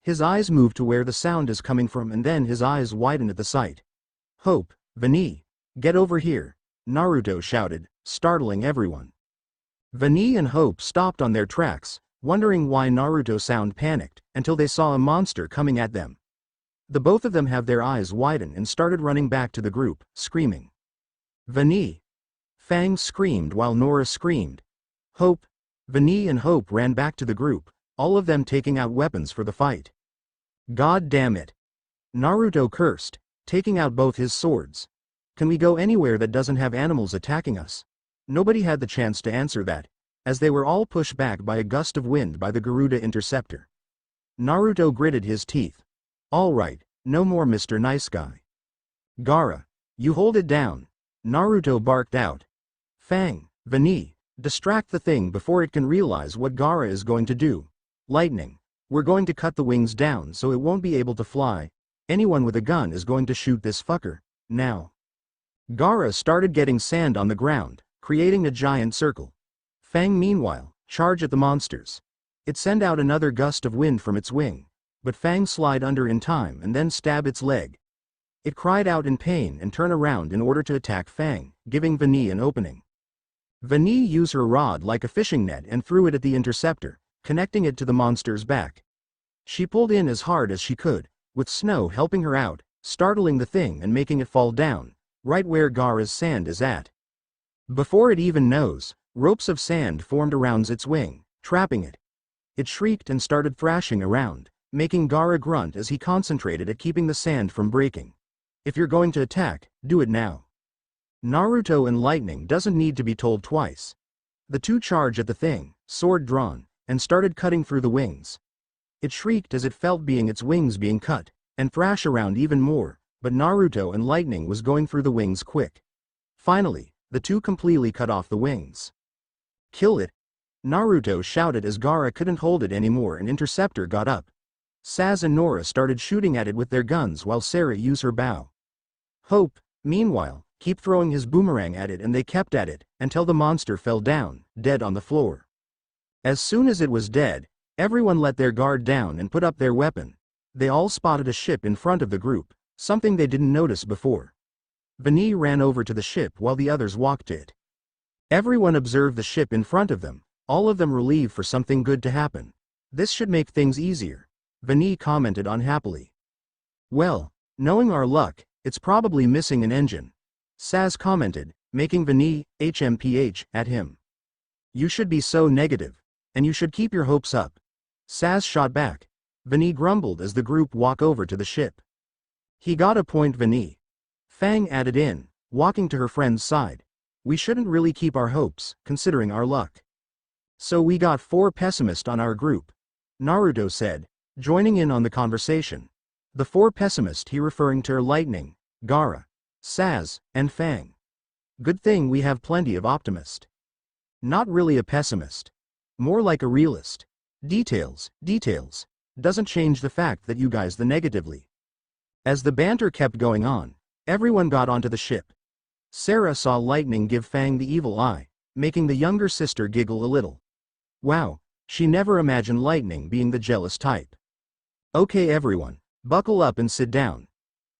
[SPEAKER 1] His eyes moved to where the sound is coming from and then his eyes widened at the sight. Hope, Vani, get over here, Naruto shouted, startling everyone. Vani and Hope stopped on their tracks, wondering why Naruto sounded panicked, until they saw a monster coming at them. The both of them have their eyes widened and started running back to the group, screaming. Vani! Fang screamed while Nora screamed. Hope! Vani and Hope ran back to the group, all of them taking out weapons for the fight. God damn it! Naruto cursed, taking out both his swords. Can we go anywhere that doesn't have animals attacking us? Nobody had the chance to answer that, as they were all pushed back by a gust of wind by the Garuda interceptor. Naruto gritted his teeth. All right, no more Mr. Nice Guy. Gaara, you hold it down, Naruto barked out. Fang, Vani, distract the thing before it can realize what Gaara is going to do. Lightning, we're going to cut the wings down so it won't be able to fly. Anyone with a gun is going to shoot this fucker, now. Gaara started getting sand on the ground, creating a giant circle. Fang meanwhile, charged at the monsters. It sent out another gust of wind from its wing, but Fang slid under in time and then stabbed its leg. It cried out in pain and turned around in order to attack Fang, giving Vani an opening. Vani used her rod like a fishing net and threw it at the interceptor, connecting it to the monster's back. She pulled in as hard as she could, with Snow helping her out, startling the thing and making it fall down, right where Gaara's sand is at. Before it even knows, ropes of sand formed around its wing, trapping it. It shrieked and started thrashing around, making Gaara grunt as he concentrated at keeping the sand from breaking. If you're going to attack, do it now. Naruto and Lightning doesn't need to be told twice. The two charged at the thing, sword drawn, and started cutting through the wings. It shrieked as it felt its wings being cut, and thrash around even more, but Naruto and Lightning was going through the wings quick. Finally, the two completely cut off the wings. Kill it! Naruto shouted as Gaara couldn't hold it anymore and Interceptor got up. Saz and Nora started shooting at it with their guns while Sarah used her bow. Hope, meanwhile, kept throwing his boomerang at it and they kept at it, until the monster fell down, dead on the floor. As soon as it was dead, everyone let their guard down and put up their weapon. They all spotted a ship in front of the group, something they didn't notice before. Vani ran over to the ship while the others walked to it. Everyone observed the ship in front of them, all of them relieved for something good to happen. This should make things easier, Vani commented unhappily. Well, knowing our luck, it's probably missing an engine, Saz commented, making Vani HMPH at him. You should be so negative, and you should keep your hopes up, Saz shot back. Vani grumbled as the group walked over to the ship. He got a point, Vani. Fang added in, walking to her friend's side. We shouldn't really keep our hopes, considering our luck. So we got 4 pessimists on our group, Naruto said, joining in on the conversation. The 4 pessimists he referring to are Lightning, Gaara, Saz, and Fang. Good thing we have plenty of optimists. Not really a pessimist. More like a realist. Details, doesn't change the fact that you guys the negatively. As the banter kept going on, everyone got onto the ship. Sarah saw Lightning give Fang the evil eye, making the younger sister giggle a little. Wow, she never imagined Lightning being the jealous type. Okay everyone, buckle up and sit down,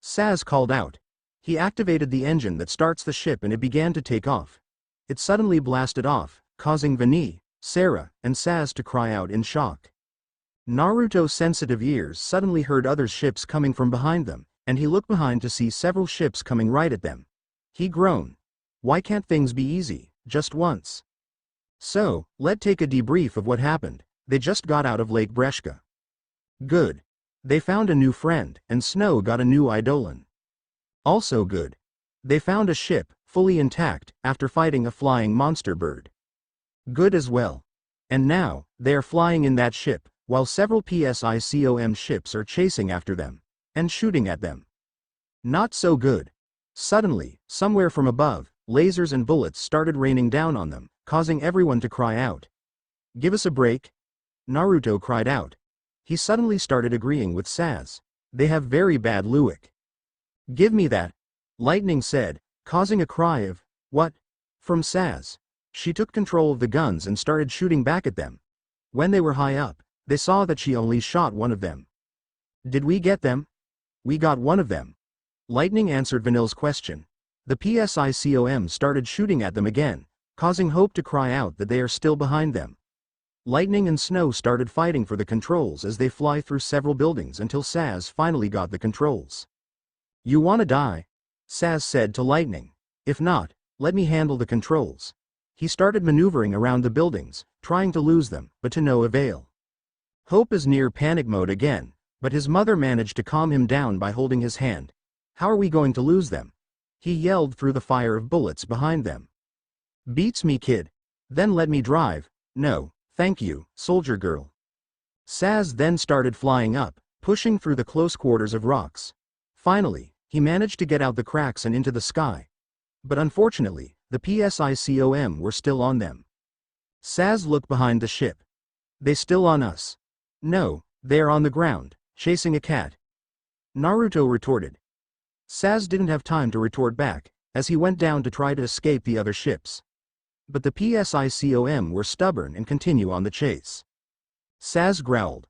[SPEAKER 1] Saz called out. He activated the engine that starts the ship and it began to take off. It suddenly blasted off, causing Vani, Sarah, and Saz to cry out in shock. Naruto's sensitive ears suddenly heard other ships coming from behind them, and he looked behind to see several ships coming right at them. He groaned. Why can't things be easy, just once? So, let's take a debrief of what happened. They just got out of Lake Breshka. Good. They found a new friend, and Snow got a new Eidolon. Also good. They found a ship, fully intact, after fighting a flying monster bird. Good as well. And now, they are flying in that ship, while several PSICOM ships are chasing after them, and shooting at them. Not so good. Suddenly, somewhere from above, lasers and bullets started raining down on them, causing everyone to cry out. Give us a break? Naruto cried out. He suddenly started agreeing with Saz. They have very bad luck. Give me that, Lightning said, causing a cry of, what? From Saz. She took control of the guns and started shooting back at them. When they were high up, they saw that she only shot one of them. Did we get them? We got one of them. Lightning answered Vanille's question. The PSICOM started shooting at them again, causing Hope to cry out that they are still behind them. Lightning and Snow started fighting for the controls as they fly through several buildings until Saz finally got the controls. You wanna die? Saz said to Lightning. If not, let me handle the controls. He started maneuvering around the buildings, trying to lose them, but to no avail. Hope is near panic mode again, but his mother managed to calm him down by holding his hand. How are we going to lose them? He yelled through the fire of bullets behind them. Beats me, kid. Then let me drive. No, thank you, soldier girl. Saz then started flying up, pushing through the close quarters of rocks. Finally, he managed to get out the cracks and into the sky. But unfortunately, the PSICOM were still on them. Saz looked behind the ship. They still on us? No, they are on the ground, chasing a cat. Naruto retorted. Saz didn't have time to retort back, as he went down to try to escape the other ships. But the PSICOM were stubborn and continue on the chase. Saz growled.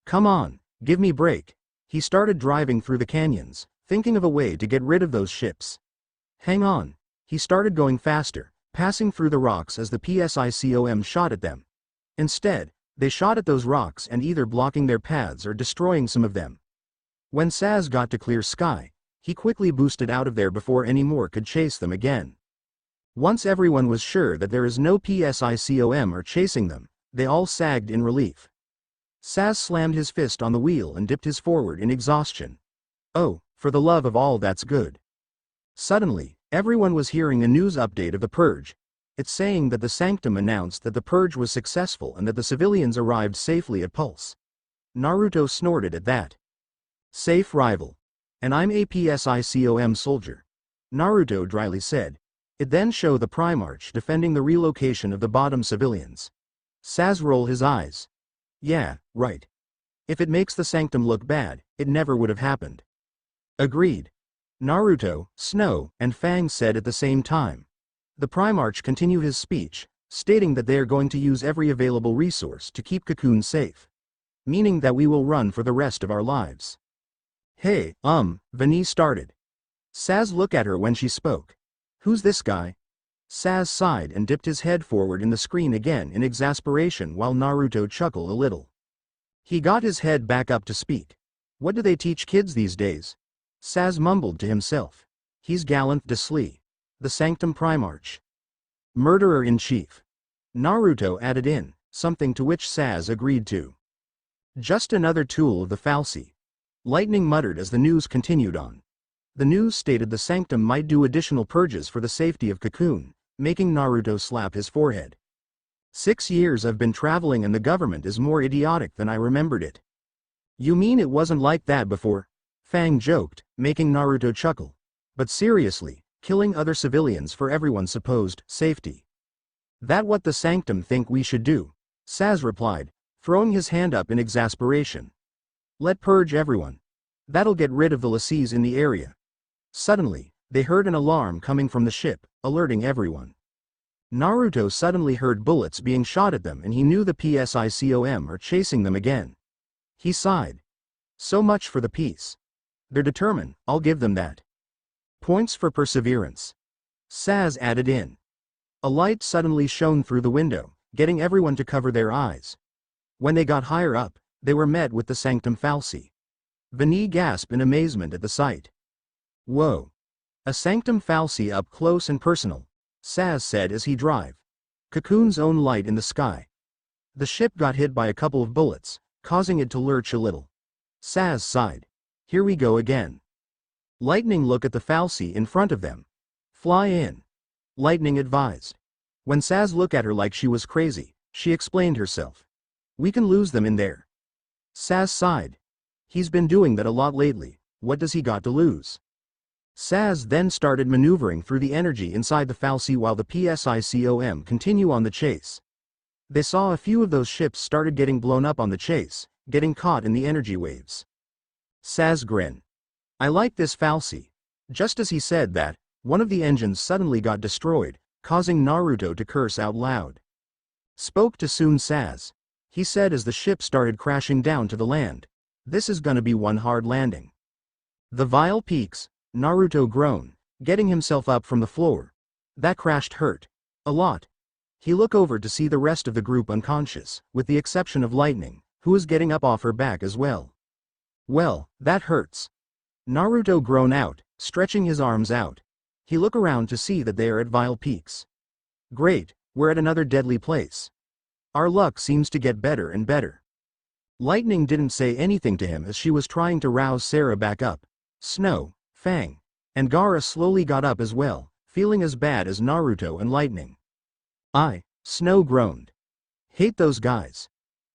[SPEAKER 1] Come on, give me break. He started driving through the canyons, thinking of a way to get rid of those ships. Hang on. He started going faster, passing through the rocks as the PSICOM shot at them. Instead, they shot at those rocks and either blocking their paths or destroying some of them. When Saz got to clear sky, he quickly boosted out of there before any more could chase them again. Once everyone was sure that there is no PSICOM or chasing them, they all sagged in relief. Saz slammed his fist on the wheel and dipped his forward in exhaustion. Oh, for the love of all that's good. Suddenly, everyone was hearing a news update of the purge. It's saying that the Sanctum announced that the purge was successful and that the civilians arrived safely at Pulse. Naruto snorted at that. Safe rival. And I'm a PSICOM soldier. Naruto dryly said. It then showed the Primarch defending the relocation of the bottom civilians. Saz rolled his eyes. Yeah, right. If it makes the Sanctum look bad, it never would have happened. Agreed. Naruto, Snow, and Fang said at the same time. The Primarch continued his speech, stating that they are going to use every available resource to keep Cocoon safe. Meaning that we will run for the rest of our lives. Hey, Vani started. Saz looked at her when she spoke. Who's this guy? Saz sighed and dipped his head forward in the screen again in exasperation while Naruto chuckled a little. He got his head back up to speak. What do they teach kids these days? Saz mumbled to himself. He's Gallant de Slee. The Sanctum Primarch. Murderer-in-Chief. Naruto added in, something to which Saz agreed to. Just another tool of the Falsi. Lightning muttered as the news continued on. The news stated the Sanctum might do additional purges for the safety of Cocoon, making Naruto slap his forehead. 6 years I've been traveling and the government is more idiotic than I remembered it. You mean it wasn't like that before? Fang joked, making Naruto chuckle. But seriously, killing other civilians for everyone's supposed safety. That what the Sanctum think we should do? Saz replied, throwing his hand up in exasperation. Let purge everyone. That'll get rid of the lassies in the area. Suddenly, they heard an alarm coming from the ship, alerting everyone. Naruto suddenly heard bullets being shot at them and he knew the PSICOM are chasing them again. He sighed. So much for the peace. They're determined, I'll give them that. Points for perseverance. Saz added in. A light suddenly shone through the window, getting everyone to cover their eyes. When they got higher up, they were met with the Sanctum Falsi. Vani gasped in amazement at the sight. Whoa. A Sanctum Falsi up close and personal, Saz said as he drove. Cocoon's own light in the sky. The ship got hit by a couple of bullets, causing it to lurch a little. Saz sighed. Here we go again. Lightning looked at the Falsi in front of them. Fly in. Lightning advised. When Saz looked at her like she was crazy, she explained herself. We can lose them in there. Saz sighed. He's been doing that a lot lately, what does he got to lose? Saz then started maneuvering through the energy inside the Falsi while the PSICOM continue on the chase. They saw a few of those ships started getting blown up on the chase, getting caught in the energy waves. Saz grinned. I like this Falsi. Just as he said that, one of the engines suddenly got destroyed, causing Naruto to curse out loud. Spoke to soon Saz. He said as the ship started crashing down to the land. This is gonna be one hard landing. The vile peaks, Naruto groaned, getting himself up from the floor. That crashed hurt. A lot. He looked over to see the rest of the group unconscious, with the exception of Lightning, who was getting up off her back as well. Well, that hurts. Naruto groaned out, stretching his arms out. He looked around to see that they are at Vile Peaks. Great, we're at another deadly place. Our luck seems to get better and better. Lightning didn't say anything to him as she was trying to rouse Sarah back up. Snow, Fang, and Gaara slowly got up as well, feeling as bad as Naruto and Lightning. Snow groaned. Hate those guys.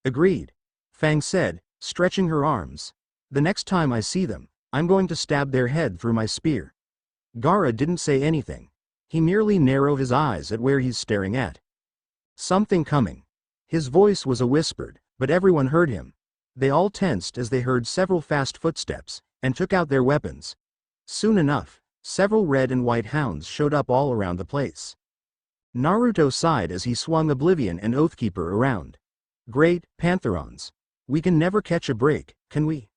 [SPEAKER 1] Agreed. Fang said, stretching her arms. The next time I see them, I'm going to stab their head through my spear. Gaara didn't say anything. He merely narrowed his eyes at where he's staring at. Something coming. His voice was a whispered, but everyone heard him. They all tensed as they heard several fast footsteps, and took out their weapons. Soon enough, several red and white hounds showed up all around the place. Naruto sighed as he swung Oblivion and Oathkeeper around. Great, Pantherons. We can never catch a break, can we?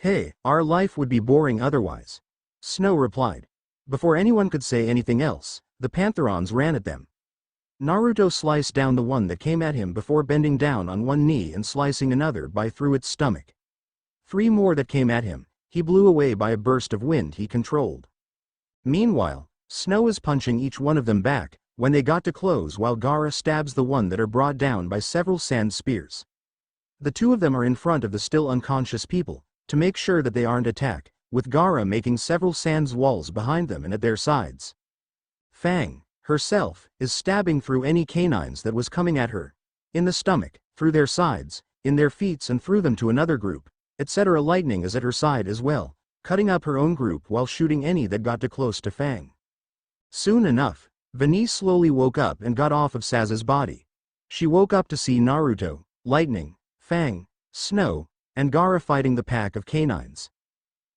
[SPEAKER 1] Hey, our life would be boring otherwise. Snow replied. Before anyone could say anything else, the Pantherons ran at them. Naruto sliced down the one that came at him before bending down on one knee and slicing another by through its stomach. 3 more that came at him, he blew away by a burst of wind he controlled. Meanwhile, Snow is punching each one of them back, when they got to close while Gaara stabs the one that are brought down by several sand spears. The 2 of them are in front of the still unconscious people, to make sure that they aren't attacked, with Gaara making several sand walls behind them and at their sides. Fang, herself, is stabbing through any canines that was coming at her. In the stomach, through their sides, in their feet and through them to another group, etc. Lightning is at her side as well, cutting up her own group while shooting any that got too close to Fang. Soon enough, Vani slowly woke up and got off of Saz's body. She woke up to see Naruto, Lightning, Fang, Snow, and Gaara fighting the pack of canines.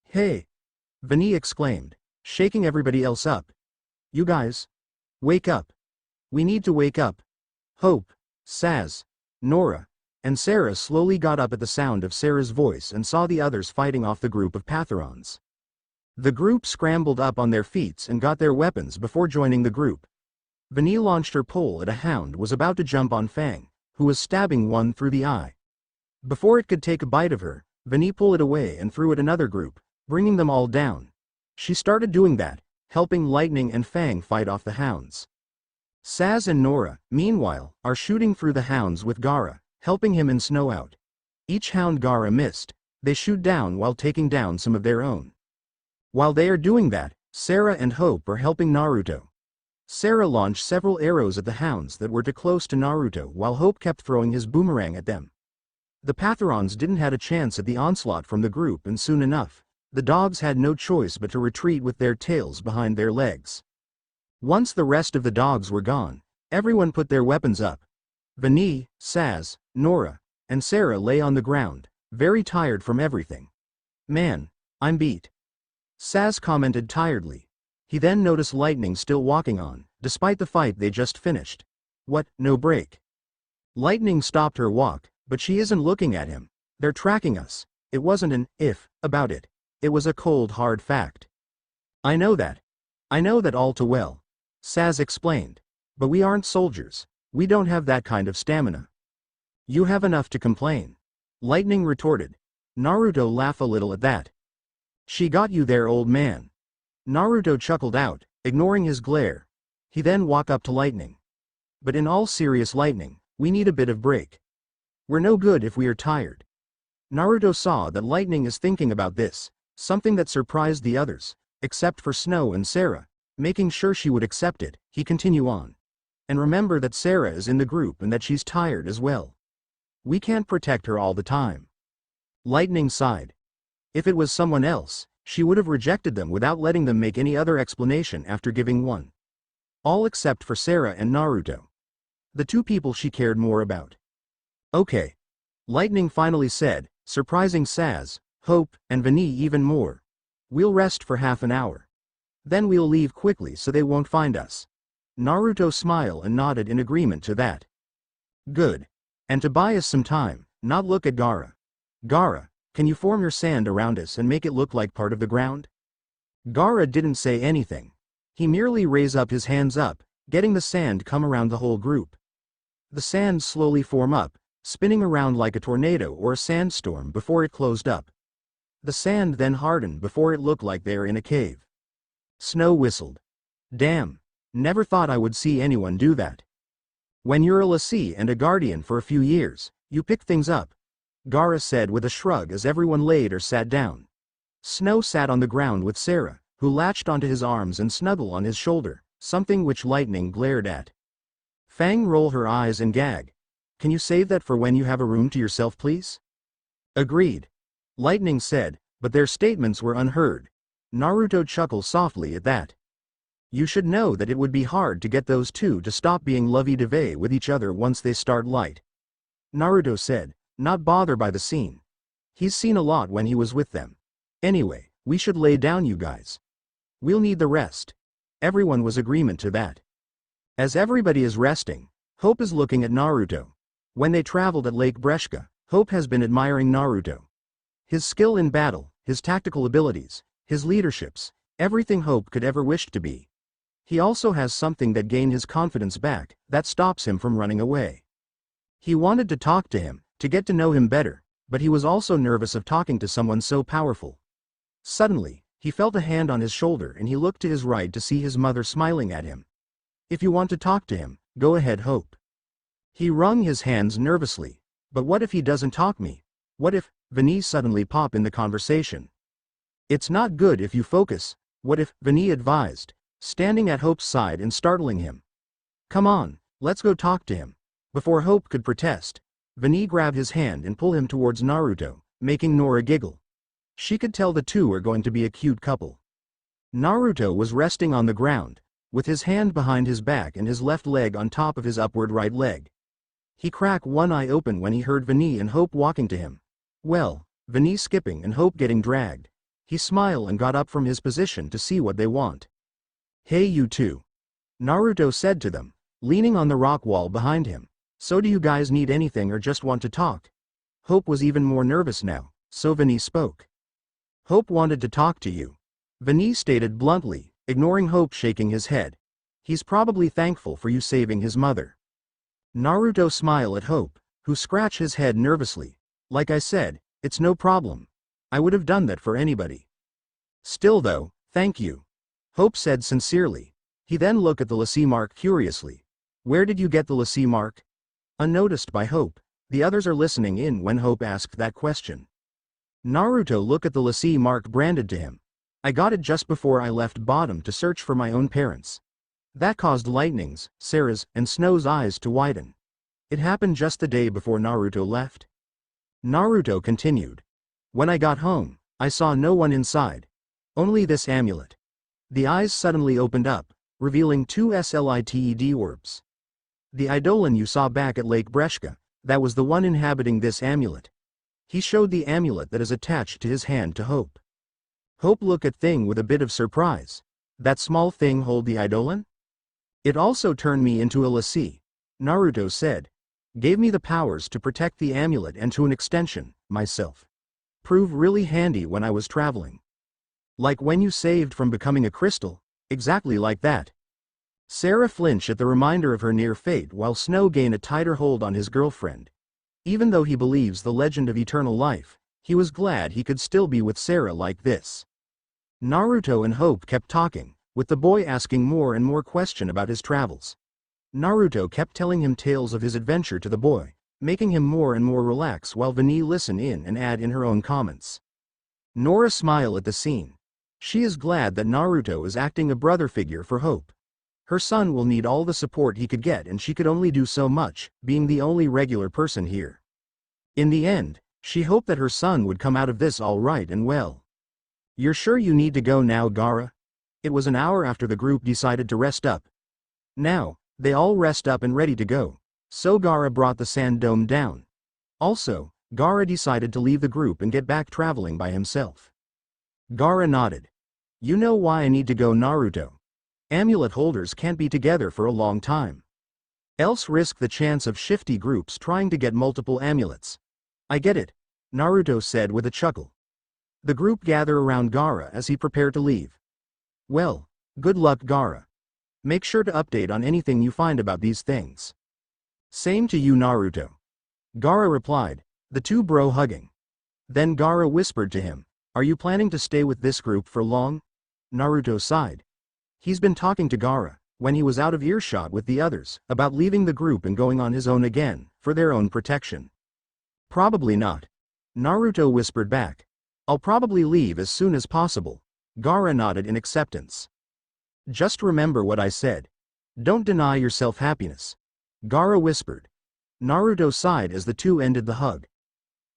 [SPEAKER 1] Hey! Vani exclaimed, shaking everybody else up. You guys! Wake up! We need to wake up! Hope, Saz, Nora, and Sarah slowly got up at the sound of Sarah's voice and saw the others fighting off the group of Pantherons. The group scrambled up on their feet and got their weapons before joining the group. Vani launched her pole at a hound was about to jump on Fang, who was stabbing one through the eye. Before it could take a bite of her, Vani pulled it away and threw at another group, bringing them all down. She started doing that, helping Lightning and Fang fight off the hounds. Saz and Nora, meanwhile, are shooting through the hounds with Gaara, helping him and Snow out. Each hound Gaara missed, they shoot down while taking down some of their own. While they are doing that, Sarah and Hope are helping Naruto. Sarah launched several arrows at the hounds that were too close to Naruto while Hope kept throwing his boomerang at them. The Pantherons didn't have a chance at the onslaught from the group and soon enough, the dogs had no choice but to retreat with their tails behind their legs. Once the rest of the dogs were gone, everyone put their weapons up. Vani, Saz, Nora, and Sarah lay on the ground, very tired from everything. Man, I'm beat. Saz commented tiredly. He then noticed Lightning still walking on, despite the fight they just finished. What, no break? Lightning stopped her walk, but she isn't looking at him. They're tracking us. It wasn't an if about it. It was a cold hard fact. I know that. I know that all too well. Saz explained. But we aren't soldiers. We don't have that kind of stamina. You have enough to complain. Lightning retorted. Naruto laughed a little at that. She got you there, old man. Naruto chuckled out, ignoring his glare. He then walked up to Lightning. But in all serious, Lightning, we need a bit of break. We're no good if we are tired. Naruto saw that Lightning is thinking about this, something that surprised the others, except for Snow and Sarah. Making sure she would accept it, he continued on. And remember that Sarah is in the group and that she's tired as well. We can't protect her all the time. Lightning sighed. If it was someone else, she would have rejected them without letting them make any other explanation after giving one. All except for Sarah and Naruto. The 2 people she cared more about. Okay. Lightning finally said, surprising Saz, Hope, and Vani even more. We'll rest for half an hour. Then we'll leave quickly so they won't find us. Naruto smiled and nodded in agreement to that. Good. And to buy us some time, not look at Gaara. Gaara, can you form your sand around us and make it look like part of the ground? Gaara didn't say anything. He merely raised up his hands up, getting the sand come around the whole group. The sand slowly form up, spinning around like a tornado or a sandstorm before it closed up. The sand then hardened before it looked like they're in a cave. Snow whistled. Damn, never thought I would see anyone do that. When you're a Lassie and a guardian for a few years, you pick things up, Gaara said with a shrug as everyone laid or sat down. Snow sat on the ground with Sarah, who latched onto his arms and snuggled on his shoulder, something which Lightning glared at. Fang rolled her eyes and gag. Can you save that for when you have a room to yourself, please? Agreed. Lightning said, but their statements were unheard. Naruto chuckled softly at that. You should know that it would be hard to get those 2 to stop being lovey-dovey with each other once they start light. Naruto said, not bothered by the scene. He's seen a lot when he was with them. Anyway, we should lay down, you guys. We'll need the rest. Everyone was agreement to that. As everybody is resting, Hope is looking at Naruto. When they traveled at Lake Breshka, Hope has been admiring Naruto. His skill in battle, his tactical abilities, his leaderships, everything Hope could ever wish to be. He also has something that gained his confidence back, that stops him from running away. He wanted to talk to him, to get to know him better, but he was also nervous of talking to someone so powerful. Suddenly, he felt a hand on his shoulder and he looked to his right to see his mother smiling at him. "If you want to talk to him, go ahead, Hope." He wrung his hands nervously. "But what if he doesn't talk me? What if Vinny suddenly pop in the conversation? It's not good if you focus." "What if," Vinny advised, standing at Hope's side and startling him. "Come on, let's go talk to him." Before Hope could protest, Vinny grabbed his hand and pulled him towards Naruto, making Nora giggle. She could tell the two were going to be a cute couple. Naruto was resting on the ground, with his hand behind his back and his left leg on top of his upward right leg. He cracked one eye open when he heard Vinny and Hope walking to him. Well, Vinny skipping and Hope getting dragged. He smiled and got up from his position to see what they want. "Hey you two," Naruto said to them, leaning on the rock wall behind him. "So do you guys need anything or just want to talk?" Hope was even more nervous now, so Vinny spoke. "Hope wanted to talk to you," Vinny stated bluntly, ignoring Hope shaking his head. "He's probably thankful for you saving his mother." Naruto smiled at Hope, who scratched his head nervously. "Like I said, it's no problem. I would have done that for anybody." "Still though, thank you," Hope said sincerely. He then looked at the lassie mark curiously. "Where did you get the lassie mark?" Unnoticed by Hope, the others are listening in when Hope asked that question. Naruto looked at the lassie mark branded to him. "I got it just before I left Bottom to search for my own parents." That caused Lightning's, Sarah's, and Snow's eyes to widen. It happened just the day before Naruto left. Naruto continued. "When I got home, I saw no one inside. Only this amulet." The eyes suddenly opened up, revealing two SLITED orbs. "The Eidolon you saw back at Lake Breshka, that was the one inhabiting this amulet." He showed the amulet that is attached to his hand to Hope. Hope looked at thing with a bit of surprise. "That small thing hold the Eidolon?" "It also turned me into a lassie," Naruto said. "Gave me the powers to protect the amulet and to an extension, myself. Proved really handy when I was traveling." "Like when you saved from becoming a crystal?" "Exactly like that." Sarah flinched at the reminder of her near fate while Snow gained a tighter hold on his girlfriend. Even though he believes the legend of eternal life, he was glad he could still be with Sarah like this. Naruto and Hope kept talking, with the boy asking more and more questions about his travels. Naruto kept telling him tales of his adventure to the boy, making him more and more relaxed while Vinny listened in and add in her own comments. Nora smiled at the scene. She is glad that Naruto is acting a brother figure for Hope. Her son will need all the support he could get and she could only do so much, being the only regular person here. In the end, she hoped that her son would come out of this all right and well. "You're sure you need to go now, Gaara?" It was an hour after the group decided to rest up. Now, they all rest up and ready to go, so Gaara brought the sand dome down. Also, Gaara decided to leave the group and get back traveling by himself. Gaara nodded. "You know why I need to go, Naruto. Amulet holders can't be together for a long time. Else risk the chance of shifty groups trying to get multiple amulets." "I get it," Naruto said with a chuckle. The group gathered around Gaara as he prepared to leave. "Well, good luck, Gaara. Make sure to update on anything you find about these things." "Same to you, Naruto," Gaara replied, the two bro hugging. Then Gaara whispered to him, "Are you planning to stay with this group for long?" Naruto sighed. He's been talking to Gaara, when he was out of earshot with the others, about leaving the group and going on his own again, for their own protection. "Probably not," Naruto whispered back. "I'll probably leave as soon as possible." Gaara nodded in acceptance. "Just remember what I said. Don't deny yourself happiness," Gaara whispered. Naruto sighed as the two ended the hug.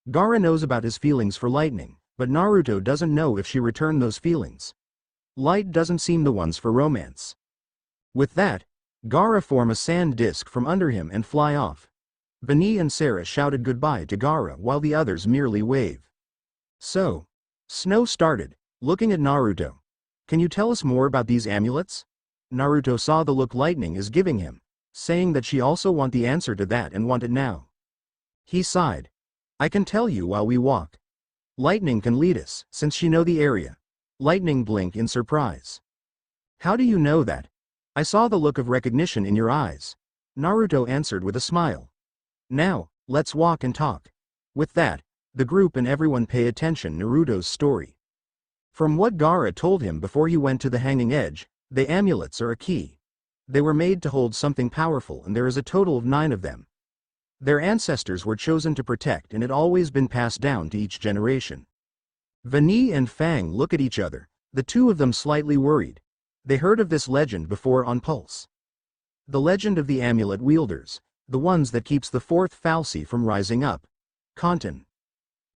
[SPEAKER 1] Gaara knows about his feelings for Lightning, but Naruto doesn't know if she returned those feelings. Light doesn't seem the ones for romance. With that, Gaara formed a sand disk from under him and fly off. Vinny and Sarah shouted goodbye to Gaara while the others merely waved. "So," Snow started, looking at Naruto. "Can you tell us more about these amulets?" Naruto saw the look Lightning is giving him, saying that she also want the answer to that and want it now. He sighed. "I can tell you while we walk." Lightning can lead us, since she know the area. Lightning blinked in surprise. How do you know that? I saw the look of recognition in your eyes. Naruto answered with a smile. Now, let's walk and talk. With that, the group and everyone pay attention Naruto's story. From what Gaara told him before he went to the hanging edge, the amulets are a key. They were made to hold something powerful and there is a total of 9 of them. Their ancestors were chosen to protect and it always been passed down to each generation. Vani and Fang look at each other, the two of them slightly worried. They heard of this legend before on Pulse. The legend of the amulet wielders, the ones that keeps the 4th fal'Cie from rising up. Kanton.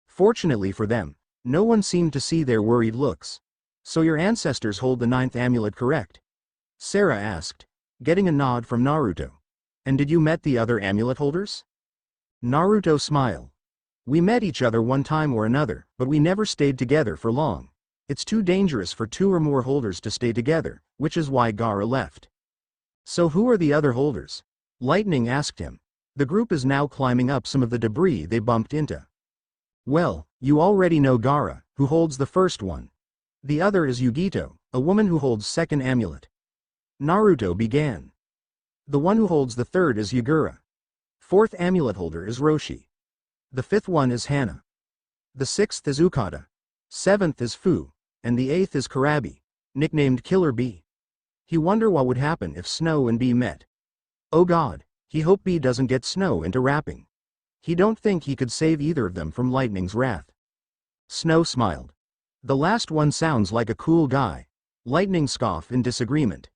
[SPEAKER 1] Fortunately for them, no one seemed to see their worried looks. So your ancestors hold the 9th amulet, correct? Sarah asked, getting a nod from Naruto. And did you met the other amulet holders? Naruto smiled. We met each other one time or another, but we never stayed together for long. It's too dangerous for 2 or more holders to stay together, which is why Gaara left. So who are the other holders? Lightning asked him. The group is now climbing up some of the debris they bumped into. Well, you already know Gaara, who holds the first one. The other is Yugito, a woman who holds 2nd amulet. Naruto began. The one who holds the 3rd is Yagura. 4th amulet holder is Roshi. The 5th one is Hana. The 6th is Ukata. 7th is Fu, and the 8th is Karabi, nicknamed Killer Bee. He wonder what would happen if Snow and Bee met. Oh god, he hope Bee doesn't get Snow into rapping. He don't think he could save either of them from Lightning's wrath. Snow smiled. The last one sounds like a cool guy. Lightning scoffed in disagreement.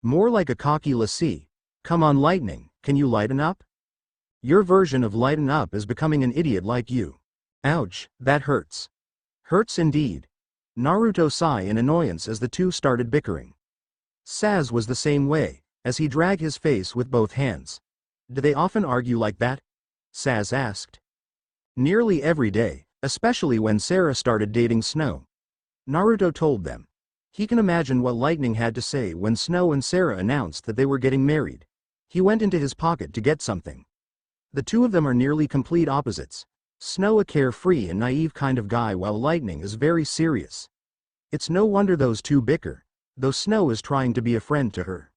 [SPEAKER 1] More like a cocky lassie. Come on Lightning, can you lighten up? Your version of lighten up is becoming an idiot like you. Ouch, that hurts. Hurts indeed. Naruto sighed in annoyance as the two started bickering. Saz was the same way, as he dragged his face with both hands. Do they often argue like that? Saz asked. Nearly every day, especially when Sarah started dating Snow. Naruto told them. He can imagine what Lightning had to say when Snow and Sarah announced that they were getting married. He went into his pocket to get something. The two of them are nearly complete opposites. Snow a carefree and naive kind of guy while Lightning is very serious. It's no wonder those two bicker, though Snow is trying to be a friend to her.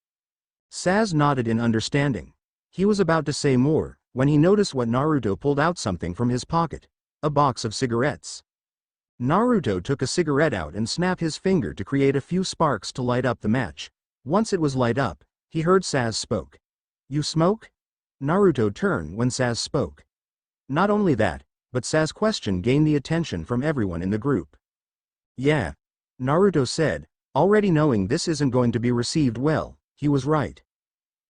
[SPEAKER 1] Saz nodded in understanding. He was about to say more, when he noticed what Naruto pulled out something from his pocket. A box of cigarettes. Naruto took a cigarette out and snapped his finger to create a few sparks to light up the match. Once it was light up, he heard Saz spoke. You smoke? Naruto turned when Saz spoke. Not only that, but Saz's question gained the attention from everyone in the group. Yeah. Naruto said, already knowing this isn't going to be received well. He was right.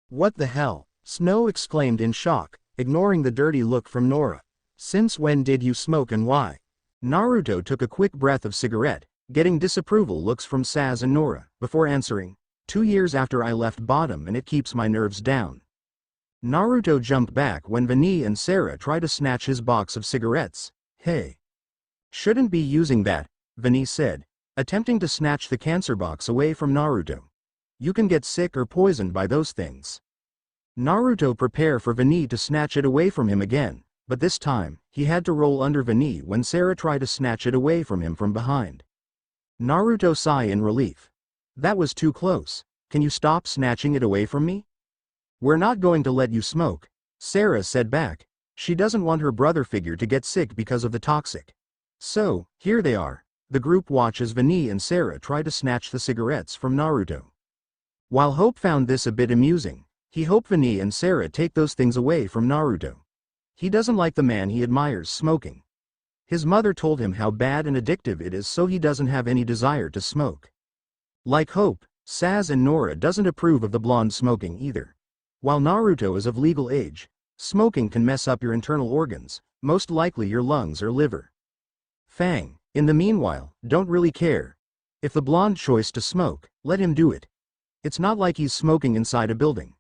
[SPEAKER 1] What the hell? Snow exclaimed in shock, ignoring the dirty look from Nora. Since when did you smoke and why? Naruto took a quick breath of cigarette, getting disapproval looks from Saz and Nora, before answering, 2 years after I left Bottom and it keeps my nerves down. Naruto jumped back when Vani and Sarah tried to snatch his box of cigarettes. Hey. Shouldn't be using that, Vani said, attempting to snatch the cancer box away from Naruto. You can get sick or poisoned by those things. Naruto prepared for Vani to snatch it away from him again, but this time, he had to roll under Vani when Sarah tried to snatch it away from him from behind. Naruto sighed in relief. That was too close. Can you stop snatching it away from me? We're not going to let you smoke, Sarah said back. She doesn't want her brother figure to get sick because of the toxic. So, here they are. The group watches Vani and Sarah try to snatch the cigarettes from Naruto. While Hope found this a bit amusing, he hoped Vani and Sarah take those things away from Naruto. He doesn't like the man he admires smoking. His mother told him how bad and addictive it is, so he doesn't have any desire to smoke. Like Hope, Saz and Nora doesn't approve of the blonde smoking either. While Naruto is of legal age, smoking can mess up your internal organs, most likely your lungs or liver. Fang, in the meanwhile, don't really care. If the blonde choice to smoke, let him do it. It's not like he's smoking inside a building.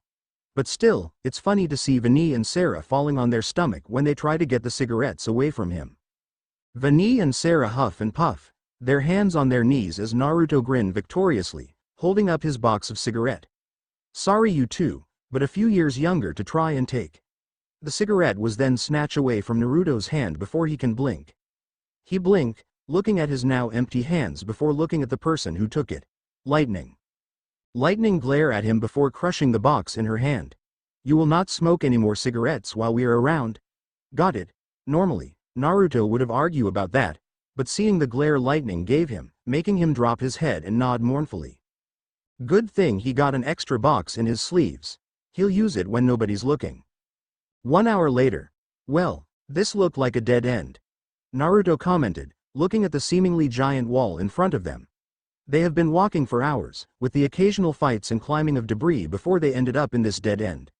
[SPEAKER 1] But still, it's funny to see Vani and Sarah falling on their stomach when they try to get the cigarettes away from him. Vani and Sarah huff and puff, their hands on their knees as Naruto grinned victoriously, holding up his box of cigarette. Sorry you two, but a few years younger to try and take. The cigarette was then snatched away from Naruto's hand before he can blink. He blinked, looking at his now empty hands before looking at the person who took it. Lightning. Lightning glared at him before crushing the box in her hand. You will not smoke any more cigarettes while we are around? Got it. Normally, Naruto would have argued about that, but seeing the glare Lightning gave him, making him drop his head and nod mournfully. Good thing he got an extra box in his sleeves. He'll use it when nobody's looking. 1 hour later. Well, this looked like a dead end. Naruto commented, looking at the seemingly giant wall in front of them. They have been walking for hours, with the occasional fights and climbing of debris before they ended up in this dead end.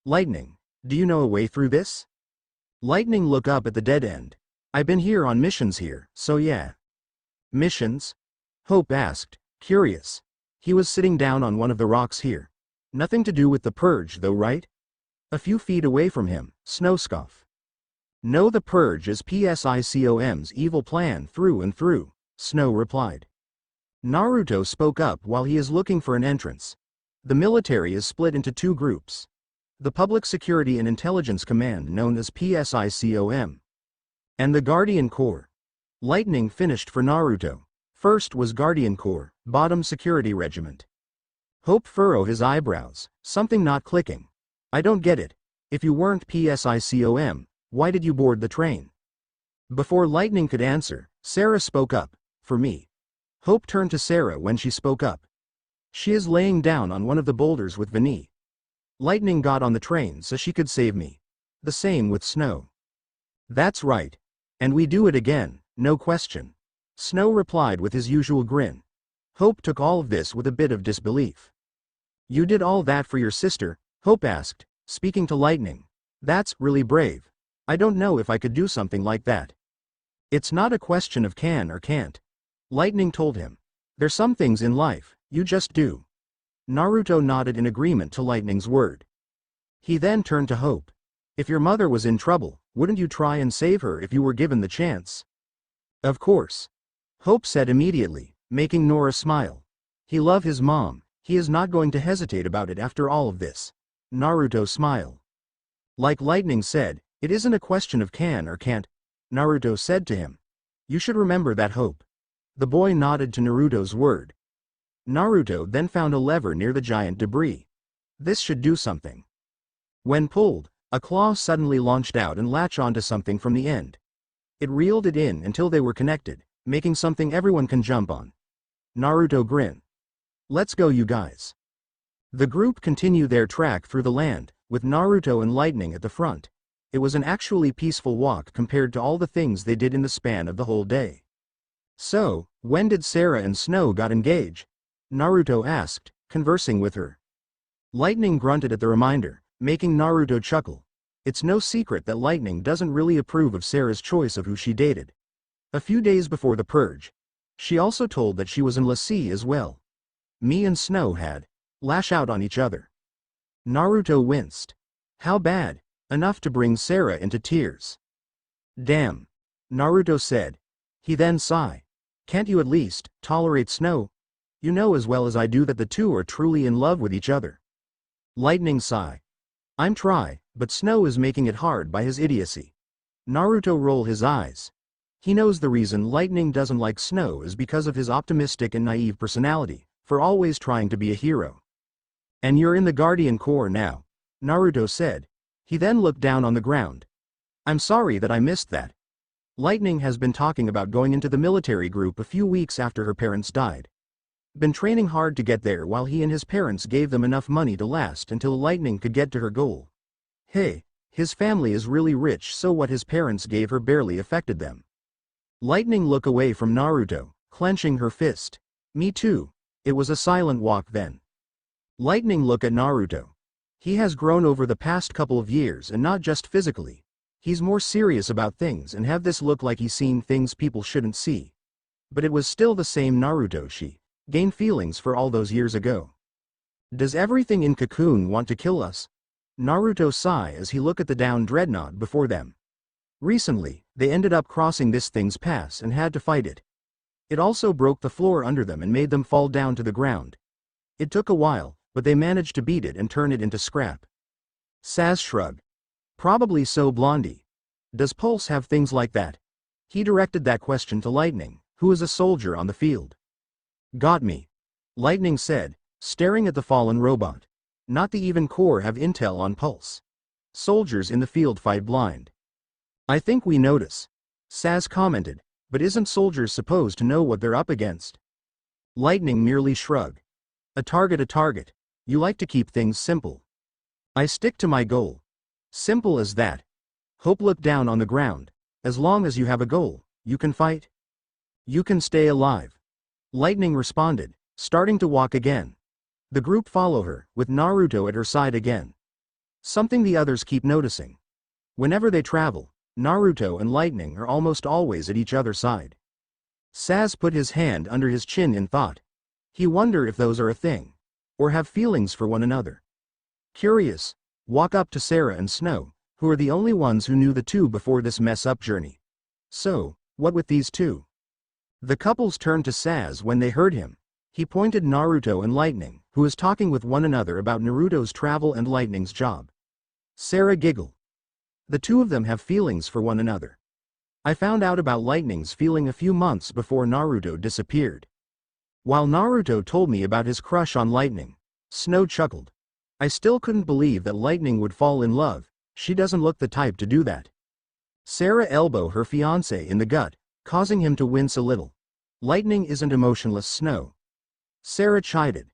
[SPEAKER 1] Lightning, do you know a way through this? Lightning looked up at the dead end. I've been here on missions here, so yeah. Missions? Hope asked, curious. He was sitting down on one of the rocks here. Nothing to do with the purge though, right? A few feet away from him, Snow scoffed. No, the purge is PSICOM's evil plan through and through, Snow replied. Naruto spoke up while he is looking for an entrance. The military is split into 2 groups. The Public Security and Intelligence Command known as PSICOM. And the Guardian Corps. Lightning finished for Naruto. First was Guardian Corps, Bottom Security Regiment. Hope furrowed his eyebrows, something not clicking. I don't get it. If you weren't PSICOM, why did you board the train? Before Lightning could answer, Sarah spoke up. For me. Hope turned to Sarah when she spoke up. She is laying down on one of the boulders with Vinny. Lightning got on the train so she could save me. The same with Snow. That's right. And we do it again, no question. Snow replied with his usual grin. Hope took all of this with a bit of disbelief. You did all that for your sister? Hope asked, speaking to Lightning. That's really brave. I don't know if I could do something like that. It's not a question of can or can't. Lightning told him. There's some things in life, you just do. Naruto nodded in agreement to Lightning's word. He then turned to Hope. If your mother was in trouble, wouldn't you try and save her if you were given the chance? Of course. Hope said immediately, making Nora smile. He loved his mom, he is not going to hesitate about it after all of this. Naruto smiled. Like Lightning said, it isn't a question of can or can't, Naruto said to him. You should remember that, Hope. The boy nodded to Naruto's word. Naruto then found a lever near the giant debris. This should do something. When pulled, a claw suddenly launched out and latched onto something from the end. It reeled it in until they were connected, making something everyone can jump on. Naruto grinned. Let's go, you guys. The group continued their track through the land, with Naruto and Lightning at the front. It was an actually peaceful walk compared to all the things they did in the span of the whole day. So, when did Sarah and Snow got engaged? Naruto asked, conversing with her. Lightning grunted at the reminder, making Naruto chuckle. It's no secret that Lightning doesn't really approve of Sarah's choice of who she dated. A few days before the purge, she also told that she was in lassie as well. Me and Snow had lash out on each other. Naruto winced. How bad? Enough to bring Sarah into tears. Damn. Naruto said. He then sighed. Can't you at least tolerate Snow? You know as well as I do that the two are truly in love with each other. Lightning sighed. I'm try, but Snow is making it hard by his idiocy. Naruto rolled his eyes. He knows the reason Lightning doesn't like Snow is because of his optimistic and naive personality, for always trying to be a hero. And you're in the Guardian Corps now, Naruto said. He then looked down on the ground. I'm sorry that I missed that. Lightning has been talking about going into the military group a few weeks after her parents died. Been training hard to get there while he and his parents gave them enough money to last until Lightning could get to her goal. Hey, his family is really rich, so what his parents gave her barely affected them. Lightning looked away from Naruto, clenching her fist. Me too. It was a silent walk then. Lightning looked at Naruto. He has grown over the past couple of years, and not just physically. He's more serious about things and have this look like he's seen things people shouldn't see. But it was still the same Naruto she gained feelings for all those years ago. Does everything in Cocoon want to kill us? Naruto sighed as he looked at the downed dreadnought before them. Recently, they ended up crossing this thing's pass and had to fight it. It also broke the floor under them and made them fall down to the ground. It took a while, but they managed to beat it and turn it into scrap. Saz shrugged. Probably so, Blondie. Does Pulse have things like that? He directed that question to Lightning, who is a soldier on the field. Got me. Lightning said, staring at the fallen robot. Not the even Corps have intel on Pulse. Soldiers in the field fight blind. I think we notice. Saz commented, but isn't soldiers supposed to know what they're up against? Lightning merely shrugged. A target. You like to keep things simple. I stick to my goal. Simple as that. Hope looked down on the ground. As long as you have a goal, you can fight. You can stay alive. Lightning responded, starting to walk again. The group follow her, with Naruto at her side again. Something the others keep noticing. Whenever they travel, Naruto and Lightning are almost always at each other's side. Saz put his hand under his chin in thought. He wonder if those are a thing. Or have feelings for one another. Curious, walk up to Sarah and Snow, who are the only ones who knew the two before this mess-up journey. So, what with these two? The couples turned to Saz when they heard him. He pointed Naruto and Lightning, who is talking with one another about Naruto's travel and Lightning's job. Sarah giggled. The two of them have feelings for one another. I found out about Lightning's feeling a few months before Naruto disappeared. While Naruto told me about his crush on Lightning, Snow chuckled. I still couldn't believe that Lightning would fall in love. She doesn't look the type to do that. Sarah elbowed her fiancé in the gut, causing him to wince a little. Lightning isn't emotionless, Snow. Sarah chided.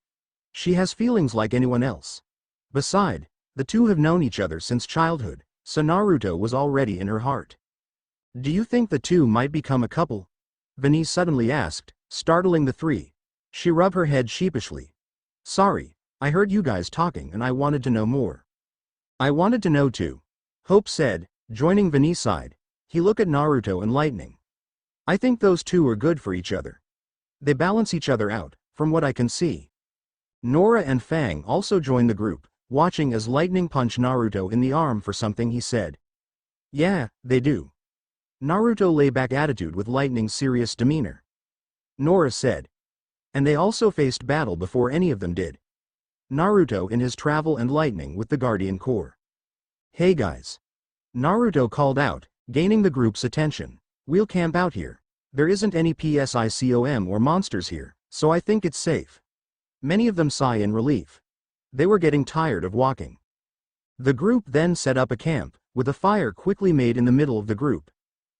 [SPEAKER 1] She has feelings like anyone else. Beside, the two have known each other since childhood, so Naruto was already in her heart. Do you think the two might become a couple? Vinny suddenly asked, startling the three. She rubbed her head sheepishly. Sorry, I heard you guys talking and I wanted to know more. I wanted to know too. Hope said, joining Vinny's side. He looked at Naruto and Lightning. I think those two are good for each other. They balance each other out, from what I can see. Nora and Fang also joined the group, watching as Lightning punched Naruto in the arm for something he said. Yeah, they do. Naruto lay back attitude with Lightning's serious demeanor. Nora said. And they also faced battle before any of them did. Naruto in his travel and Lightning with the Guardian Corps. Hey guys. Naruto called out, gaining the group's attention. We'll camp out here. There isn't any PSICOM or monsters here, so I think it's safe. Many of them sigh in relief. They were getting tired of walking. The group then set up a camp, with a fire quickly made in the middle of the group.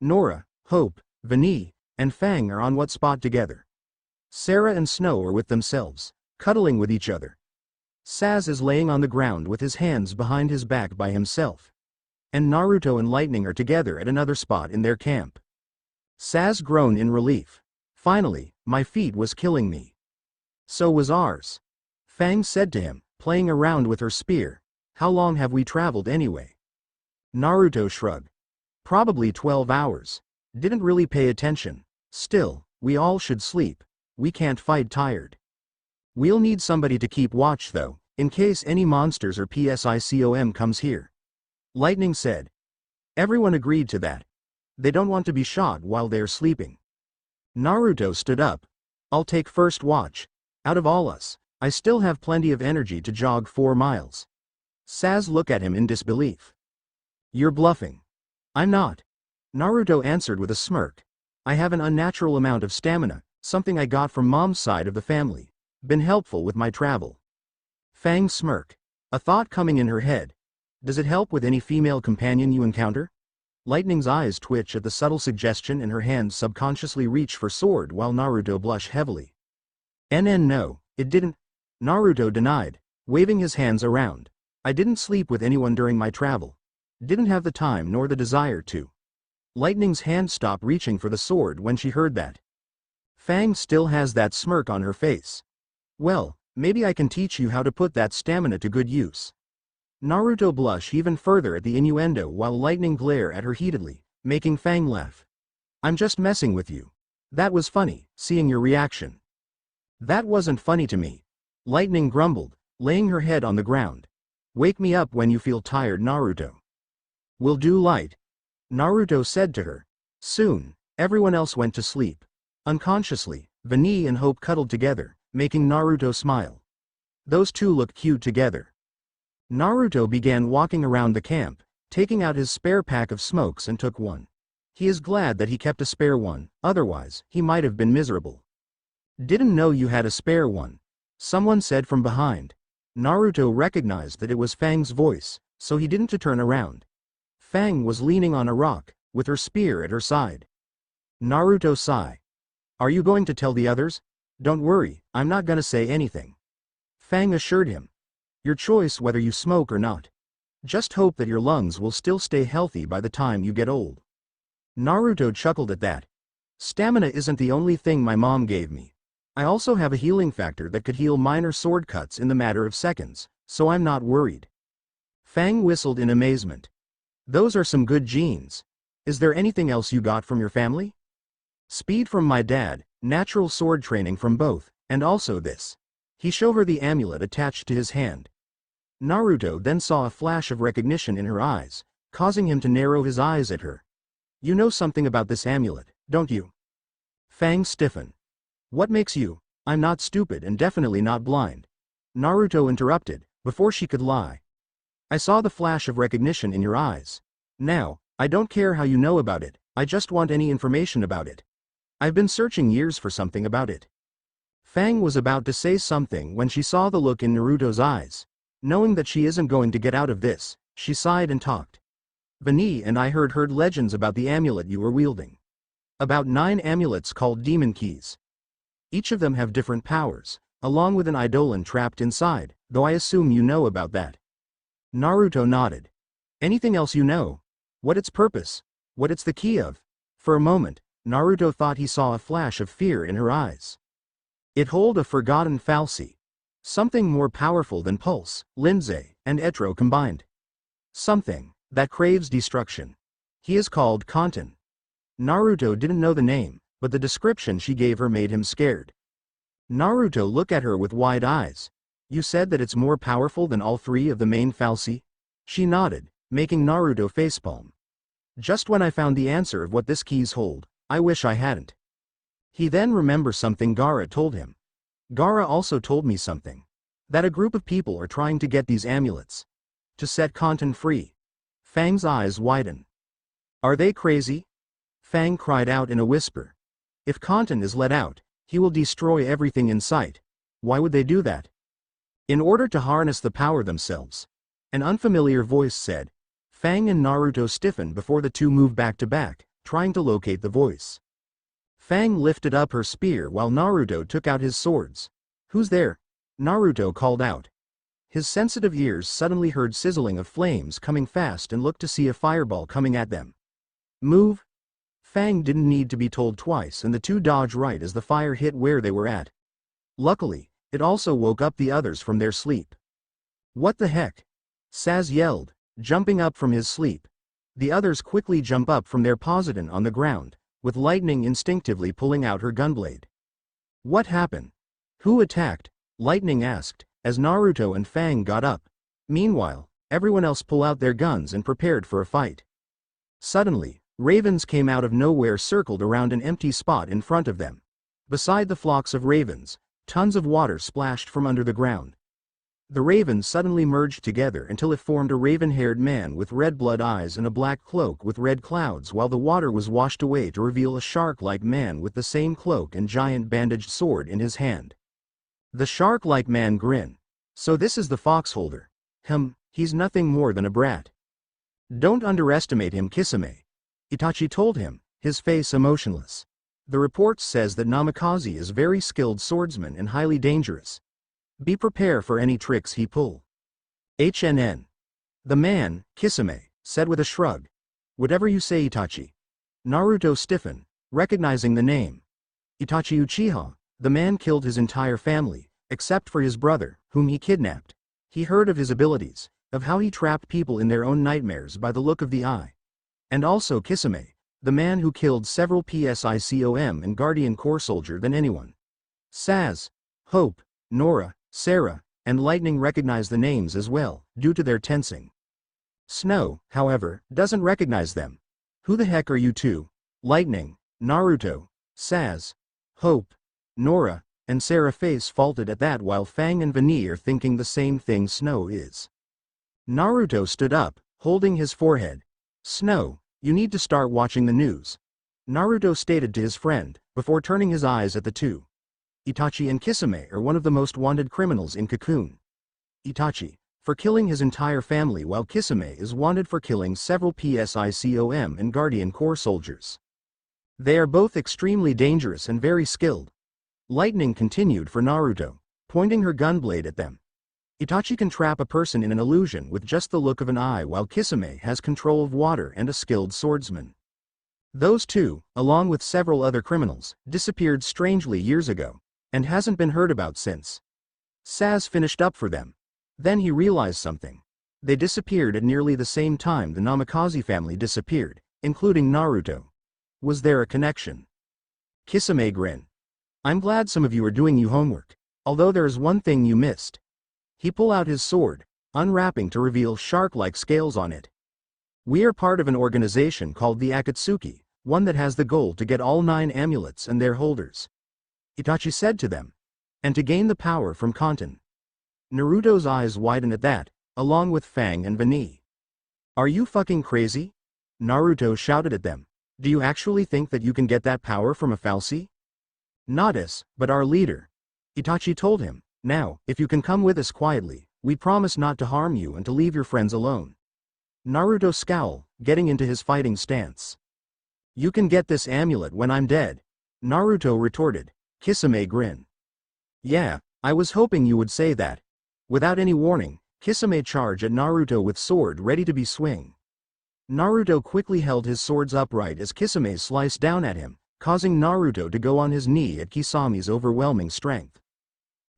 [SPEAKER 1] Nora, Hope, Vinny, and Fang are on what spot together. Sarah and Snow are with themselves, cuddling with each other. Saz is laying on the ground with his hands behind his back by himself. And Naruto and Lightning are together at another spot in their camp. Saz groaned in relief. Finally, my feet was killing me. So was ours. Fang said to him, playing around with her spear. How long have we traveled anyway? Naruto shrugged. Probably 12 hours. Didn't really pay attention. Still, we all should sleep. We can't fight tired. We'll need somebody to keep watch though, in case any monsters or PSICOM comes here. Lightning said. Everyone agreed to that. They don't want to be shot while they're sleeping. Naruto stood up. I'll take first watch. Out of all us, I still have plenty of energy to jog 4 miles. Saz looked at him in disbelief. You're bluffing. I'm not. Naruto answered with a smirk. I have an unnatural amount of stamina, something I got from Mom's side of the family. Been helpful with my travel. Fang smirked. A thought coming in her head. Does it help with any female companion you encounter? Lightning's eyes twitch at the subtle suggestion and her hands subconsciously reach for sword while Naruto blushed heavily. No, it didn't. Naruto denied, waving his hands around. I didn't sleep with anyone during my travel. Didn't have the time nor the desire to. Lightning's hand stopped reaching for the sword when she heard that. Fang still has that smirk on her face. Well, maybe I can teach you how to put that stamina to good use. Naruto blushed even further at the innuendo while Lightning glared at her heatedly, making Fang laugh. I'm just messing with you. That was funny, seeing your reaction. That wasn't funny to me. Lightning grumbled, laying her head on the ground. Wake me up when you feel tired, Naruto. Will do, light. Naruto said to her. Soon, everyone else went to sleep. Unconsciously, Vinny and Hope cuddled together, making Naruto smile. Those two looked cute together. Naruto began walking around the camp, taking out his spare pack of smokes and took one. He is glad that he kept a spare one, otherwise, he might have been miserable. Didn't know you had a spare one, someone said from behind. Naruto recognized that it was Fang's voice, so he didn't turn around. Fang was leaning on a rock, with her spear at her side. Naruto sighed. Are you going to tell the others? Don't worry, I'm not gonna say anything. Fang assured him. Your choice whether you smoke or not. Just hope that your lungs will still stay healthy by the time you get old. Naruto chuckled at that. Stamina isn't the only thing my mom gave me. I also have a healing factor that could heal minor sword cuts in the matter of seconds, so I'm not worried. Fang whistled in amazement. Those are some good genes. Is there anything else you got from your family? Speed from my dad, natural sword training from both, and also this. He showed her the amulet attached to his hand. Naruto then saw a flash of recognition in her eyes, causing him to narrow his eyes at her. You know something about this amulet, don't you? Fang stiffened. What makes you? I'm not stupid and definitely not blind. Naruto interrupted, before she could lie. I saw the flash of recognition in your eyes. Now, I don't care how you know about it, I just want any information about it. I've been searching years for something about it. Fang was about to say something when she saw the look in Naruto's eyes. Knowing that she isn't going to get out of this, she sighed and talked. Vani and I heard legends about the amulet you were wielding. About 9 amulets called demon keys. Each of them have different powers, along with an eidolon trapped inside, though I assume you know about that. Naruto nodded. Anything else you know? What its purpose? What it's the key of? For a moment, Naruto thought he saw a flash of fear in her eyes. It hold a forgotten fal'cy. Something more powerful than Pulse, Lindsay, and Etro combined. Something that craves destruction. He is called Cocoon. Naruto didn't know the name, but the description she gave her made him scared. Naruto looked at her with wide eyes. You said that it's more powerful than all 3 of the main fal'cy? She nodded, making Naruto facepalm. Just when I found the answer of what this keys hold, I wish I hadn't. He then remembered something Gaara told him. Gaara also told me something. That a group of people are trying to get these amulets. To set Cocoon free. Fang's eyes widened. Are they crazy? Fang cried out in a whisper. If Cocoon is let out, he will destroy everything in sight. Why would they do that? In order to harness the power themselves. An unfamiliar voice said. Fang and Naruto stiffened before the two moved back to back, trying to locate the voice. Fang lifted up her spear while Naruto took out his swords. Who's there? Naruto called out. His sensitive ears suddenly heard sizzling of flames coming fast and looked to see a fireball coming at them. Move! Fang didn't need to be told twice and the two dodged right as the fire hit where they were at. Luckily, it also woke up the others from their sleep. What the heck? Saz yelled, jumping up from his sleep. The others quickly jump up from their position on the ground, with Lightning instinctively pulling out her gunblade. What happened? Who attacked? Lightning asked, as Naruto and Fang got up. Meanwhile, everyone else pulled out their guns and prepared for a fight. Suddenly, ravens came out of nowhere, circled around an empty spot in front of them. Beside the flocks of ravens, tons of water splashed from under the ground. The ravens suddenly merged together until it formed a raven-haired man with red blood eyes and a black cloak with red clouds, while the water was washed away to reveal a shark-like man with the same cloak and giant bandaged sword in his hand. The shark-like man grinned. So this is the foxholder. He's nothing more than a brat. Don't underestimate him, Kisame. Itachi told him, his face emotionless. The report says that Namikaze is very skilled swordsman and highly dangerous. Be prepared for any tricks he pull. HNN. The man, Kisame, said with a shrug. Whatever you say, Itachi. Naruto stiffened, recognizing the name. Itachi Uchiha, the man killed his entire family, except for his brother, whom he kidnapped. He heard of his abilities, of how he trapped people in their own nightmares by the look of the eye. And also Kisame, the man who killed several PSICOM and Guardian Corps soldier than anyone. Saz, Hope, Nora, Sarah, and Lightning recognize the names as well, due to their tensing. Snow, however, doesn't recognize them. Who the heck are you two? Lightning, Naruto, Saz, Hope, Nora, and Sarah face faulted at that while Fang and Vani are thinking the same thing Snow is. Naruto stood up, holding his forehead. Snow, You need to start watching the news," Naruto stated to his friend, before turning his eyes at the two. Itachi and Kisame are one of the most wanted criminals in Cocoon. Itachi, for killing his entire family, while Kisame is wanted for killing several PSICOM and Guardian Corps soldiers. They are both extremely dangerous and very skilled. Lightning continued for Naruto, pointing her gunblade at them. Itachi can trap a person in an illusion with just the look of an eye, while Kisame has control of water and a skilled swordsman. Those two, along with several other criminals, disappeared strangely years ago, and hasn't been heard about since. Saz finished up for them. Then he realized something. They disappeared at nearly the same time the Namikaze family disappeared, including Naruto. Was there a connection? Kisame grinned. "I'm glad some of you are doing your homework, although there is one thing you missed." He pulled out his sword, unwrapping to reveal shark-like scales on it. "We are part of an organization called the Akatsuki, one that has the goal to get all 9 amulets and their holders," Itachi said to them, "and to gain the power from Kanten." Naruto's eyes widened at that, along with Fang and Vani. "Are you fucking crazy?" Naruto shouted at them. "Do you actually think that you can get that power from a fal'cy?" "Not us, but our leader," Itachi told him. "Now, if you can come with us quietly, we promise not to harm you and to leave your friends alone." Naruto scowled, getting into his fighting stance. "You can get this amulet when I'm dead," Naruto retorted. Kisame grinned. "Yeah, I was hoping you would say that." Without any warning, Kisame charged at Naruto with sword ready to be swung. Naruto quickly held his swords upright as Kisame sliced down at him, causing Naruto to go on his knee at Kisame's overwhelming strength.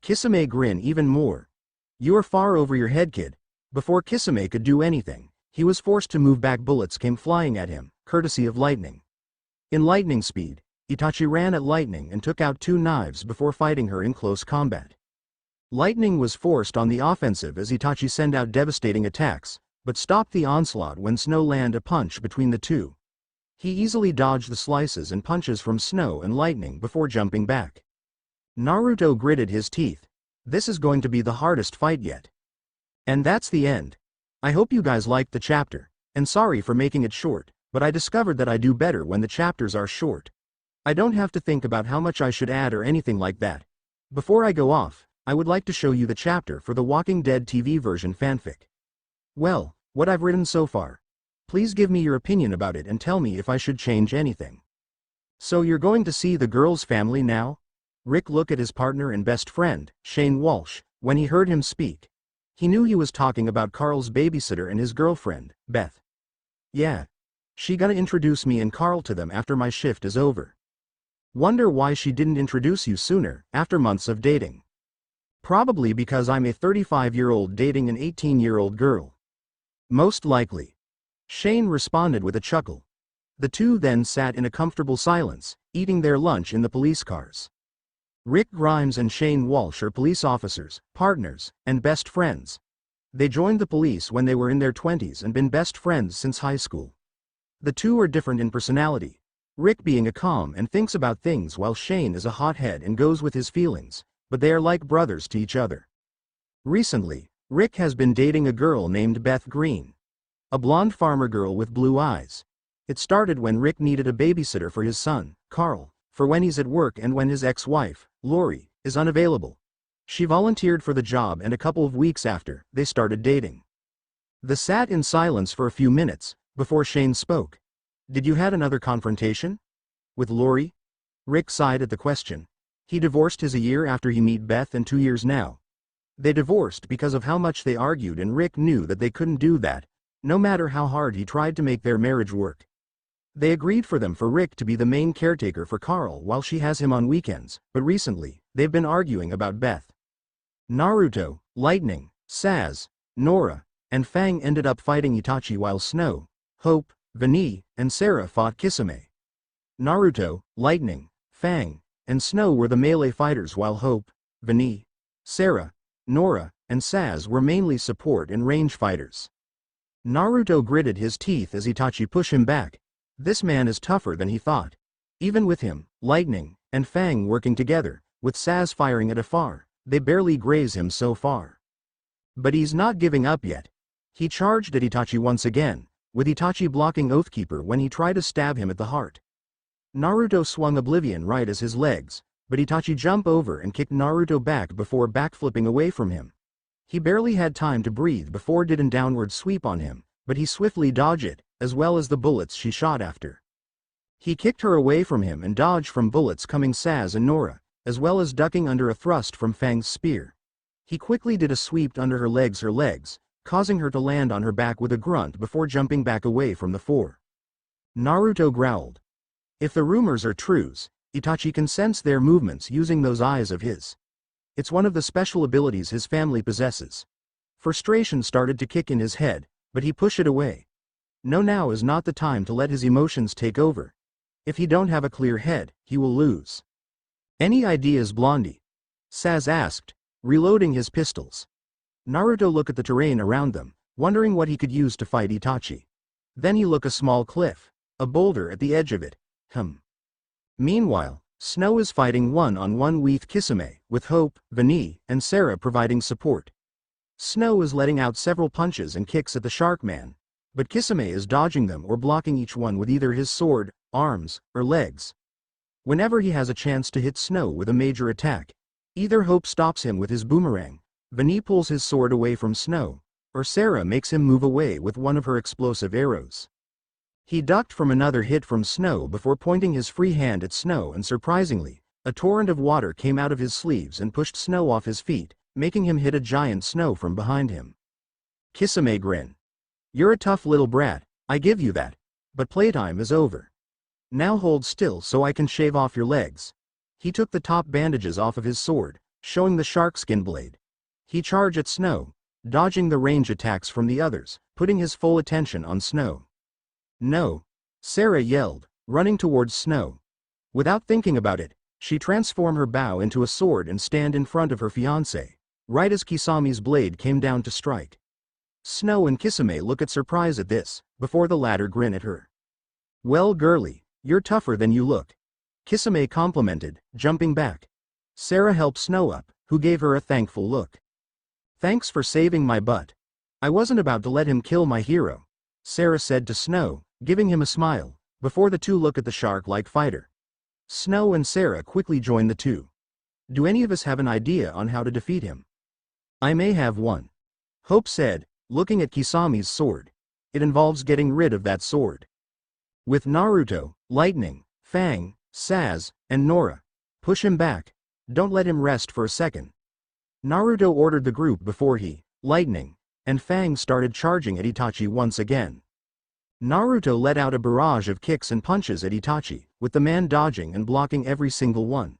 [SPEAKER 1] Kisame grinned even more. "You are far over your head, kid." Before Kisame could do anything, he was forced to move back. Bullets came flying at him, courtesy of lightning. In lightning speed, Itachi ran at Lightning and took out 2 knives before fighting her in close combat. Lightning was forced on the offensive as Itachi sent out devastating attacks, but stopped the onslaught when Snow landed a punch between the two. He easily dodged the slices and punches from Snow and Lightning before jumping back. Naruto gritted his teeth. This is going to be the hardest fight yet. And that's the end. I hope you guys liked the chapter, and sorry for making it short, but I discovered that I do better when the chapters are short. I don't have to think about how much I should add or anything like that. Before I go off, I would like to show you the chapter for the Walking Dead TV version fanfic. Well, what I've written so far. Please give me your opinion about it and tell me if I should change anything. So you're going to see the girl's family now? Rick looked at his partner and best friend, Shane Walsh, when he heard him speak. He knew he was talking about Carl's babysitter and his girlfriend, Beth. "Yeah. She gonna introduce me and Carl to them after my shift is over. Wonder why she didn't introduce you sooner, after months of dating. Probably because I'm a 35-year-old dating an 18-year-old girl. Most likely." Shane responded with a chuckle. The two then sat in a comfortable silence, eating their lunch in the police cars. Rick Grimes and Shane Walsh are police officers, partners, and best friends. They joined the police when they were in their 20s and been best friends since high school. The two are different in personality, Rick being a calm and thinks about things while Shane is a hothead and goes with his feelings, but they are like brothers to each other. Recently, Rick has been dating a girl named Beth Green. A blonde farmer girl with blue eyes. It started when Rick needed a babysitter for his son, Carl, for when he's at work and when his ex-wife, Lori, is unavailable. She volunteered for the job and a couple of weeks after, they started dating. They sat in silence for a few minutes, before Shane spoke. "Did you had another confrontation? With Lori?" Rick sighed at the question. He divorced his a year after he met Beth and 2 years now. They divorced because of how much they argued and Rick knew that they couldn't do that, no matter how hard he tried to make their marriage work. They agreed for Rick to be the main caretaker for Carl while she has him on weekends, but recently, they've been arguing about Beth. Naruto, Lightning, Saz, Nora, and Fang ended up fighting Itachi while Snow, Hope, Vani, and Sarah fought Kisame. Naruto, Lightning, Fang, and Snow were the melee fighters while Hope, Vani, Sarah, Nora, and Saz were mainly support and range fighters. Naruto gritted his teeth as Itachi pushed him back. This man is tougher than he thought. Even with him, Lightning, and Fang working together, with Saz firing at afar, they barely graze him so far. But he's not giving up yet. He charged at Itachi once again, with Itachi blocking Oathkeeper when he tried to stab him at the heart. Naruto swung Oblivion right as his legs, but Itachi jumped over and kicked Naruto back before backflipping away from him. He barely had time to breathe before did an downward sweep on him, but he swiftly dodged it, as well as the bullets she shot after. He kicked her away from him and dodged from bullets coming Saz and Nora, as well as ducking under a thrust from Fang's spear. He quickly did a sweep under her legs, causing her to land on her back with a grunt before jumping back away from the four. Naruto growled. If the rumors are trues, Itachi can sense their movements using those eyes of his. It's one of the special abilities his family possesses. Frustration started to kick in his head, but he pushed it away. No, now is not the time to let his emotions take over. If he don't have a clear head, he will lose. Any ideas, Blondie? Saz asked, reloading his pistols. Naruto looked at the terrain around them, wondering what he could use to fight Itachi. Then he looked a small cliff, a boulder at the edge of it. Meanwhile, Snow is fighting one-on-one with Kisame, with Hope, Vani, and Sarah providing support. Snow is letting out several punches and kicks at the Shark Man, but Kisame is dodging them or blocking each one with either his sword, arms, or legs. Whenever he has a chance to hit Snow with a major attack, either Hope stops him with his boomerang, Vani pulls his sword away from Snow, or Sarah makes him move away with one of her explosive arrows. He ducked from another hit from Snow before pointing his free hand at Snow, and surprisingly, a torrent of water came out of his sleeves and pushed Snow off his feet, making him hit a giant Snow from behind him. Kisame grinned. You're a tough little brat, I give you that. But playtime is over. Now hold still so I can shave off your legs. He took the top bandages off of his sword, showing the sharkskin blade. He charged at Snow, dodging the range attacks from the others, putting his full attention on Snow. No! Sarah yelled, running towards Snow. Without thinking about it, she transformed her bow into a sword and stand in front of her fiancé, right as Kisame's blade came down to strike. Snow and Kisame look at surprise at this, before the latter grin at her. Well, girlie, you're tougher than you look. Kisame complimented, jumping back. Sarah helped Snow up, who gave her a thankful look. Thanks for saving my butt. I wasn't about to let him kill my hero, Sarah said to Snow, giving him a smile, before the two look at the shark-like fighter. Snow and Sarah quickly join the two. Do any of us have an idea on how to defeat him? I may have one. Hope said, looking at Kisame's sword. It involves getting rid of that sword. With Naruto, Lightning, Fang, Saz, and Nora. Push him back. Don't let him rest for a second. Naruto ordered the group before he, Lightning, and Fang started charging at Itachi once again. Naruto let out a barrage of kicks and punches at Itachi, with the man dodging and blocking every single one.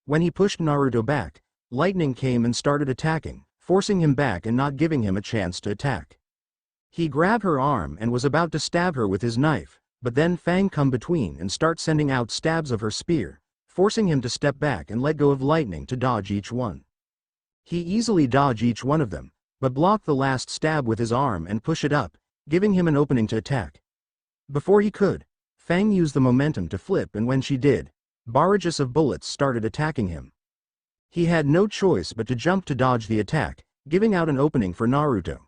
[SPEAKER 1] When he pushed Naruto back, Lightning came and started attacking, forcing him back and not giving him a chance to attack. He grabbed her arm and was about to stab her with his knife, but then Fang come between and start sending out stabs of her spear, forcing him to step back and let go of Lightning to dodge each one. He easily dodged each one of them, but blocked the last stab with his arm and pushed it up, giving him an opening to attack. Before he could, Fang used the momentum to flip, and when she did, barrages of bullets started attacking him. He had no choice but to jump to dodge the attack, giving out an opening for Naruto.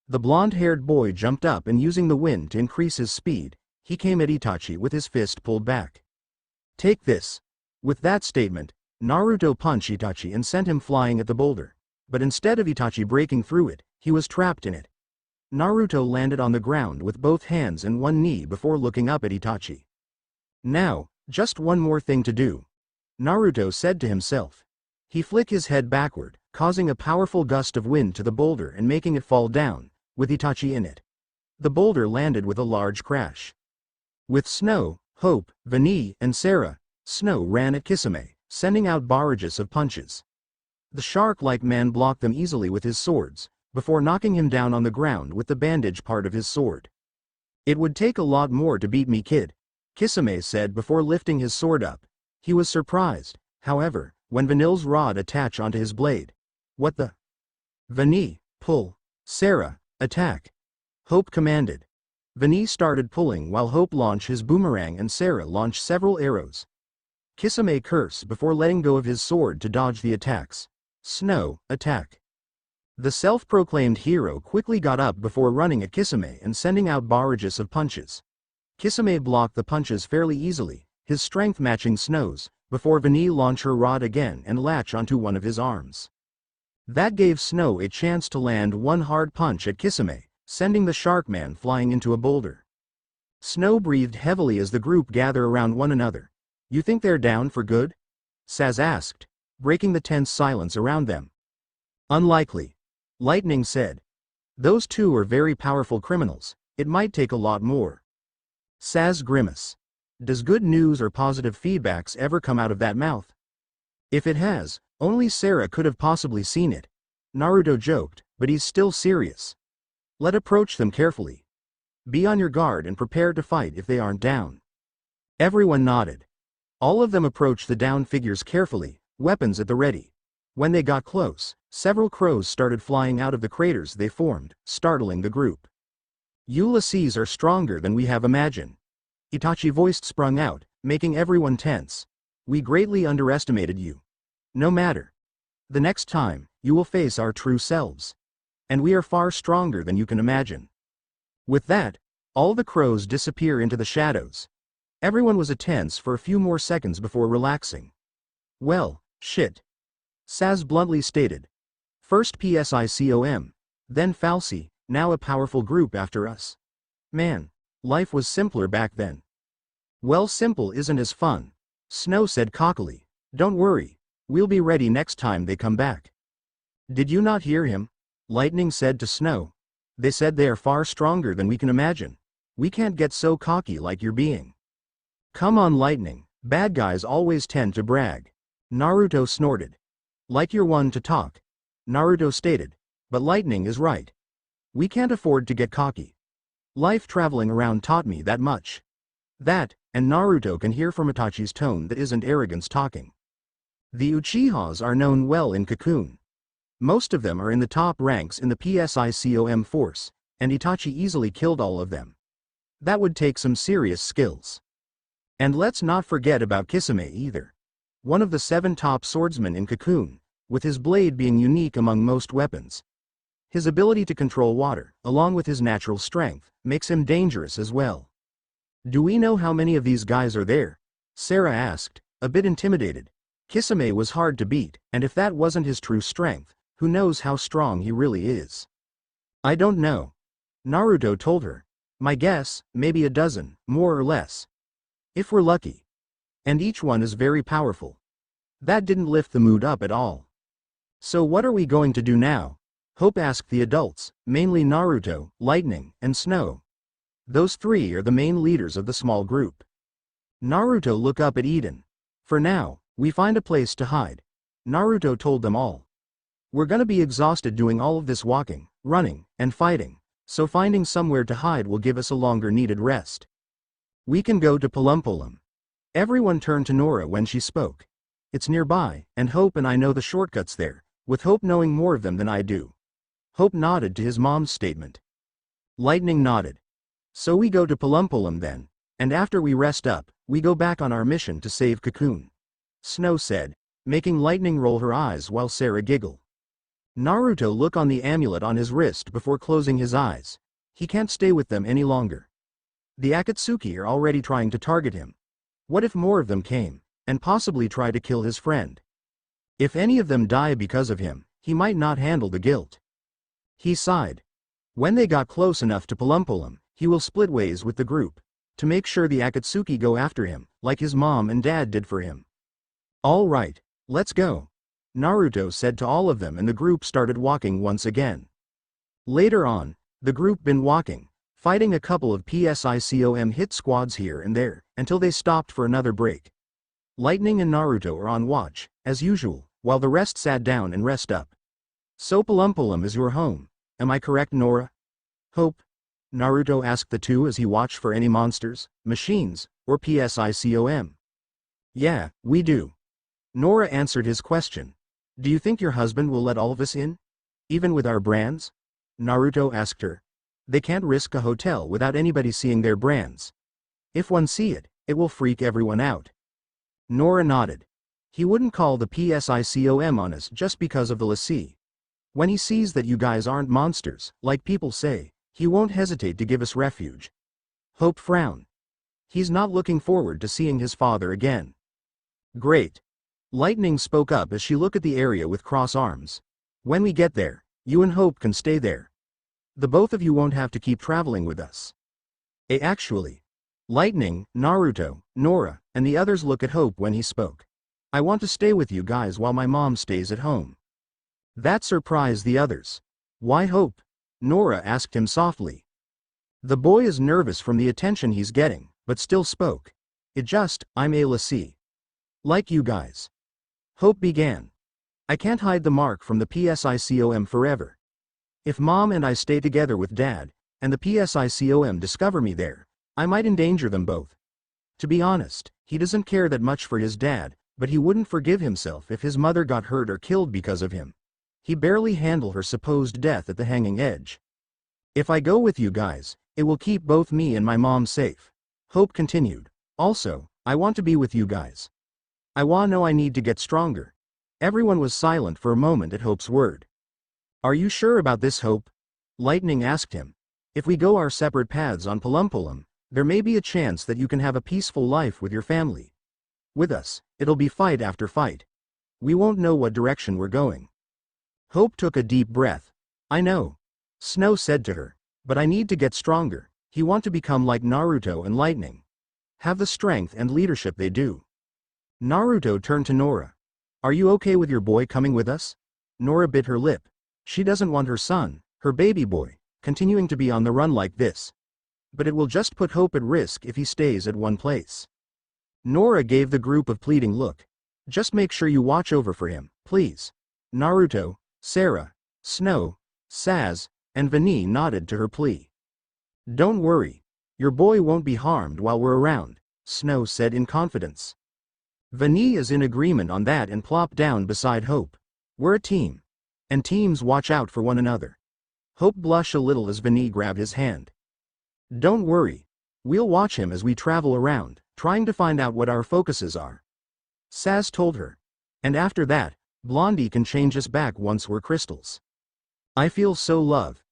[SPEAKER 1] The blonde-haired boy jumped up and using the wind to increase his speed, he came at Itachi with his fist pulled back. Take this. With that statement, Naruto punched Itachi and sent him flying at the boulder, but instead of Itachi breaking through it, he was trapped in it. Naruto landed on the ground with both hands and one knee before looking up at Itachi. Now, just one more thing to do, Naruto said to himself. He flicked his head backward, causing a powerful gust of wind to the boulder and making it fall down, with Itachi in it. The boulder landed with a large crash. With Snow, Hope, Vani, and Sarah, Snow ran at Kisame, sending out barrages of punches. The shark-like man blocked them easily with his swords, before knocking him down on the ground with the bandage part of his sword. It would take a lot more to beat me, kid, Kisame said before lifting his sword up. He was surprised, however, when Vanille's rod attached onto his blade. What the? Vani, pull. Sarah, attack. Hope commanded. Vani started pulling while Hope launched his boomerang and Sarah launched several arrows. Kisame cursed before letting go of his sword to dodge the attacks. Snow, attack. The self-proclaimed hero quickly got up before running at Kisame and sending out barrages of punches. Kisame blocked the punches fairly easily, his strength matching Snow's, before Vanille launched her rod again and latch onto one of his arms. That gave Snow a chance to land one hard punch at Kisame, sending the Sharkman flying into a boulder. Snow breathed heavily as the group gathered around one another. "You think they're down for good?" Saz asked, breaking the tense silence around them. "Unlikely," Lightning said. "Those two are very powerful criminals. It might take a lot more." Saz grimaced. Does good news or positive feedbacks ever come out of that mouth? If it has, only Sarah could have possibly seen it. Naruto joked, but he's still serious. Let's approach them carefully. Be on your guard and prepare to fight if they aren't down. Everyone nodded. All of them approached the down figures carefully, weapons at the ready. When they got close, several crows started flying out of the craters they formed, startling the group. "Ulysses are stronger than we have imagined," Itachi voiced sprung out, making everyone tense. "We greatly underestimated you. No matter. The next time, you will face our true selves. And we are far stronger than you can imagine." With that, all the crows disappear into the shadows. Everyone was tense for a few more seconds before relaxing. "Well, shit," Saz bluntly stated. "First PSICOM, then Falsi, now a powerful group after us. Man, life was simpler back then." "Well, simple isn't as fun," Snow said cockily. "Don't worry, we'll be ready next time they come back." "Did you not hear him?" Lightning said to Snow. "They said they are far stronger than we can imagine. We can't get so cocky like you're being." "Come on, Lightning, bad guys always tend to brag." Naruto snorted. "Like you're one to talk," Naruto stated. "But Lightning is right. We can't afford to get cocky. Life traveling around taught me that much." That, and Naruto can hear from Itachi's tone that isn't arrogance talking. The Uchihas are known well in Cocoon. Most of them are in the top ranks in the PSICOM force, and Itachi easily killed all of them. That would take some serious skills. And let's not forget about Kisame either. One of the 7 top swordsmen in Cocoon, with his blade being unique among most weapons. His ability to control water, along with his natural strength, makes him dangerous as well. "Do we know how many of these guys are there?" Sarah asked, a bit intimidated. Kisame was hard to beat, and if that wasn't his true strength, who knows how strong he really is. "I don't know," Naruto told her. "My guess, maybe a dozen, more or less. If we're lucky. And each one is very powerful." That didn't lift the mood up at all. "So what are we going to do now?" Hope asked the adults, mainly Naruto, Lightning, and Snow. Those 3 are the main leaders of the small group. Naruto looked up at Eden. "For now, we find a place to hide," Naruto told them all. "We're gonna be exhausted doing all of this walking, running, and fighting, so finding somewhere to hide will give us a longer needed rest. We can go to Palumpulam." Everyone turned to Nora when she spoke. "It's nearby, and Hope and I know the shortcuts there, with Hope knowing more of them than I do." Hope nodded to his mom's statement. Lightning nodded. "So we go to Palumpulam then, and after we rest up, we go back on our mission to save Cocoon," Snow said, making Lightning roll her eyes while Sarah giggled. Naruto looked on the amulet on his wrist before closing his eyes. He can't stay with them any longer. The Akatsuki are already trying to target him. What if more of them came, and possibly try to kill his friend? If any of them die because of him, he might not handle the guilt. He sighed. When they got close enough to Palumpulam, he will split ways with the group, to make sure the Akatsuki go after him, like his mom and dad did for him. "All right, let's go," Naruto said to all of them, and the group started walking once again. Later on, the group been walking, fighting a couple of PSICOM hit squads here and there, until they stopped for another break. Lightning and Naruto are on watch, as usual, while the rest sat down and rest up. "So Palumpulam is your home, am I correct, Nora?" "Hope?" Naruto asked the two as he watched for any monsters, machines, or PSICOM. "Yeah, we do." Nora answered his question. "Do you think your husband will let all of us in? Even with our brands?" Naruto asked her. "They can't risk a hotel without anybody seeing their brands. If one see it, it will freak everyone out." Nora nodded. "He wouldn't call the PSICOM on us just because of the lassie. When he sees that you guys aren't monsters, like people say, he won't hesitate to give us refuge. Hope frowned. He's not looking forward to seeing his father again. Great. Lightning spoke up as she looked at the area with cross arms. When we get there, you and Hope can stay there. The both of you won't have to keep traveling with us. Actually. Lightning, Naruto, Nora, and the others look at Hope when he spoke. I want to stay with you guys while my mom stays at home. That surprised the others. Why Hope? Nora asked him softly. The boy is nervous from the attention he's getting, but still spoke. I'm a lassie. Like you guys. Hope began. I can't hide the mark from the PSICOM forever. If Mom and I stay together with Dad, and the PSICOM discover me there, I might endanger them both. To be honest, he doesn't care that much for his dad, but he wouldn't forgive himself if his mother got hurt or killed because of him. He barely handled her supposed death at the hanging edge. If I go with you guys, it will keep both me and my mom safe. Hope continued. Also, I want to be with you guys. I know I need to get stronger. Everyone was silent for a moment at Hope's word. Are you sure about this, Hope? Lightning asked him. If we go our separate paths on Palumpulam, there may be a chance that you can have a peaceful life with your family. With us, it'll be fight after fight. We won't know what direction we're going. Hope took a deep breath. I know. Snow said to her. But I need to get stronger. He want to become like Naruto and Lightning. Have the strength and leadership they do. Naruto turned to Nora. Are you okay with your boy coming with us? Nora bit her lip. She doesn't want her son, her baby boy, continuing to be on the run like this. But it will just put Hope at risk if he stays at one place. Nora gave the group a pleading look. Just make sure you watch over for him, please. Naruto, Sarah, Snow, Saz, and Vani nodded to her plea. Don't worry. Your boy won't be harmed while we're around, Snow said in confidence. Vani is in agreement on that and plopped down beside Hope. We're a team. And teams watch out for one another. Hope blushed a little as Vani grabbed his hand. Don't worry. We'll watch him as we travel around, trying to find out what our focuses are. Saz told her. And after that, Blondie can change us back once we're crystals. I feel so loved.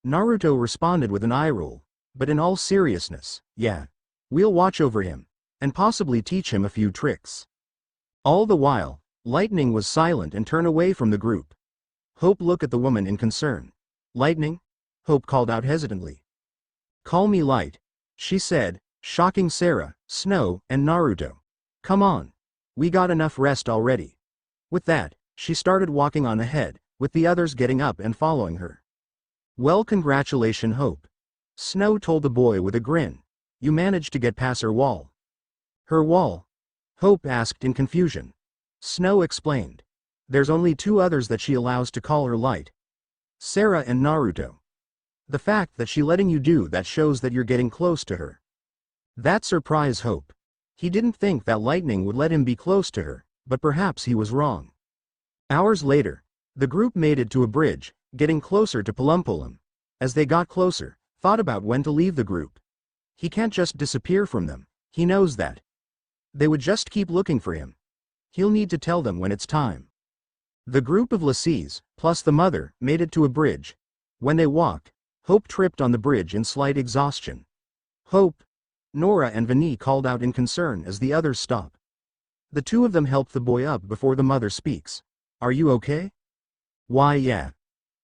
[SPEAKER 1] Naruto responded with an eye roll, but in all seriousness, yeah. We'll watch over him, and possibly teach him a few tricks. All the while, Lightning was silent and turned away from the group. Hope looked at the woman in concern. Lightning? Hope called out hesitantly. Call me Light, she said, shocking Sarah, Snow, and Naruto. Come on. We got enough rest already. With that, she started walking on ahead, with the others getting up and following her. Well, congratulations, Hope. Snow told the boy with a grin. You managed to get past her wall. Her wall? Hope asked in confusion. Snow explained. There's only two others that she allows to call her Light. Sarah and Naruto. The fact that she letting you do that shows that you're getting close to her. That surprised Hope. He didn't think that Lightning would let him be close to her, but perhaps he was wrong. Hours later, the group made it to a bridge, getting closer to Palumpulam. As they got closer, thought about when to leave the group. He can't just disappear from them, he knows that. They would just keep looking for him. He'll need to tell them when it's time. The group of lassies, plus the mother, made it to a bridge. When they walked, Hope tripped on the bridge in slight exhaustion. Hope! Nora and Vani called out in concern as the others stopped. The two of them helped the boy up before the mother speaks. Are you okay? Why, yeah.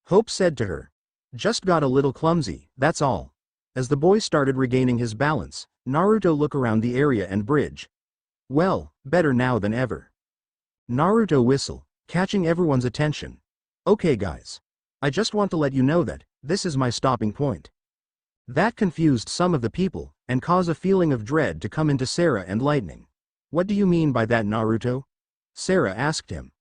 [SPEAKER 1] Hope said to her. Just got a little clumsy, that's all. As the boy started regaining his balance, Naruto looked around the area and bridge. Well, better now than ever. Naruto whistled, catching everyone's attention. Okay guys. I just want to let you know that, this is my stopping point. That confused some of the people, and caused a feeling of dread to come into Sarah and Lightning. What do you mean by that, Naruto? Sarah asked him.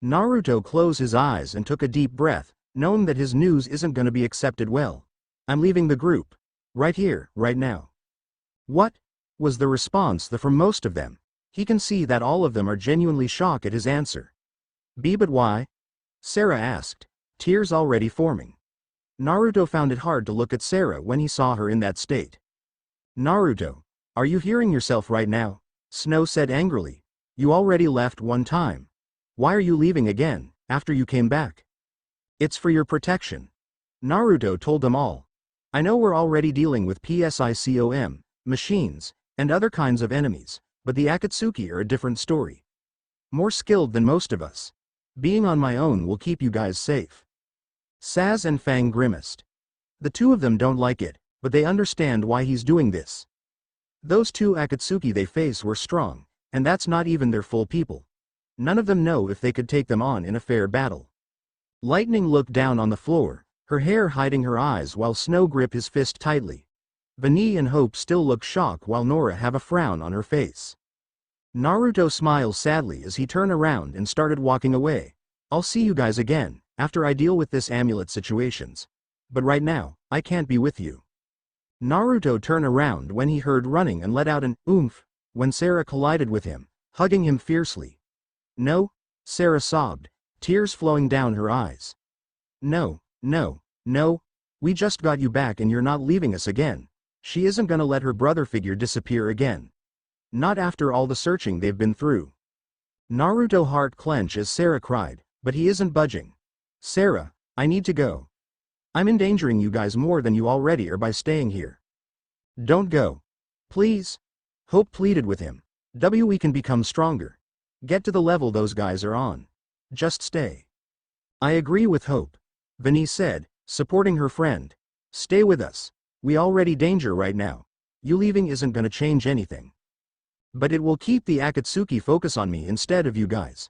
[SPEAKER 1] Naruto closed his eyes and took a deep breath, knowing that his news isn't going to be accepted well. I'm leaving the group. Right here, right now. What? Was the response from most of them. He can see that all of them are genuinely shocked at his answer. But why? Sarah asked, tears already forming. Naruto found it hard to look at Sarah when he saw her in that state. Naruto, are you hearing yourself right now? Snow said angrily. You already left one time. Why are you leaving again, after you came back? It's for your protection. Naruto told them all. I know we're already dealing with PSICOM, machines, and other kinds of enemies, but the Akatsuki are a different story. More skilled than most of us. Being on my own will keep you guys safe. Saz and Fang grimaced. The two of them don't like it, but they understand why he's doing this. Those two Akatsuki they face were strong, and that's not even their full people. None of them know if they could take them on in a fair battle. Lightning looked down on the floor, her hair hiding her eyes while Snow gripped his fist tightly. Vani and Hope still look shocked while Nora have a frown on her face. Naruto smiles sadly as he turned around and started walking away. I'll see you guys again, after I deal with this amulet situations. But right now, I can't be with you. Naruto turned around when he heard running and let out an oomph, when Sarah collided with him, hugging him fiercely. No, Sarah sobbed, tears flowing down her eyes. No, we just got you back and you're not leaving us again. She isn't gonna let her brother figure disappear again. Not after all the searching they've been through. Naruto's heart clenched as Sarah cried, but he isn't budging. Sarah, I need to go. I'm endangering you guys more than you already are by staying here. Don't go. Please. Hope pleaded with him. We can become stronger. Get to the level those guys are on. Just stay. I agree with Hope. Vani said, supporting her friend. Stay with us. We already danger right now. You leaving isn't gonna change anything. But it will keep the Akatsuki focus on me instead of you guys.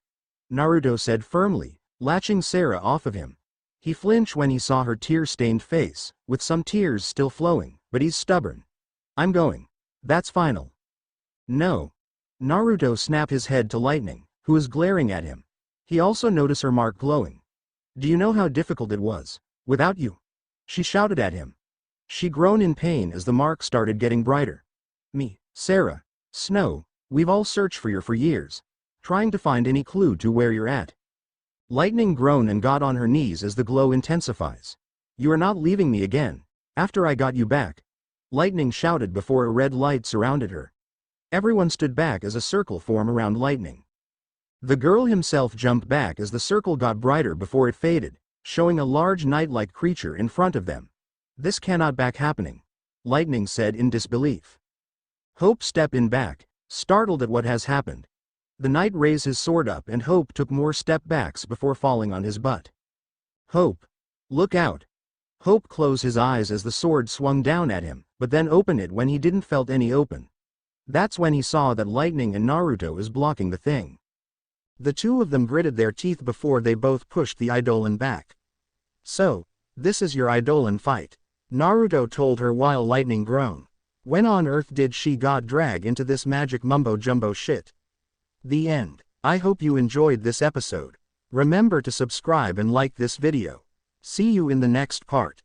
[SPEAKER 1] Naruto said firmly, latching Sarah off of him. He flinched when he saw her tear-stained face, with some tears still flowing, but he's stubborn. I'm going. That's final. No. Naruto snapped his head to Lightning, who was glaring at him. He also noticed her mark glowing. Do you know how difficult it was, without you? She shouted at him. She groaned in pain as the mark started getting brighter. Me, Sarah, Snow, we've all searched for you for years, trying to find any clue to where you're at. Lightning groaned and got on her knees as the glow intensifies. You are not leaving me again, after I got you back. Lightning shouted before a red light surrounded her. Everyone stood back as a circle formed around Lightning. The girl himself jumped back as the circle got brighter before it faded, showing a large knight-like creature in front of them. This cannot back happening, Lightning said in disbelief. Hope stepped in back, startled at what has happened. The knight raised his sword up and Hope took more step backs before falling on his butt. Hope. Look out. Hope closed his eyes as the sword swung down at him, but then opened it when he didn't felt any open. That's when he saw that Lightning and Naruto is blocking the thing. The two of them gritted their teeth before they both pushed the Eidolon back. So, this is your Eidolon fight, Naruto told her while Lightning groaned. When on earth did she got dragged into this magic mumbo-jumbo shit? The end. I hope you enjoyed this episode. Remember to subscribe and like this video. See you in the next part.